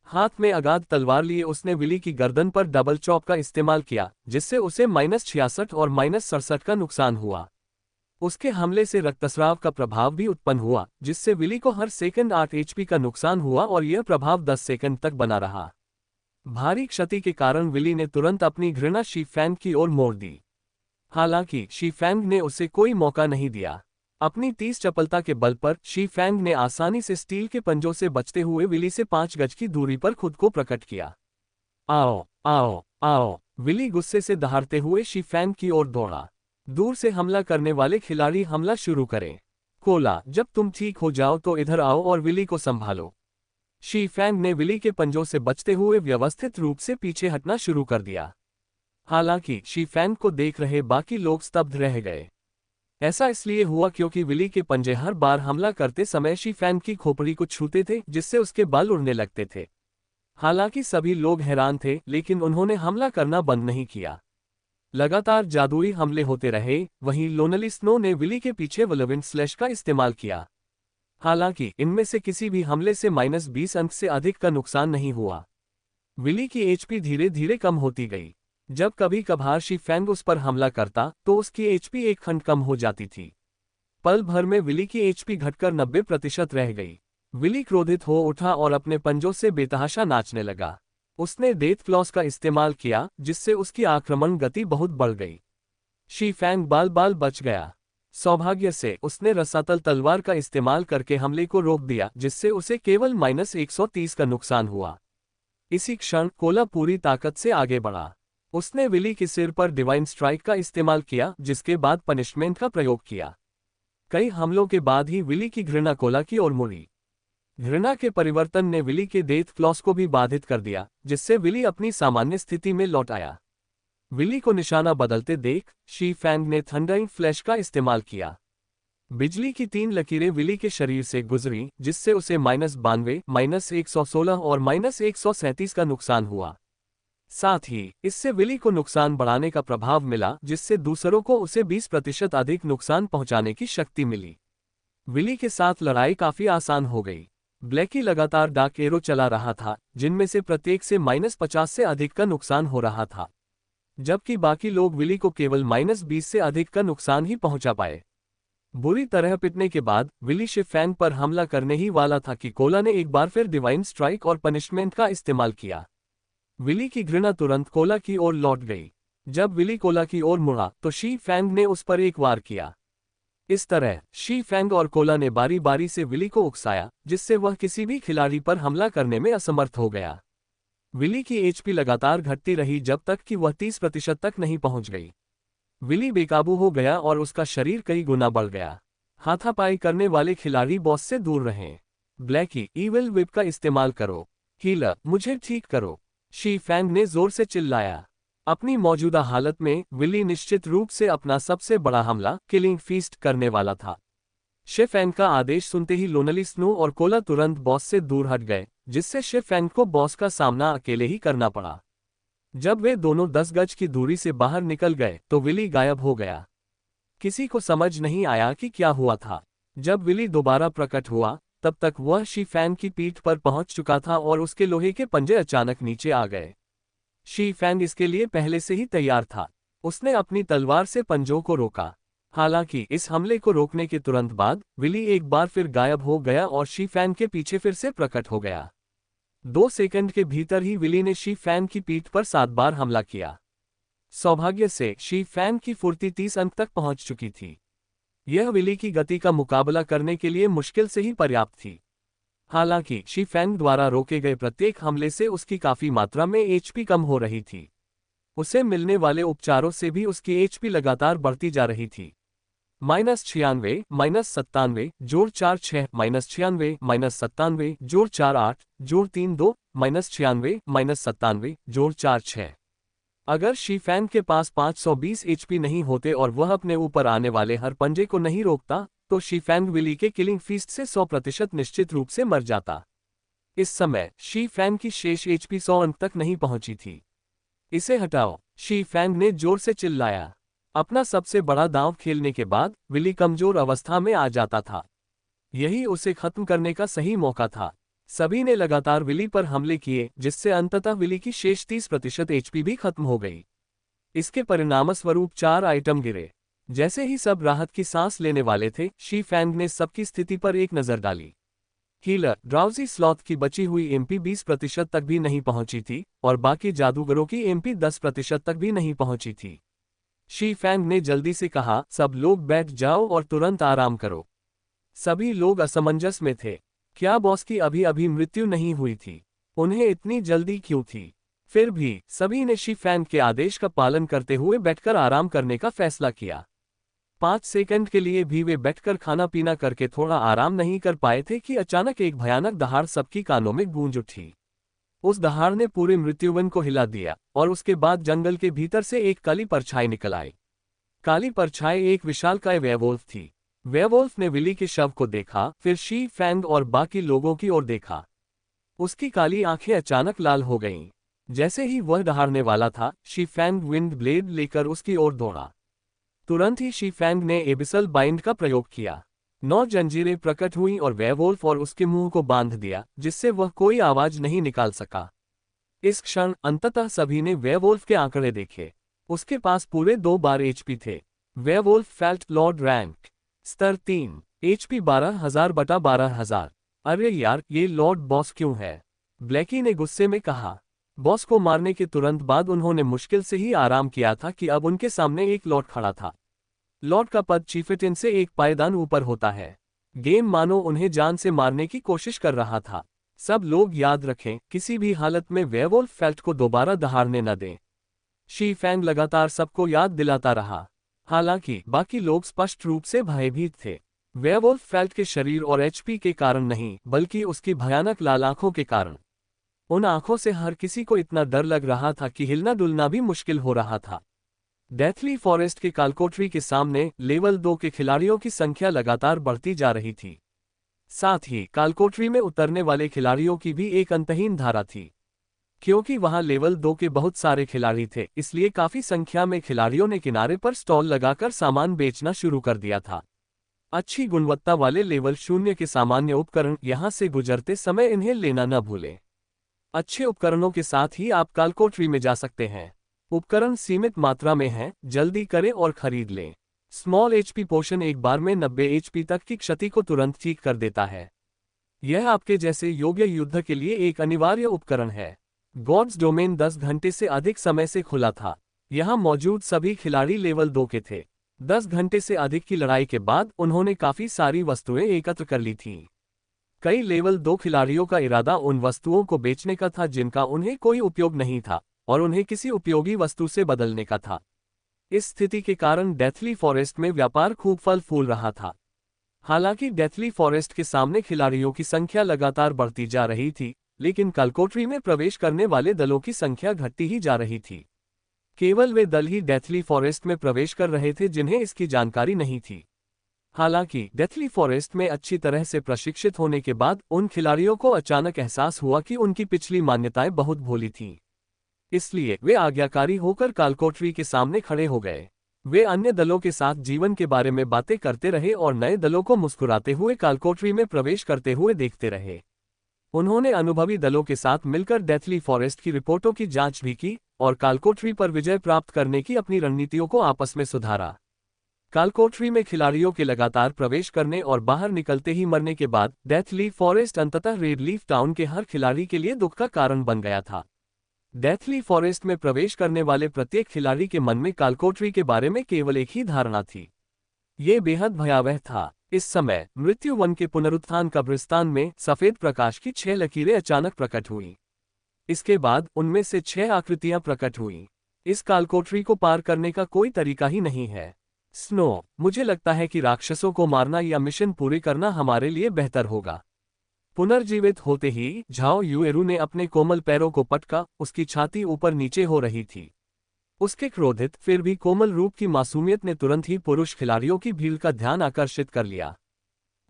हाथ में अगाध तलवार लिए उसने विली की गर्दन पर डबल चॉप का इस्तेमाल किया, जिससे उसे -66 और -67 का नुकसान हुआ। उसके हमले से रक्तस्राव का प्रभाव भी उत्पन्न हुआ, जिससे विली को हर सेकंड 8 एचपी का नुकसान हुआ और यह प्रभाव 10 सेकंड तक बना रहा। भारी क्षति के कारण विली ने तुरंत अपनी घृणा शी फैंग की ओर मोड़ दी। हालांकि शी फैंग ने उसे कोई मौका नहीं दिया। अपनी 30 चपलता के बल पर शी फैंग ने आसानी से स्टील के पंजों से बचते हुए विली से 5 गज की दूरी पर खुद को प्रकट किया। आओ आओ आओ, विली गुस्से से दहाड़ते हुए शी फैंग की ओर दौड़ा। दूर से हमला करने वाले खिलाड़ी हमला शुरू करें। कोला, जब तुम ठीक हो जाओ तो इधर आओ और विली को संभालो। शी फैंग ने विली के पंजों से बचते हुए व्यवस्थित रूप से पीछे हटना शुरू कर दिया। हालांकि शी फैंग को देख रहे बाकी लोग स्तब्ध रह गए। ऐसा इसलिए हुआ क्योंकि विली के पंजे हर बार हमला करते समय शी फैंग की खोपड़ी को छूते थे, जिससे उसके बाल उड़ने लगते थे। हालांकि सभी लोग हैरान थे, लेकिन उन्होंने हमला करना बंद नहीं किया। लगातार जादुई हमले होते रहे। वहीं लोनली स्नो ने विली के पीछे व्हिरलविंड स्लैश का इस्तेमाल किया। हालांकि इनमें से किसी भी हमले से -20 अंक से अधिक का नुकसान नहीं हुआ। विली की एचपी धीरे धीरे कम होती गई। जब कभी कभार शी फैंग उस पर हमला करता तो उसकी एचपी 1 खंड कम हो जाती थी। पल भर में विली की एचपी घटकर 90% रह गई। विली क्रोधित हो उठा और अपने पंजों से बेतहाशा नाचने लगा। उसने डेथ क्लॉज का इस्तेमाल किया, जिससे उसकी आक्रमण गति बहुत बढ़ गई। शी फैंग बाल बाल बच गया। सौभाग्य से उसने रसातल तलवार का इस्तेमाल करके हमले को रोक दिया, जिससे उसे केवल -130 का नुकसान हुआ। इसी क्षण कोला पूरी ताकत से आगे बढ़ा। उसने विली के सिर पर डिवाइन स्ट्राइक का इस्तेमाल किया, जिसके बाद पनिशमेंट का प्रयोग किया। कई हमलों के बाद ही विली की घृणा कोला की ओर मुड़ी। घृणा के परिवर्तन ने विली के डेथ क्लॉज को भी बाधित कर दिया, जिससे विली अपनी सामान्य स्थिति में लौट आया। विली को निशाना बदलते देख शी फैंग ने थंडरिंग फ्लैश का इस्तेमाल किया। बिजली की 3 लकीरें विली के शरीर से गुजरी, जिससे उसे -92, -116 और -137 का नुकसान हुआ। साथ ही इससे विली को नुकसान बढ़ाने का प्रभाव मिला, जिससे दूसरों को उसे 20% अधिक नुकसान पहुंचाने की शक्ति मिली। विली के साथ लड़ाई काफी आसान हो गई। ब्लैकी लगातार डार्क एरो चला रहा था, जिनमें से प्रत्येक से -50 से अधिक का नुकसान हो रहा था, जबकि बाकी लोग विली को केवल -20 से अधिक का नुकसान ही पहुंचा पाए। बुरी तरह पिटने के बाद विली शी फैंग पर हमला करने ही वाला था कि कोला ने एक बार फिर डिवाइन स्ट्राइक और पनिशमेंट का इस्तेमाल किया। विली की घृणा तुरंत कोला की ओर लौट गई। जब विली कोला की ओर मुड़ा तो शी फैंग ने उस पर एक वार किया। इस तरह शी फैंग और कोला ने बारी बारी से विली को उकसाया, जिससे वह किसी भी खिलाड़ी पर हमला करने में असमर्थ हो गया। विली की एचपी लगातार घटती रही जब तक कि वह 30% तक नहीं पहुंच गई। विली बेकाबू हो गया और उसका शरीर कई गुना बढ़ गया। हाथापाई करने वाले खिलाड़ी बॉस से दूर रहें। ब्लैकी, ईविल विप का इस्तेमाल करो। हीलर, मुझे ठीक करो। शी फैंग ने जोर से चिल्लाया। अपनी मौजूदा हालत में विली निश्चित रूप से अपना सबसे बड़ा हमला किलिंग फीस्ट करने वाला था। शी फैंग का आदेश सुनते ही लोनली स्नो और कोला तुरंत बॉस से दूर हट गए, जिससे शी फैंग को बॉस का सामना अकेले ही करना पड़ा। जब वे दोनों 10 गज की दूरी से बाहर निकल गए तो विली गायब हो गया। किसी को समझ नहीं आया कि क्या हुआ था। जब विली दोबारा प्रकट हुआ तब तक वह शी फैंग की पीठ पर पहुंच चुका था और उसके लोहे के पंजे अचानक नीचे आ गए। शी फैंग इसके लिए पहले से ही तैयार था। उसने अपनी तलवार से पंजों को रोका। हालांकि इस हमले को रोकने के तुरंत बाद विली एक बार फिर गायब हो गया और शी फैंग के पीछे फिर से प्रकट हो गया। 2 सेकंड के भीतर ही विली ने शी फैंग की पीठ पर 7 बार हमला किया। सौभाग्य से शी फैंग की फुर्ती 30 अंक तक पहुंच चुकी थी। यह विली की गति का मुकाबला करने के लिए मुश्किल से ही पर्याप्त थी। हालांकि शी फैंग द्वारा रोके गए प्रत्येक हमले से उसकी काफी मात्रा में एचपी कम हो रही थी। उसे मिलने वाले उपचारों से भी उसकी एचपी लगातार बढ़ती जा रही थी। -96, -97, जोड़ 4 6, -96, -97, जोड़ 4 8, जोड़ 3 2, -96, -97, जोड़ 4 6। अगर शी फैंग के पास 520 एचपी नहीं होते और वह अपने ऊपर आने वाले हर पंजे को नहीं रोकता, तो शी फैंग विली के किलिंग फीस्ट से 100% निश्चित रूप से मर जाता। इस समय शी फैंग की शेष एचपी 100 अंक तक नहीं पहुंची थी। इसे हटाओ, शी फैंग ने जोर से चिल्लाया। अपना सबसे बड़ा दांव खेलने के बाद विली कमजोर अवस्था में आ जाता था। यही उसे खत्म करने का सही मौका था। सभी ने लगातार विली पर हमले किए, जिससे अंततः विली की शेष 30% एचपी भी खत्म हो गई। इसके परिणामस्वरूप 4 आइटम गिरे। जैसे ही सब राहत की सांस लेने वाले थे, शी फैंग ने सबकी स्थिति पर एक नजर डाली। हीलर ड्राउजी स्लॉथ की बची हुई एमपी 20% तक भी नहीं पहुंची थी और बाकी जादूगरों की एमपी 10% तक भी नहीं पहुंची थी। शी फैंग ने जल्दी से कहा, सब लोग बैठ जाओ और तुरंत आराम करो। सभी लोग असमंजस में थे। क्या बॉस की अभी अभी मृत्यु नहीं हुई थी? उन्हें इतनी जल्दी क्यों थी? फिर भी सभी ने शी फैंग के आदेश का पालन करते हुए बैठकर आराम करने का फैसला किया। 5 सेकंड के लिए भी वे बैठकर खाना पीना करके थोड़ा आराम नहीं कर पाए थे कि अचानक एक भयानक दहाड़ सबकी कानों में गूंज उठी। उस दहाड़ ने पूरे मृत्युवन को हिला दिया और उसके बाद जंगल के भीतर से एक काली परछाई निकल आई। काली परछाई एक विशालकाय वेयरवुल्फ थी। वेयरवुल्फ ने विली के शव को देखा, फिर शी फैंग और बाकी लोगों की ओर देखा। उसकी काली आंखें अचानक लाल हो गईं। जैसे ही वह दहाड़ने वाला था, शी फैंग विंड ब्लेड लेकर उसकी ओर दौड़ा। तुरंत ही शी फैंग ने एबिसल बाइंड का प्रयोग किया। 9 जंजीरें प्रकट हुईं और वेयरवुल्फ और उसके मुंह को बांध दिया, जिससे वह कोई आवाज नहीं निकाल सका। इस क्षण अंततः सभी ने वेयरवुल्फ के आंकड़े देखे। उसके पास पूरे 2 बार एचपी थे। वेयरवुल्फ फेल्ट लॉर्ड रैंक, स्तर 3, एचपी 12,000 बटा 12,000। अरे यार, ये लॉर्ड बॉस क्यों है? ब्लैकी ने गुस्से में कहा। बॉस को मारने के तुरंत बाद उन्होंने मुश्किल से ही आराम किया था कि अब उनके सामने एक लॉर्ड खड़ा था। लॉर्ड का पद चीफेटिन से एक पायदान ऊपर होता है। गेम मानो उन्हें जान से मारने की कोशिश कर रहा था। सब लोग याद रखें, किसी भी हालत में वेयरवुल्फ फेल्ट को दोबारा दहाड़ने न दें। शी फैंग लगातार सबको याद दिलाता रहा। हालांकि बाकी लोग स्पष्ट रूप से भयभीत थे। वेयरवुल्फ फेल्ट के शरीर और एचपी के कारण नहीं, बल्कि उसकी भयानक लाल आंखों के कारण। उन आंखों से हर किसी को इतना डर लग रहा था कि हिलना डुलना भी मुश्किल हो रहा था। डेथली फॉरेस्ट के कालकोटरी के सामने लेवल 2 के खिलाड़ियों की संख्या लगातार बढ़ती जा रही थी। साथ ही कालकोटरी में उतरने वाले खिलाड़ियों की भी एक अंतहीन धारा थी। क्योंकि वहां लेवल 2 के बहुत सारे खिलाड़ी थे, इसलिए काफी संख्या में खिलाड़ियों ने किनारे पर स्टॉल लगाकर सामान बेचना शुरू कर दिया था। अच्छी गुणवत्ता वाले लेवल 0 के सामान्य उपकरण यहां से गुजरते समय इन्हें लेना न भूलें। अच्छे उपकरणों के साथ ही आप कालकोटरी में जा सकते हैं। उपकरण सीमित मात्रा में हैं, जल्दी करें और खरीद लें। स्मॉल एचपी पोशन एक बार में 90 एचपी तक की क्षति को तुरंत ठीक कर देता है। यह आपके जैसे योग्य युद्ध के लिए एक अनिवार्य उपकरण है। गॉड्स डोमेन 10 घंटे से अधिक समय से खुला था। यहां मौजूद सभी खिलाड़ी लेवल 2 के थे। 10 घंटे से अधिक की लड़ाई के बाद उन्होंने काफी सारी वस्तुएं एकत्र कर ली थीं। कई लेवल 2 खिलाड़ियों का इरादा उन वस्तुओं को बेचने का था जिनका उन्हें कोई उपयोग नहीं था और उन्हें किसी उपयोगी वस्तु से बदलने का था। इस स्थिति के कारण डेथली फॉरेस्ट में व्यापार खूब फल फूल रहा था। हालांकि डेथली फॉरेस्ट के सामने खिलाड़ियों की संख्या लगातार बढ़ती जा रही थी, लेकिन कालकोटरी में प्रवेश करने वाले दलों की संख्या घटती ही जा रही थी। केवल वे दल ही डेथली फॉरेस्ट में प्रवेश कर रहे थे जिन्हें इसकी जानकारी नहीं थी। हालांकि डेथली फॉरेस्ट में अच्छी तरह से प्रशिक्षित होने के बाद उन खिलाड़ियों को अचानक एहसास हुआ कि उनकी पिछली मान्यताएं बहुत भोली थीं। इसलिए वे आज्ञाकारी होकर कालकोटरी के सामने खड़े हो गए। वे अन्य दलों के साथ जीवन के बारे में बातें करते रहे और नए दलों को मुस्कुराते हुए कालकोटरी में प्रवेश करते हुए देखते रहे। उन्होंने अनुभवी दलों के साथ मिलकर डेथली फॉरेस्ट की रिपोर्टों की जांच भी की, और कालकोठरी पर विजय प्राप्त करने की अपनी रणनीतियों को आपस में सुधारा। कालकोठरी में खिलाड़ियों के लगातार प्रवेश करने और बाहर निकलते ही मरने के बाद डेथली फॉरेस्ट अंततः रेडलीफ टाउन के हर खिलाड़ी के लिए दुख का कारण बन गया था। डेथली फॉरेस्ट में प्रवेश करने वाले प्रत्येक खिलाड़ी के मन में कालकोठरी के बारे में केवल एक ही धारणा थी। ये बेहद भयावह था। इस समय मृत्यु वन के पुनरुत्थान कब्रिस्तान में सफेद प्रकाश की 6 लकीरें अचानक प्रकट हुईं। इसके बाद उनमें से 6 आकृतियां प्रकट हुईं। इस कालकोठरी को पार करने का कोई तरीका ही नहीं है। स्नो, मुझे लगता है कि राक्षसों को मारना या मिशन पूरी करना हमारे लिए बेहतर होगा। पुनर्जीवित होते ही झाओ युएरू ने अपने कोमल पैरों को पटका, उसकी छाती ऊपर नीचे हो रही थी। उसके क्रोधित फिर भी कोमल रूप की मासूमियत ने तुरंत ही पुरुष खिलाड़ियों की भीड़ का ध्यान आकर्षित कर लिया।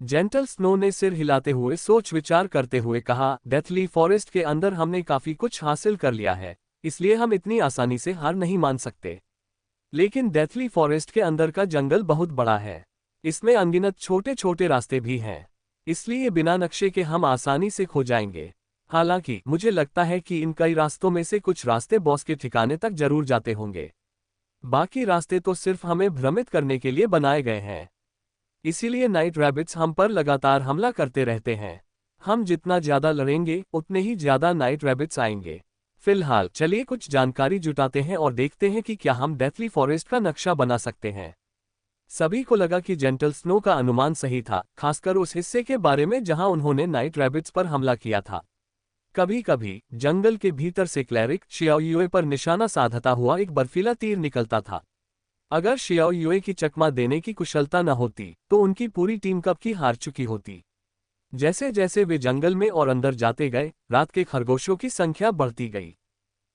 जेंटल स्नो ने सिर हिलाते हुए सोच विचार करते हुए कहा, डेथली फॉरेस्ट के अंदर हमने काफी कुछ हासिल कर लिया है, इसलिए हम इतनी आसानी से हार नहीं मान सकते। लेकिन डेथली फॉरेस्ट के अंदर का जंगल बहुत बड़ा है। इसमें अनगिनत छोटे छोटे रास्ते भी हैं, इसलिए बिना नक्शे के हम आसानी से खो जाएंगे। हालांकि मुझे लगता है कि इन कई रास्तों में से कुछ रास्ते बॉस के ठिकाने तक जरूर जाते होंगे। बाकी रास्ते तो सिर्फ हमें भ्रमित करने के लिए बनाए गए हैं। इसीलिए नाइट रैबिट्स हम पर लगातार हमला करते रहते हैं। हम जितना ज्यादा लड़ेंगे उतने ही ज्यादा नाइट रैबिट्स आएंगे। फिलहाल चलिए कुछ जानकारी जुटाते हैं और देखते हैं कि क्या हम डेथली फॉरेस्ट का नक्शा बना सकते हैं। सभी को लगा कि जेंटल स्नो का अनुमान सही था, खासकर उस हिस्से के बारे में जहां उन्होंने नाइट रैबिट्स पर हमला किया था। कभी कभी जंगल के भीतर से क्लैरिक शियाओ युए पर निशाना साधता हुआ एक बर्फीला तीर निकलता था। अगर शियाओ युए की चकमा देने की कुशलता न होती तो उनकी पूरी टीम कब की हार चुकी होती। जैसे जैसे वे जंगल में और अंदर जाते गए, रात के खरगोशों की संख्या बढ़ती गई।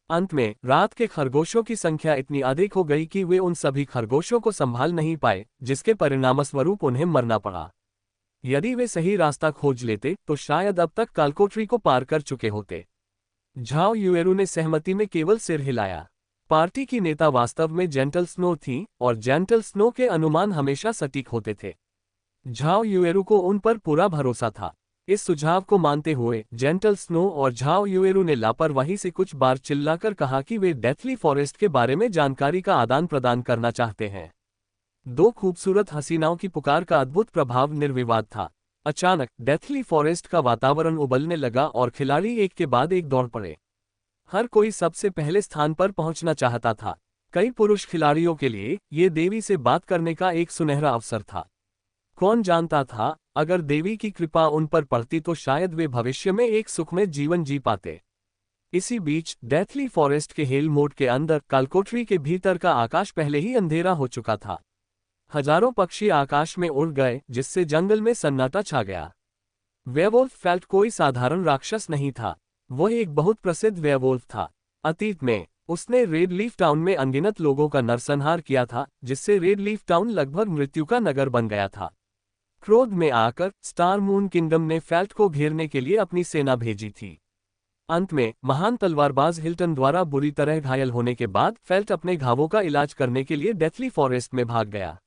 अंत में रात के खरगोशों की संख्या इतनी अधिक हो गई कि वे उन सभी खरगोशों को संभाल नहीं पाए, जिसके परिणामस्वरूप उन्हें मरना पड़ा। यदि वे सही रास्ता खोज लेते तो शायद अब तक कालकोठरी को पार कर चुके होते। झाओ युएरू ने सहमति में केवल सिर हिलाया। पार्टी की नेता वास्तव में जेंटल स्नो थी और जेंटल स्नो के अनुमान हमेशा सटीक होते थे। झाओ युएरू को उन पर पूरा भरोसा था। इस सुझाव को मानते हुए जेंटल स्नो और झाओ युएरू ने लापरवाही से कुछ बार चिल्लाकर कहा कि वे डेथली फॉरेस्ट के बारे में जानकारी का आदान प्रदान करना चाहते हैं। 2 खूबसूरत हसीनाओं की पुकार का अद्भुत प्रभाव निर्विवाद था। अचानक डेथली फॉरेस्ट का वातावरण उबलने लगा और खिलाड़ी एक के बाद एक दौड़ पड़े। हर कोई सबसे पहले स्थान पर पहुंचना चाहता था। कई पुरुष खिलाड़ियों के लिए ये देवी से बात करने का एक सुनहरा अवसर था। कौन जानता था, अगर देवी की कृपा उन पर पड़ती तो शायद वे भविष्य में एक सुखमय जीवन जी पाते। इसी बीच डेथली फॉरेस्ट के हेल मोड के अंदर कालकोठरी के भीतर का आकाश पहले ही अंधेरा हो चुका था। हजारों पक्षी आकाश में उड़ गए, जिससे जंगल में सन्नाटा छा गया। वेयरवुल्फ फेल्ट कोई साधारण राक्षस नहीं था, वह एक बहुत प्रसिद्ध वेयरवुल्फ था। अतीत में उसने रेड लीफ टाउन में अनगिनत लोगों का नरसंहार किया था, जिससे रेड लीफ टाउन लगभग मृत्यु का नगर बन गया था। क्रोध में आकर स्टार मून किंगडम ने फेल्ट को घेरने के लिए अपनी सेना भेजी थी। अंत में महान तलवारबाज हिल्टन द्वारा बुरी तरह घायल होने के बाद फेल्ट अपने घावों का इलाज करने के लिए डेथली फॉरेस्ट में भाग गया।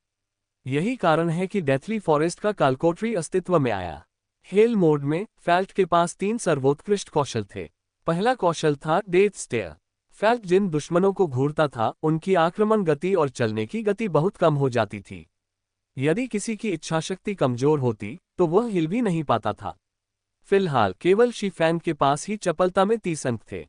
यही कारण है कि डेथली फॉरेस्ट का कालकोठरी अस्तित्व में आया। हेल मोड में फेल्ट के पास 3 सर्वोत्कृष्ट कौशल थे। पहला कौशल था डेथ स्टेयर। फेल्ट जिन दुश्मनों को घूरता था उनकी आक्रमण गति और चलने की गति बहुत कम हो जाती थी। यदि किसी की इच्छाशक्ति कमजोर होती तो वह हिल भी नहीं पाता था। फिलहाल केवल शी फैन के पास ही चपलता में 30 अंक थे।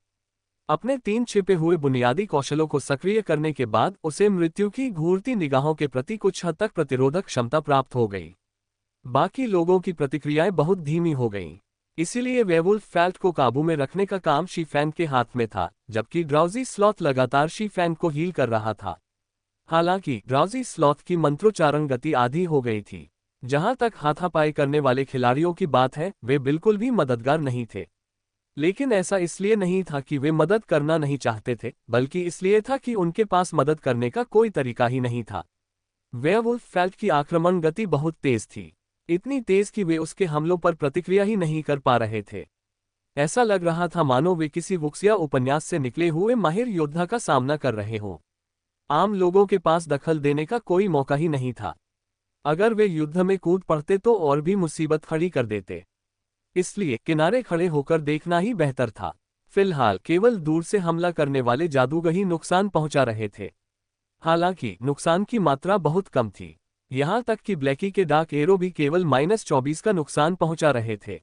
अपने 3 छिपे हुए बुनियादी कौशलों को सक्रिय करने के बाद उसे मृत्यु की घूरती निगाहों के प्रति कुछ हद तक प्रतिरोधक क्षमता प्राप्त हो गई। बाकी लोगों की प्रतिक्रियाएं बहुत धीमी हो गईं। इसीलिए वेयरवुल्फ फेल्ट को काबू में रखने का काम शी फैन के हाथ में था, जबकि ड्राउजी स्लॉथ लगातार शी फैन को हील कर रहा था। हालांकि ड्राउजी स्लॉथ की मंत्रोच्चारण गति आधी हो गई थी। जहां तक हाथापाई करने वाले खिलाड़ियों की बात है, वे बिल्कुल भी मददगार नहीं थे। लेकिन ऐसा इसलिए नहीं था कि वे मदद करना नहीं चाहते थे, बल्कि इसलिए था कि उनके पास मदद करने का कोई तरीका ही नहीं था। वेयरवुल्फ फेल्ट की आक्रमण गति बहुत तेज थी, इतनी तेज कि वे उसके हमलों पर प्रतिक्रिया ही नहीं कर पा रहे थे। ऐसा लग रहा था मानो वे किसी वुक्सिया उपन्यास से निकले हुए माहिर योद्धा का सामना कर रहे हों। आम लोगों के पास दखल देने का कोई मौका ही नहीं था। अगर वे युद्ध में कूद पड़ते तो और भी मुसीबत खड़ी कर देते। इसलिए किनारे खड़े होकर देखना ही बेहतर था। फिलहाल केवल दूर से हमला करने वाले जादूगर ही नुकसान पहुंचा रहे थे। हालांकि नुकसान की मात्रा बहुत कम थी, यहां तक कि ब्लैकी के डार्क एरो भी केवल -24 का नुकसान पहुंचा रहे थे।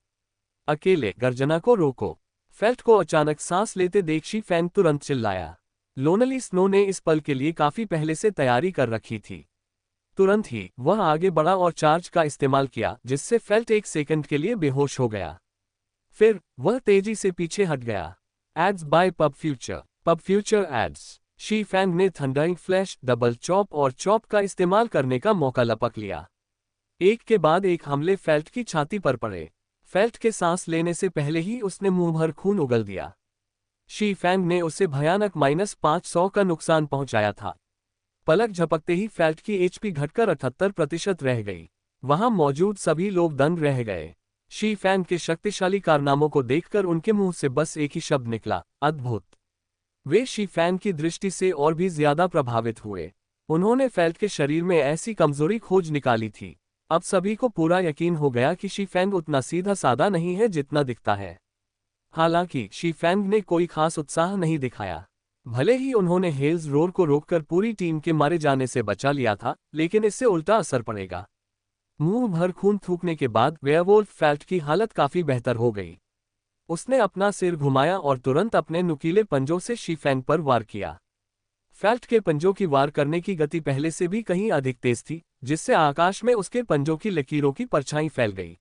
अकेले गर्जना को रोको। फेल्ट को अचानक सांस लेते देख शी फैंग तुरंत चिल्लाया। लोनली स्नो ने इस पल के लिए काफी पहले से तैयारी कर रखी थी। तुरंत ही वह आगे बढ़ा और चार्ज का इस्तेमाल किया, जिससे फेल्ट एक सेकंड के लिए बेहोश हो गया। फिर वह तेजी से पीछे हट गया। Ads by pub future ads. Shi Fang ने थंडरिंग फ्लैश, डबल चॉप और चॉप का इस्तेमाल करने का मौका लपक लिया। एक के बाद एक हमले फेल्ट की छाती पर पड़े। फेल्ट के सांस लेने से पहले ही उसने मुंह भर खून उगल दिया। शी फैंग ने उसे भयानक -500 का नुकसान पहुंचाया था। पलक झपकते ही फेल्ट की एचपी घटकर 78% रह गई। वहां मौजूद सभी लोग दंग रह गए। शी फैंग के शक्तिशाली कारनामों को देखकर उनके मुंह से बस एक ही शब्द निकला, अद्भुत। वे शी फैंग की दृष्टि से और भी ज्यादा प्रभावित हुए। उन्होंने फेल्ट के शरीर में ऐसी कमजोरी खोज निकाली थी। अब सभी को पूरा यकीन हो गया कि शी फैंग उतना सीधा साधा नहीं है जितना दिखता है। हालांकि शी फैंग ने कोई खास उत्साह नहीं दिखाया। भले ही उन्होंने हेल्स रोर को रोककर पूरी टीम के मारे जाने से बचा लिया था, लेकिन इससे उल्टा असर पड़ेगा। मुंह भर खून थूकने के बाद वेयरवुल्फ फेल्ट की हालत काफी बेहतर हो गई। उसने अपना सिर घुमाया और तुरंत अपने नुकीले पंजों से शी फैंग पर वार किया। फेल्ट के पंजों की वार करने की गति पहले से भी कहीं अधिक तेज थी, जिससे आकाश में उसके पंजों की लकीरों की परछाई फैल गई।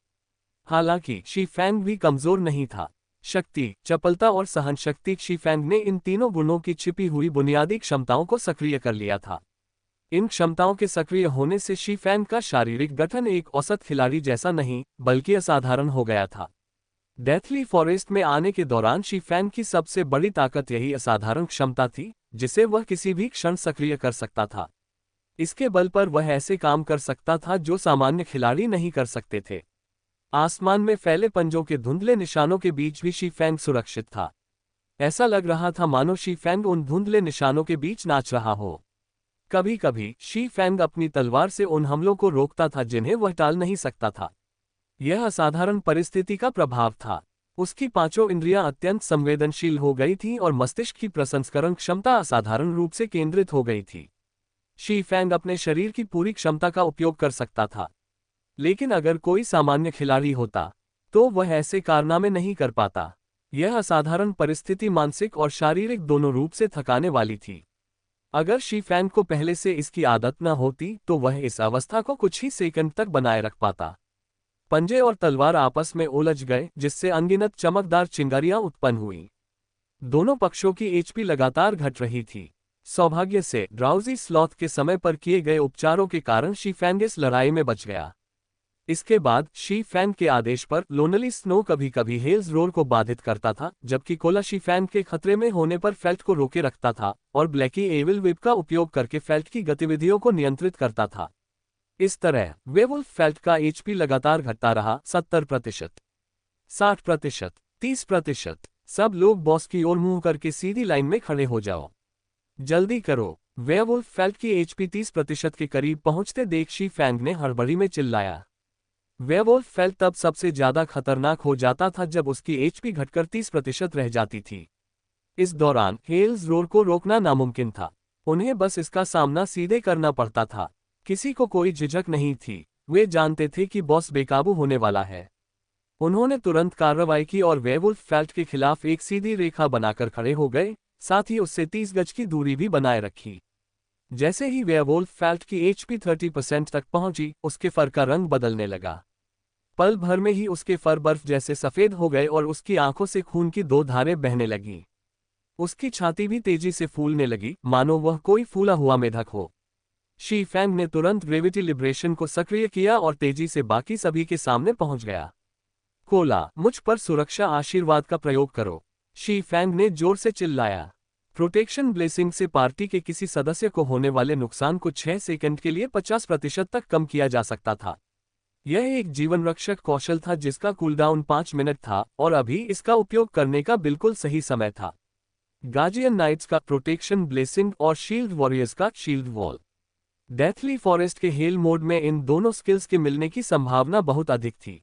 हालांकि शी फैंग भी कमजोर नहीं था। शक्ति, चपलता और सहनशक्ति। शी फैंग ने इन तीनों गुणों की छिपी हुई बुनियादी क्षमताओं को सक्रिय कर लिया था। इन क्षमताओं के सक्रिय होने से शी फैंग का शारीरिक गठन एक औसत खिलाड़ी जैसा नहीं, बल्कि असाधारण हो गया था। डेथली फॉरेस्ट में आने के दौरान शी फैंग की सबसे बड़ी ताकत यही असाधारण क्षमता थी, जिसे वह किसी भी क्षण सक्रिय कर सकता था। इसके बल पर वह ऐसे काम कर सकता था जो सामान्य खिलाड़ी नहीं कर सकते थे। आसमान में फैले पंजों के धुंधले निशानों के बीच भी शी फैंग सुरक्षित था। ऐसा लग रहा था मानो शी फैंग उन धुंधले निशानों के बीच नाच रहा हो। कभी कभी शी फैंग अपनी तलवार से उन हमलों को रोकता था जिन्हें वह टाल नहीं सकता था। यह असाधारण परिस्थिति का प्रभाव था। उसकी पांचों इंद्रियां अत्यंत संवेदनशील हो गई थीं और मस्तिष्क की प्रसंस्करण क्षमता असाधारण रूप से केंद्रित हो गई थी। शी फैंग अपने शरीर की पूरी क्षमता का उपयोग कर सकता था, लेकिन अगर कोई सामान्य खिलाड़ी होता तो वह ऐसे कारनामे नहीं कर पाता। यह असाधारण परिस्थिति मानसिक और शारीरिक दोनों रूप से थकाने वाली थी। अगर शी फैंग को पहले से इसकी आदत न होती तो वह इस अवस्था को कुछ ही सेकंड तक बनाए रख पाता। पंजे और तलवार आपस में उलझ गए, जिससे अनगिनत चमकदार चिंगारियां उत्पन्न हुई। दोनों पक्षों की एचपी लगातार घट रही थी। सौभाग्य से ड्राउजी स्लॉथ के समय पर किए गए उपचारों के कारण शी फैंग इस लड़ाई में बच गया। इसके बाद शी फैंग के आदेश पर लोनली स्नो कभी कभी हेल्स रोर को बाधित करता था, जबकि कोला शी फैंग के खतरे में होने पर फेल्ट को रोके रखता था और ब्लैकी एविल विप का उपयोग करके फेल्ट की गतिविधियों को नियंत्रित करता था। इस तरह वेवुल्फ फेल्ट का एचपी लगातार घटता रहा। 70%, 60%, 30%। सब लोग बॉस की ओर मुंह करके सीधी लाइन में खड़े हो जाओ। जल्दी करो। वेवुल्फ फेल्ट की एचपी 30% के करीब पहुंचते देख शी फैंग ने हड़बड़ी में चिल्लाया। वेवुल्फ फेल्ट तब सबसे ज्यादा खतरनाक हो जाता था जब उसकी एचपी घटकर 30% रह जाती थी। इस दौरान हेल्स रोर को रोकना नामुमकिन था। उन्हें बस इसका सामना सीधे करना पड़ता था। किसी को कोई झिझक नहीं थी। वे जानते थे कि बॉस बेकाबू होने वाला है। उन्होंने तुरंत कार्रवाई की और वेवुल्फ फेल्ट के खिलाफ एक सीधी रेखा बनाकर खड़े हो गए, साथ ही उससे 30 गज की दूरी भी बनाए रखी। जैसे ही वेवुल्फ फेल्ट की एचपी 30% तक पहुंची, उसके फर का रंग बदलने लगा। पल भर में ही उसके फर बर्फ जैसे सफेद हो गए और उसकी आंखों से खून की 2 धारें बहने लगीं। उसकी छाती भी तेजी से फूलने लगी, मानो वह कोई फूला हुआ मेढक हो। शी फैंग ने तुरंत ग्रेविटी लिबरेशन को सक्रिय किया और तेजी से बाकी सभी के सामने पहुंच गया। कोला, मुझ पर सुरक्षा आशीर्वाद का प्रयोग करो। शी फैंग ने जोर से चिल्लाया। प्रोटेक्शन ब्लेसिंग से पार्टी के किसी सदस्य को होने वाले नुकसान को 6 सेकंड के लिए 50% तक कम किया जा सकता था। यह एक जीवन रक्षक कौशल था जिसका कूलडाउन 5 मिनट था और अभी इसका उपयोग करने का बिल्कुल सही समय था। गार्जियन नाइट्स का प्रोटेक्शन ब्लेसिंग और शील्ड वॉरियर्स का शील्ड वॉल। डेथली फॉरेस्ट के हेल मोड में इन दोनों स्किल्स के मिलने की संभावना बहुत अधिक थी।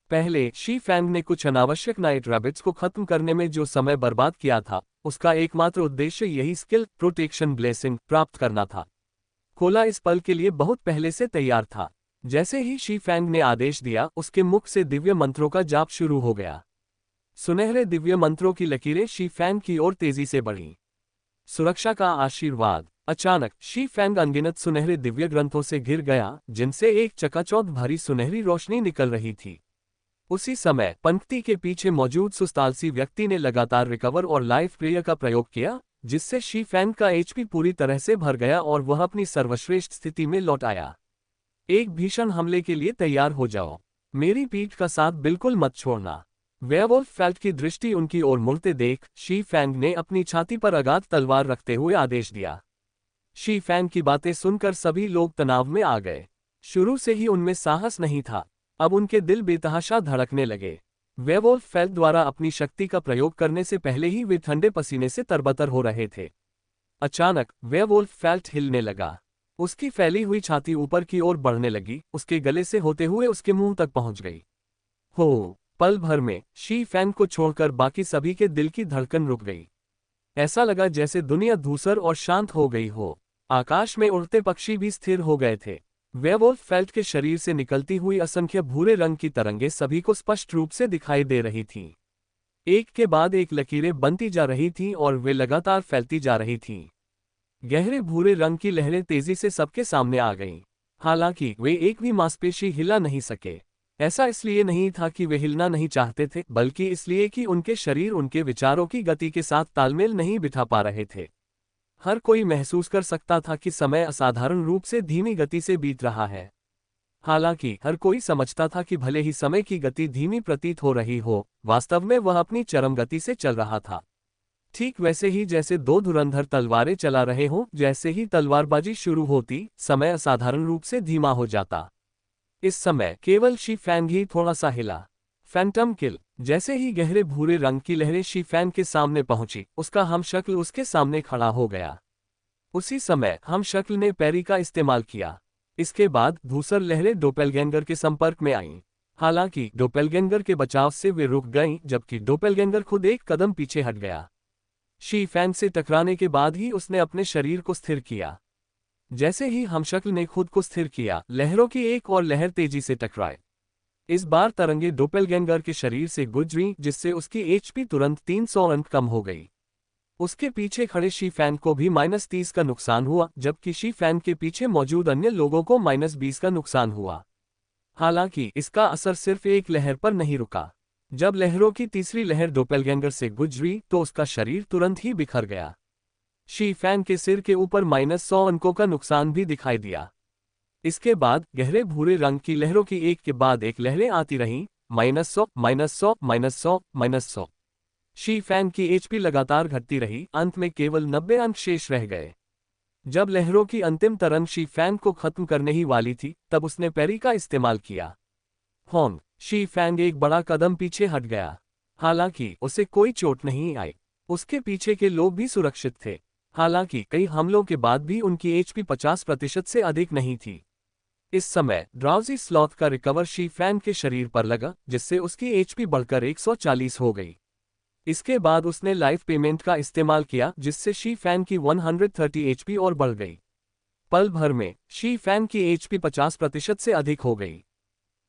पहले शी फैंग ने कुछ अनावश्यक नाइट रैबिट्स को खत्म करने में जो समय बर्बाद किया था, उसका एकमात्र उद्देश्य यही स्किल प्रोटेक्शन ब्लेसिंग प्राप्त करना था। कोला इस पल के लिए बहुत पहले से तैयार था। जैसे ही शी फैंग ने आदेश दिया, उसके मुख से दिव्य मंत्रों का जाप शुरू हो गया। सुनहरे दिव्य मंत्रों की लकीरें शी फैंग की ओर तेजी से बढ़ीं। सुरक्षा का आशीर्वाद। अचानक शी फैंग अनगिनत सुनहरे दिव्य ग्रंथों से घिर गया, जिनसे एक चकाचौंध भरी सुनहरी रोशनी निकल रही थी। उसी समय पंक्ति के पीछे मौजूद सुस्त आलसी व्यक्ति ने लगातार रिकवर और लाइफ प्रेयर का प्रयोग किया, जिससे शी फैंग का एचपी पूरी तरह से भर गया और वह अपनी सर्वश्रेष्ठ स्थिति में लौट आया। एक भीषण हमले के लिए तैयार हो जाओ। मेरी पीठ का साथ बिल्कुल मत छोड़ना। वेयरवुल्फ फेल्ट की दृष्टि उनकी ओर मुड़ते देख शी फैंग ने अपनी छाती पर अगाध तलवार रखते हुए आदेश दिया। शी फैंग की बातें सुनकर सभी लोग तनाव में आ गए। शुरू से ही उनमें साहस नहीं था, अब उनके दिल बेतहाशा धड़कने लगे। वेयरवुल्फ फेल्ट द्वारा अपनी शक्ति का प्रयोग करने से पहले ही वे ठंडे पसीने से तरबतर हो रहे थे। अचानक वेयरवुल्फ फेल्ट हिलने लगा। उसकी फैली हुई छाती ऊपर की ओर बढ़ने लगी, उसके गले से होते हुए उसके मुंह तक पहुंच गई। हो! पल भर में शी फैंग को छोड़कर बाकी सभी के दिल की धड़कन रुक गई। ऐसा लगा जैसे दुनिया धूसर और शांत हो गई हो। आकाश में उड़ते पक्षी भी स्थिर हो गए थे। वेयरवुल्फ फेल्ट के शरीर से निकलती हुई असंख्य भूरे रंग की तरंगें सभी को स्पष्ट रूप से दिखाई दे रही थीं। एक के बाद एक लकीरें बनती जा रही थीं और वे लगातार फैलती जा रही थीं। गहरे भूरे रंग की लहरें तेजी से सबके सामने आ गईं। हालांकि वे एक भी मांसपेशी हिला नहीं सके। ऐसा इसलिए नहीं था कि वे हिलना नहीं चाहते थे, बल्कि इसलिए कि उनके शरीर उनके विचारों की गति के साथ तालमेल नहीं बिठा पा रहे थे। हर कोई महसूस कर सकता था कि समय असाधारण रूप से धीमी गति से बीत रहा है। हालांकि हर कोई समझता था कि भले ही समय की गति धीमी प्रतीत हो रही हो, वास्तव में वह अपनी चरम गति से चल रहा था। ठीक वैसे ही जैसे दो धुरंधर तलवारें चला रहे हों, जैसे ही तलवारबाजी शुरू होती, समय असाधारण रूप से धीमा हो जाता। इस समय केवल शी फैंग ही थोड़ा सा हिला। फैंटम किल। जैसे ही गहरे भूरे रंग की लहरें शी फैंग के सामने पहुंची, उसका हमशक्ल उसके सामने खड़ा हो गया। उसी समय हमशक्ल ने पैरी का इस्तेमाल किया। इसके बाद धूसर लहरें डोपेलगैंगर के संपर्क में आईं। हालांकि डोपेलगैंगर के बचाव से वे रुक गईं, जबकि डोपेलगैंगर खुद एक कदम पीछे हट गया। शी फैंग से टकराने के बाद ही उसने अपने शरीर को स्थिर किया। जैसे ही हमशक्ल ने खुद को स्थिर किया, लहरों की एक और लहर तेजी से टकराई। इस बार तरंगे डोपेलगैंगर के शरीर से गुजरीं, जिससे उसकी एचपी तुरंत 300 अंक कम हो गई। उसके पीछे खड़े शी फैंग को भी -30 का नुकसान हुआ, जबकि शी फैंग के पीछे मौजूद अन्य लोगों को -20 का नुकसान हुआ। हालांकि इसका असर सिर्फ एक लहर पर नहीं रुका। जब लहरों की तीसरी लहर डोपेलगैंगर से गुजरी तो उसका शरीर तुरंत ही बिखर गया। शी फैंग के सिर के ऊपर -100 अंकों का नुकसान भी दिखाई दिया। इसके बाद गहरे भूरे रंग की लहरों की एक के बाद एक लहरें आती रहीं, -100, -100, -100, -100। शी फैंग की एचपी लगातार घटती रही, अंत में केवल 90 अंक शेष रह गए। जब लहरों की अंतिम तरंग शी फैंग को खत्म करने ही वाली थी, तब उसने पैरी का इस्तेमाल किया। होंग! शी फैंग एक बड़ा कदम पीछे हट गया। हालांकि उसे कोई चोट नहीं आई। उसके पीछे के लोग भी सुरक्षित थे। हालांकि कई हमलों के बाद भी उनकी एचपी 50% से अधिक नहीं थी। इस समय ड्राउजी स्लॉथ का रिकवर शी फैंग के शरीर पर लगा, जिससे उसकी एचपी बढ़कर 140 हो गई। इसके बाद उसने लाइफ पेमेंट का इस्तेमाल किया, जिससे शी फैंग की 130 एचपी और बढ़ गई। पल भर में शी फैंग की एचपी 50% से अधिक हो गई।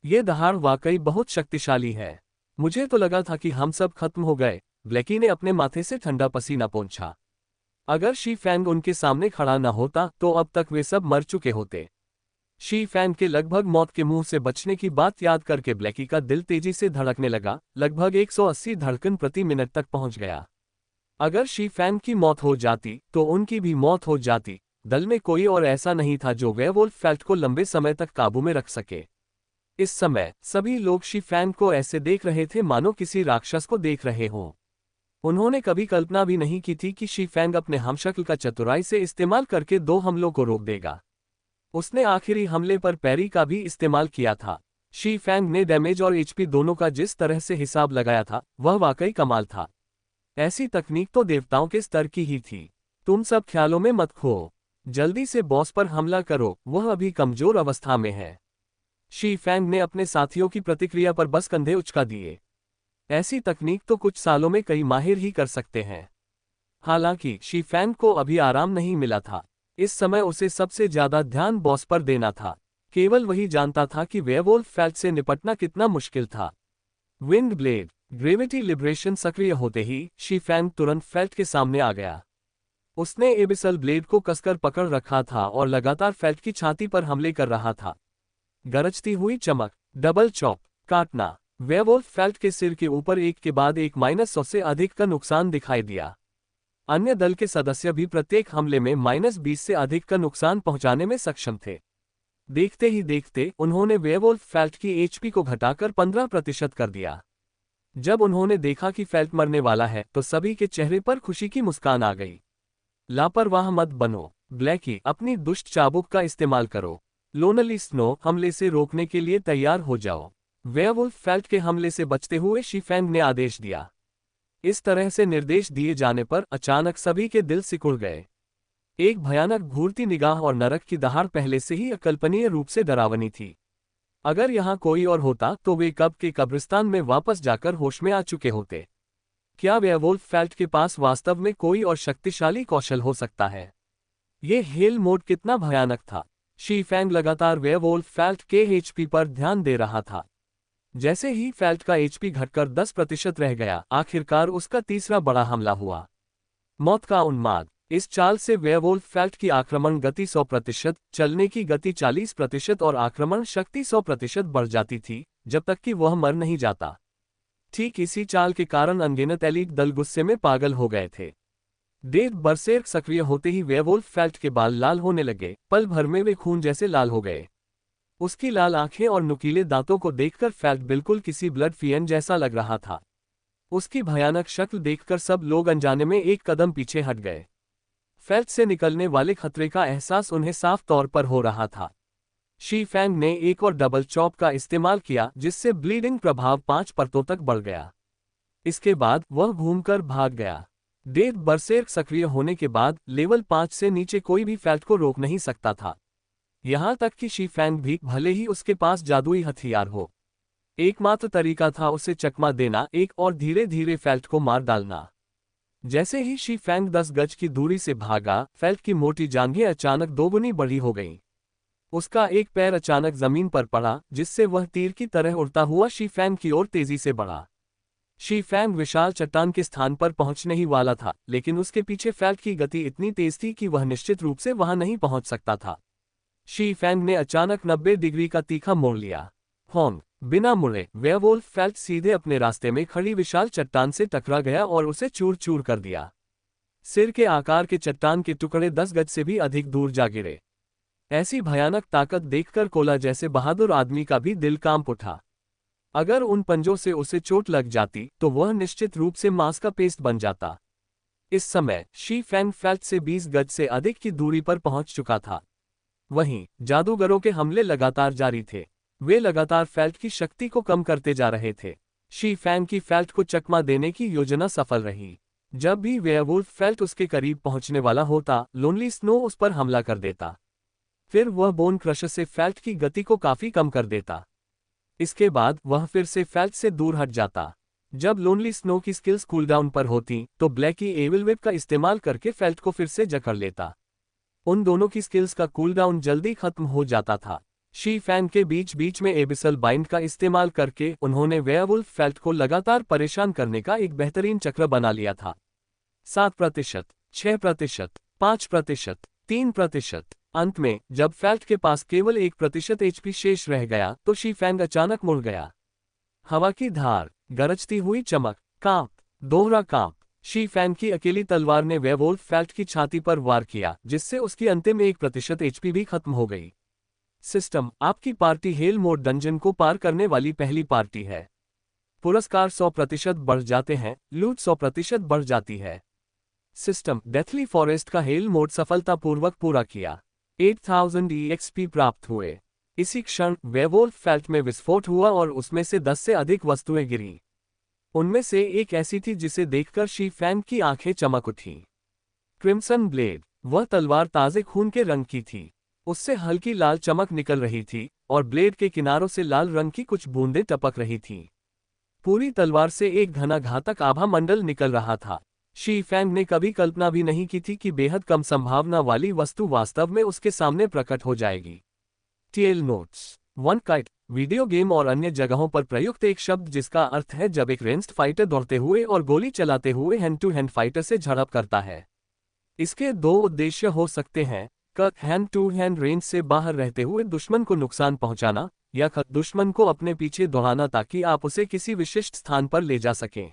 ये दहाड़ वाकई बहुत शक्तिशाली है। मुझे तो लगा था कि हम सब खत्म हो गए। ब्लैकी ने अपने माथे से ठंडा पसीना पोंछा। अगर शी फैंग उनके सामने खड़ा न होता तो अब तक वे सब मर चुके होते। शी फैंग के लगभग मौत के मुंह से बचने की बात याद करके ब्लैकी का दिल तेजी से धड़कने लगा, लगभग 180 धड़कन प्रति मिनट तक पहुंच गया। अगर शी फैंग की मौत हो जाती तो उनकी भी मौत हो जाती। दल में कोई और ऐसा नहीं था जो वेयरवुल्फ फेल्ट को लंबे समय तक काबू में रख सके। इस समय सभी लोग शी फैंग को ऐसे देख रहे थे मानो किसी राक्षस को देख रहे हों। उन्होंने कभी कल्पना भी नहीं की थी कि शी फैंग अपने हमशक्ल का चतुराई से इस्तेमाल करके 2 हमलों को रोक देगा। उसने आखिरी हमले पर पैरी का भी इस्तेमाल किया था। शी फैंग ने डैमेज और एचपी दोनों का जिस तरह से हिसाब लगाया था, वह वाकई कमाल था। ऐसी तकनीक तो देवताओं के स्तर की ही थी। तुम सब ख्यालों में मत खो। जल्दी से बॉस पर हमला करो, वह अभी कमजोर अवस्था में है। शी फैंग ने अपने साथियों की प्रतिक्रिया पर बस कंधे उचका दिए। ऐसी तकनीक तो कुछ सालों में कई माहिर ही कर सकते हैं। हालांकि शी फैंग को अभी आराम नहीं मिला था। इस समय उसे सबसे ज्यादा ध्यान बॉस पर देना था। केवल वही जानता था कि वेयरवुल्फ फेल्ट से निपटना कितना मुश्किल था। विंड ब्लेड ग्रेविटी लिबरेशन सक्रिय होते ही शी फैंग तुरंत फेल्ट के सामने आ गया। उसने एबिसल ब्लेड को कसकर पकड़ रखा था और लगातार फेल्ट की छाती पर हमले कर रहा था। गरजती हुई चमक, डबल चॉप, काटना। वेयरवुल्फ फेल्ट के सिर के ऊपर एक के बाद एक -100 से अधिक का नुकसान दिखाई दिया। अन्य दल के सदस्य भी प्रत्येक हमले में -20 से अधिक का नुकसान पहुंचाने में सक्षम थे। देखते ही देखते उन्होंने वेयरवुल्फ फेल्ट की एचपी को घटाकर 15% कर दिया। जब उन्होंने देखा कि फेल्ट मरने वाला है तो सभी के चेहरे पर खुशी की मुस्कान आ गई। लापरवाह मत बनो, ब्लैकी, अपनी दुष्ट चाबुक का इस्तेमाल करो। लोनली स्नो, हमले से रोकने के लिए तैयार हो जाओ। वेयरवुल्फ फेल्ट के हमले से बचते हुए शी फैंग ने आदेश दिया। इस तरह से निर्देश दिए जाने पर अचानक सभी के दिल सिकुड़ गए। एक भयानक घूरती निगाह और नरक की दहाड़ पहले से ही अकल्पनीय रूप से डरावनी थी। अगर यहाँ कोई और होता तो वे कब के कब्रिस्तान में वापस जाकर होश में आ चुके होते। क्या वेयरवुल्फ फेल्ट के पास वास्तव में कोई और शक्तिशाली कौशल हो सकता है? ये हेल मोड कितना भयानक था। शी फैंग लगातार वेयरवुल्फ फेल्ट के एचपी पर ध्यान दे रहा था। जैसे ही फेल्ट का एचपी घटकर 10% रह गया, आखिरकार उसका तीसरा बड़ा हमला हुआ। मौत का उन्माद। इस चाल से वेयरवुल्फ फेल्ट की आक्रमण गति 100%, चलने की गति 40% और आक्रमण शक्ति 100% बढ़ जाती थी, जब तक कि वह मर नहीं जाता। ठीक इसी चाल के कारण अनगिनत एलीट दल गुस्से में पागल हो गए थे। डेथ बरसेर्क सक्रिय होते ही वेयरवुल्फ फेल्ट के बाल लाल होने लगे, पल भर में वे खून जैसे लाल हो गए। उसकी लाल आंखें और नुकीले दांतों को देखकर फेल्ट बिल्कुल किसी ब्लड फियन जैसा लग रहा था। उसकी भयानक शक्ल देखकर सब लोग अनजाने में एक कदम पीछे हट गए। फेल्ट से निकलने वाले खतरे का एहसास उन्हें साफ तौर पर हो रहा था। शी फैंग ने एक और डबल चॉप का इस्तेमाल किया, जिससे ब्लीडिंग प्रभाव 5 परतों तक बढ़ गया। इसके बाद वह घूमकर भाग गया। डेथ बरसेर्क सक्रिय होने के बाद लेवल 5 से नीचे कोई भी फेल्ट को रोक नहीं सकता था। यहां तक कि शी फैंग भी, भले ही उसके पास जादुई हथियार हो। एकमात्र तरीका था उसे चकमा देना, एक और धीरे धीरे फेल्ट को मार डालना। जैसे ही शी फैंग 10 गज की दूरी से भागा, फेल्ट की मोटी जांघें अचानक दोगुनी बड़ी हो गईं। उसका एक पैर अचानक जमीन पर पड़ा, जिससे वह तीर की तरह उड़ता हुआ शी फैंग की ओर तेजी से बढ़ा। शी फैंग विशाल चट्टान के स्थान पर पहुंचने ही वाला था, लेकिन उसके पीछे फेल्ट की गति इतनी तेज थी कि वह निश्चित रूप से वहां नहीं पहुंच सकता था। शी फैंग ने अचानक 90 डिग्री का तीखा मोड़ लिया। होंग, बिना मुड़े वेयरवुल्फ फेल्ट सीधे अपने रास्ते में खड़ी विशाल चट्टान से टकरा गया और उसे चूर चूर कर दिया। सिर के आकार के चट्टान के टुकड़े 10 गज से भी अधिक दूर जा गिरे। ऐसी भयानक ताकत देखकर कोला जैसे बहादुर आदमी का भी दिल कांप उठा। अगर उन पंजों से उसे चोट लग जाती तो वह निश्चित रूप से मांस का पेस्ट बन जाता। इस समय शी फैंग फेल्ट से 20 गज से अधिक की दूरी पर पहुंच चुका था। वहीं जादूगरों के हमले लगातार जारी थे। वे लगातार फेल्ट की शक्ति को कम करते जा रहे थे। शी फैंग की फेल्ट को चकमा देने की योजना सफल रही। जब भी वेयरवुल्फ फेल्ट उसके करीब पहुंचने वाला होता, लोनली स्नो उस पर हमला कर देता। फिर वह बोन क्रशर से फेल्ट की गति को काफी कम कर देता। इसके बाद वह फिर से फेल्ट से दूर हट जाता। जब लोनली स्नो की स्किल्स कूलडाउन पर होती तो ब्लैकी एविल वेब का इस्तेमाल करके फेल्ट को फिर से जकड़ लेता। उन दोनों की स्किल्स का कूलडाउन जल्दी खत्म हो जाता था। शी फैंग के बीच बीच में एबिसल बाइंड का इस्तेमाल करके उन्होंने वेयरवुल्फ फेल्ट को लगातार परेशान करने का एक बेहतरीन चक्र बना लिया था। 7%, 6%, 5%, 3%। अंत में जब फेल्ट के पास केवल 1% एचपी शेष रह गया तो शी फैंग अचानक मुड़ गया। हवा की धार, गरजती हुई चमक, कांप, दोहरा कांप। शी फैंग की अकेली तलवार ने वेयरवुल्फ फेल्ट की छाती पर वार किया, जिससे उसकी अंतिम 1% एचपी भी खत्म हो गई। सिस्टम, आपकी पार्टी हेल मोड डंजन को पार करने वाली पहली पार्टी है। पुरस्कार 100% बढ़ जाते हैं, लूट 100% बढ़ जाती है। सिस्टम, डेथली फॉरेस्ट का हेल मोड सफलतापूर्वक पूरा किया। 8000 EXP प्राप्त हुए। इसी क्षण वेयरवुल्फ फेल्ट में विस्फोट हुआ और उसमें से 10 से अधिक वस्तुएं गिरीं। उनमें से एक ऐसी थी जिसे देखकर शी फैंग की आंखें चमक उठीं। क्रिम्सन ब्लेड, वह तलवार ताजे खून के रंग की थी। उससे हल्की लाल चमक निकल रही थी और ब्लेड के किनारों से लाल रंग की कुछ बूंदें टपक रही थीं। पूरी तलवार से एक घना घातक आभा मंडल निकल रहा था। शी फैंग ने कभी कल्पना भी नहीं की थी कि बेहद कम संभावना वाली वस्तु वास्तव में उसके सामने प्रकट हो जाएगी। टेल नोट्स। वन काइट वीडियो गेम और अन्य जगहों पर प्रयुक्त एक शब्द जिसका अर्थ है जब एक रेंज्ड फाइटर दौड़ते हुए और गोली चलाते हुए हैंड टू हैंड फाइटर से झड़प करता है। इसके दो उद्देश्य हो सकते हैं: क हैंड टू हैंड रेंज से बाहर रहते हुए दुश्मन को नुकसान पहुंचाना, या ख दुश्मन को अपने पीछे दौड़ाना ताकि आप उसे किसी विशिष्ट स्थान पर ले जा सकें।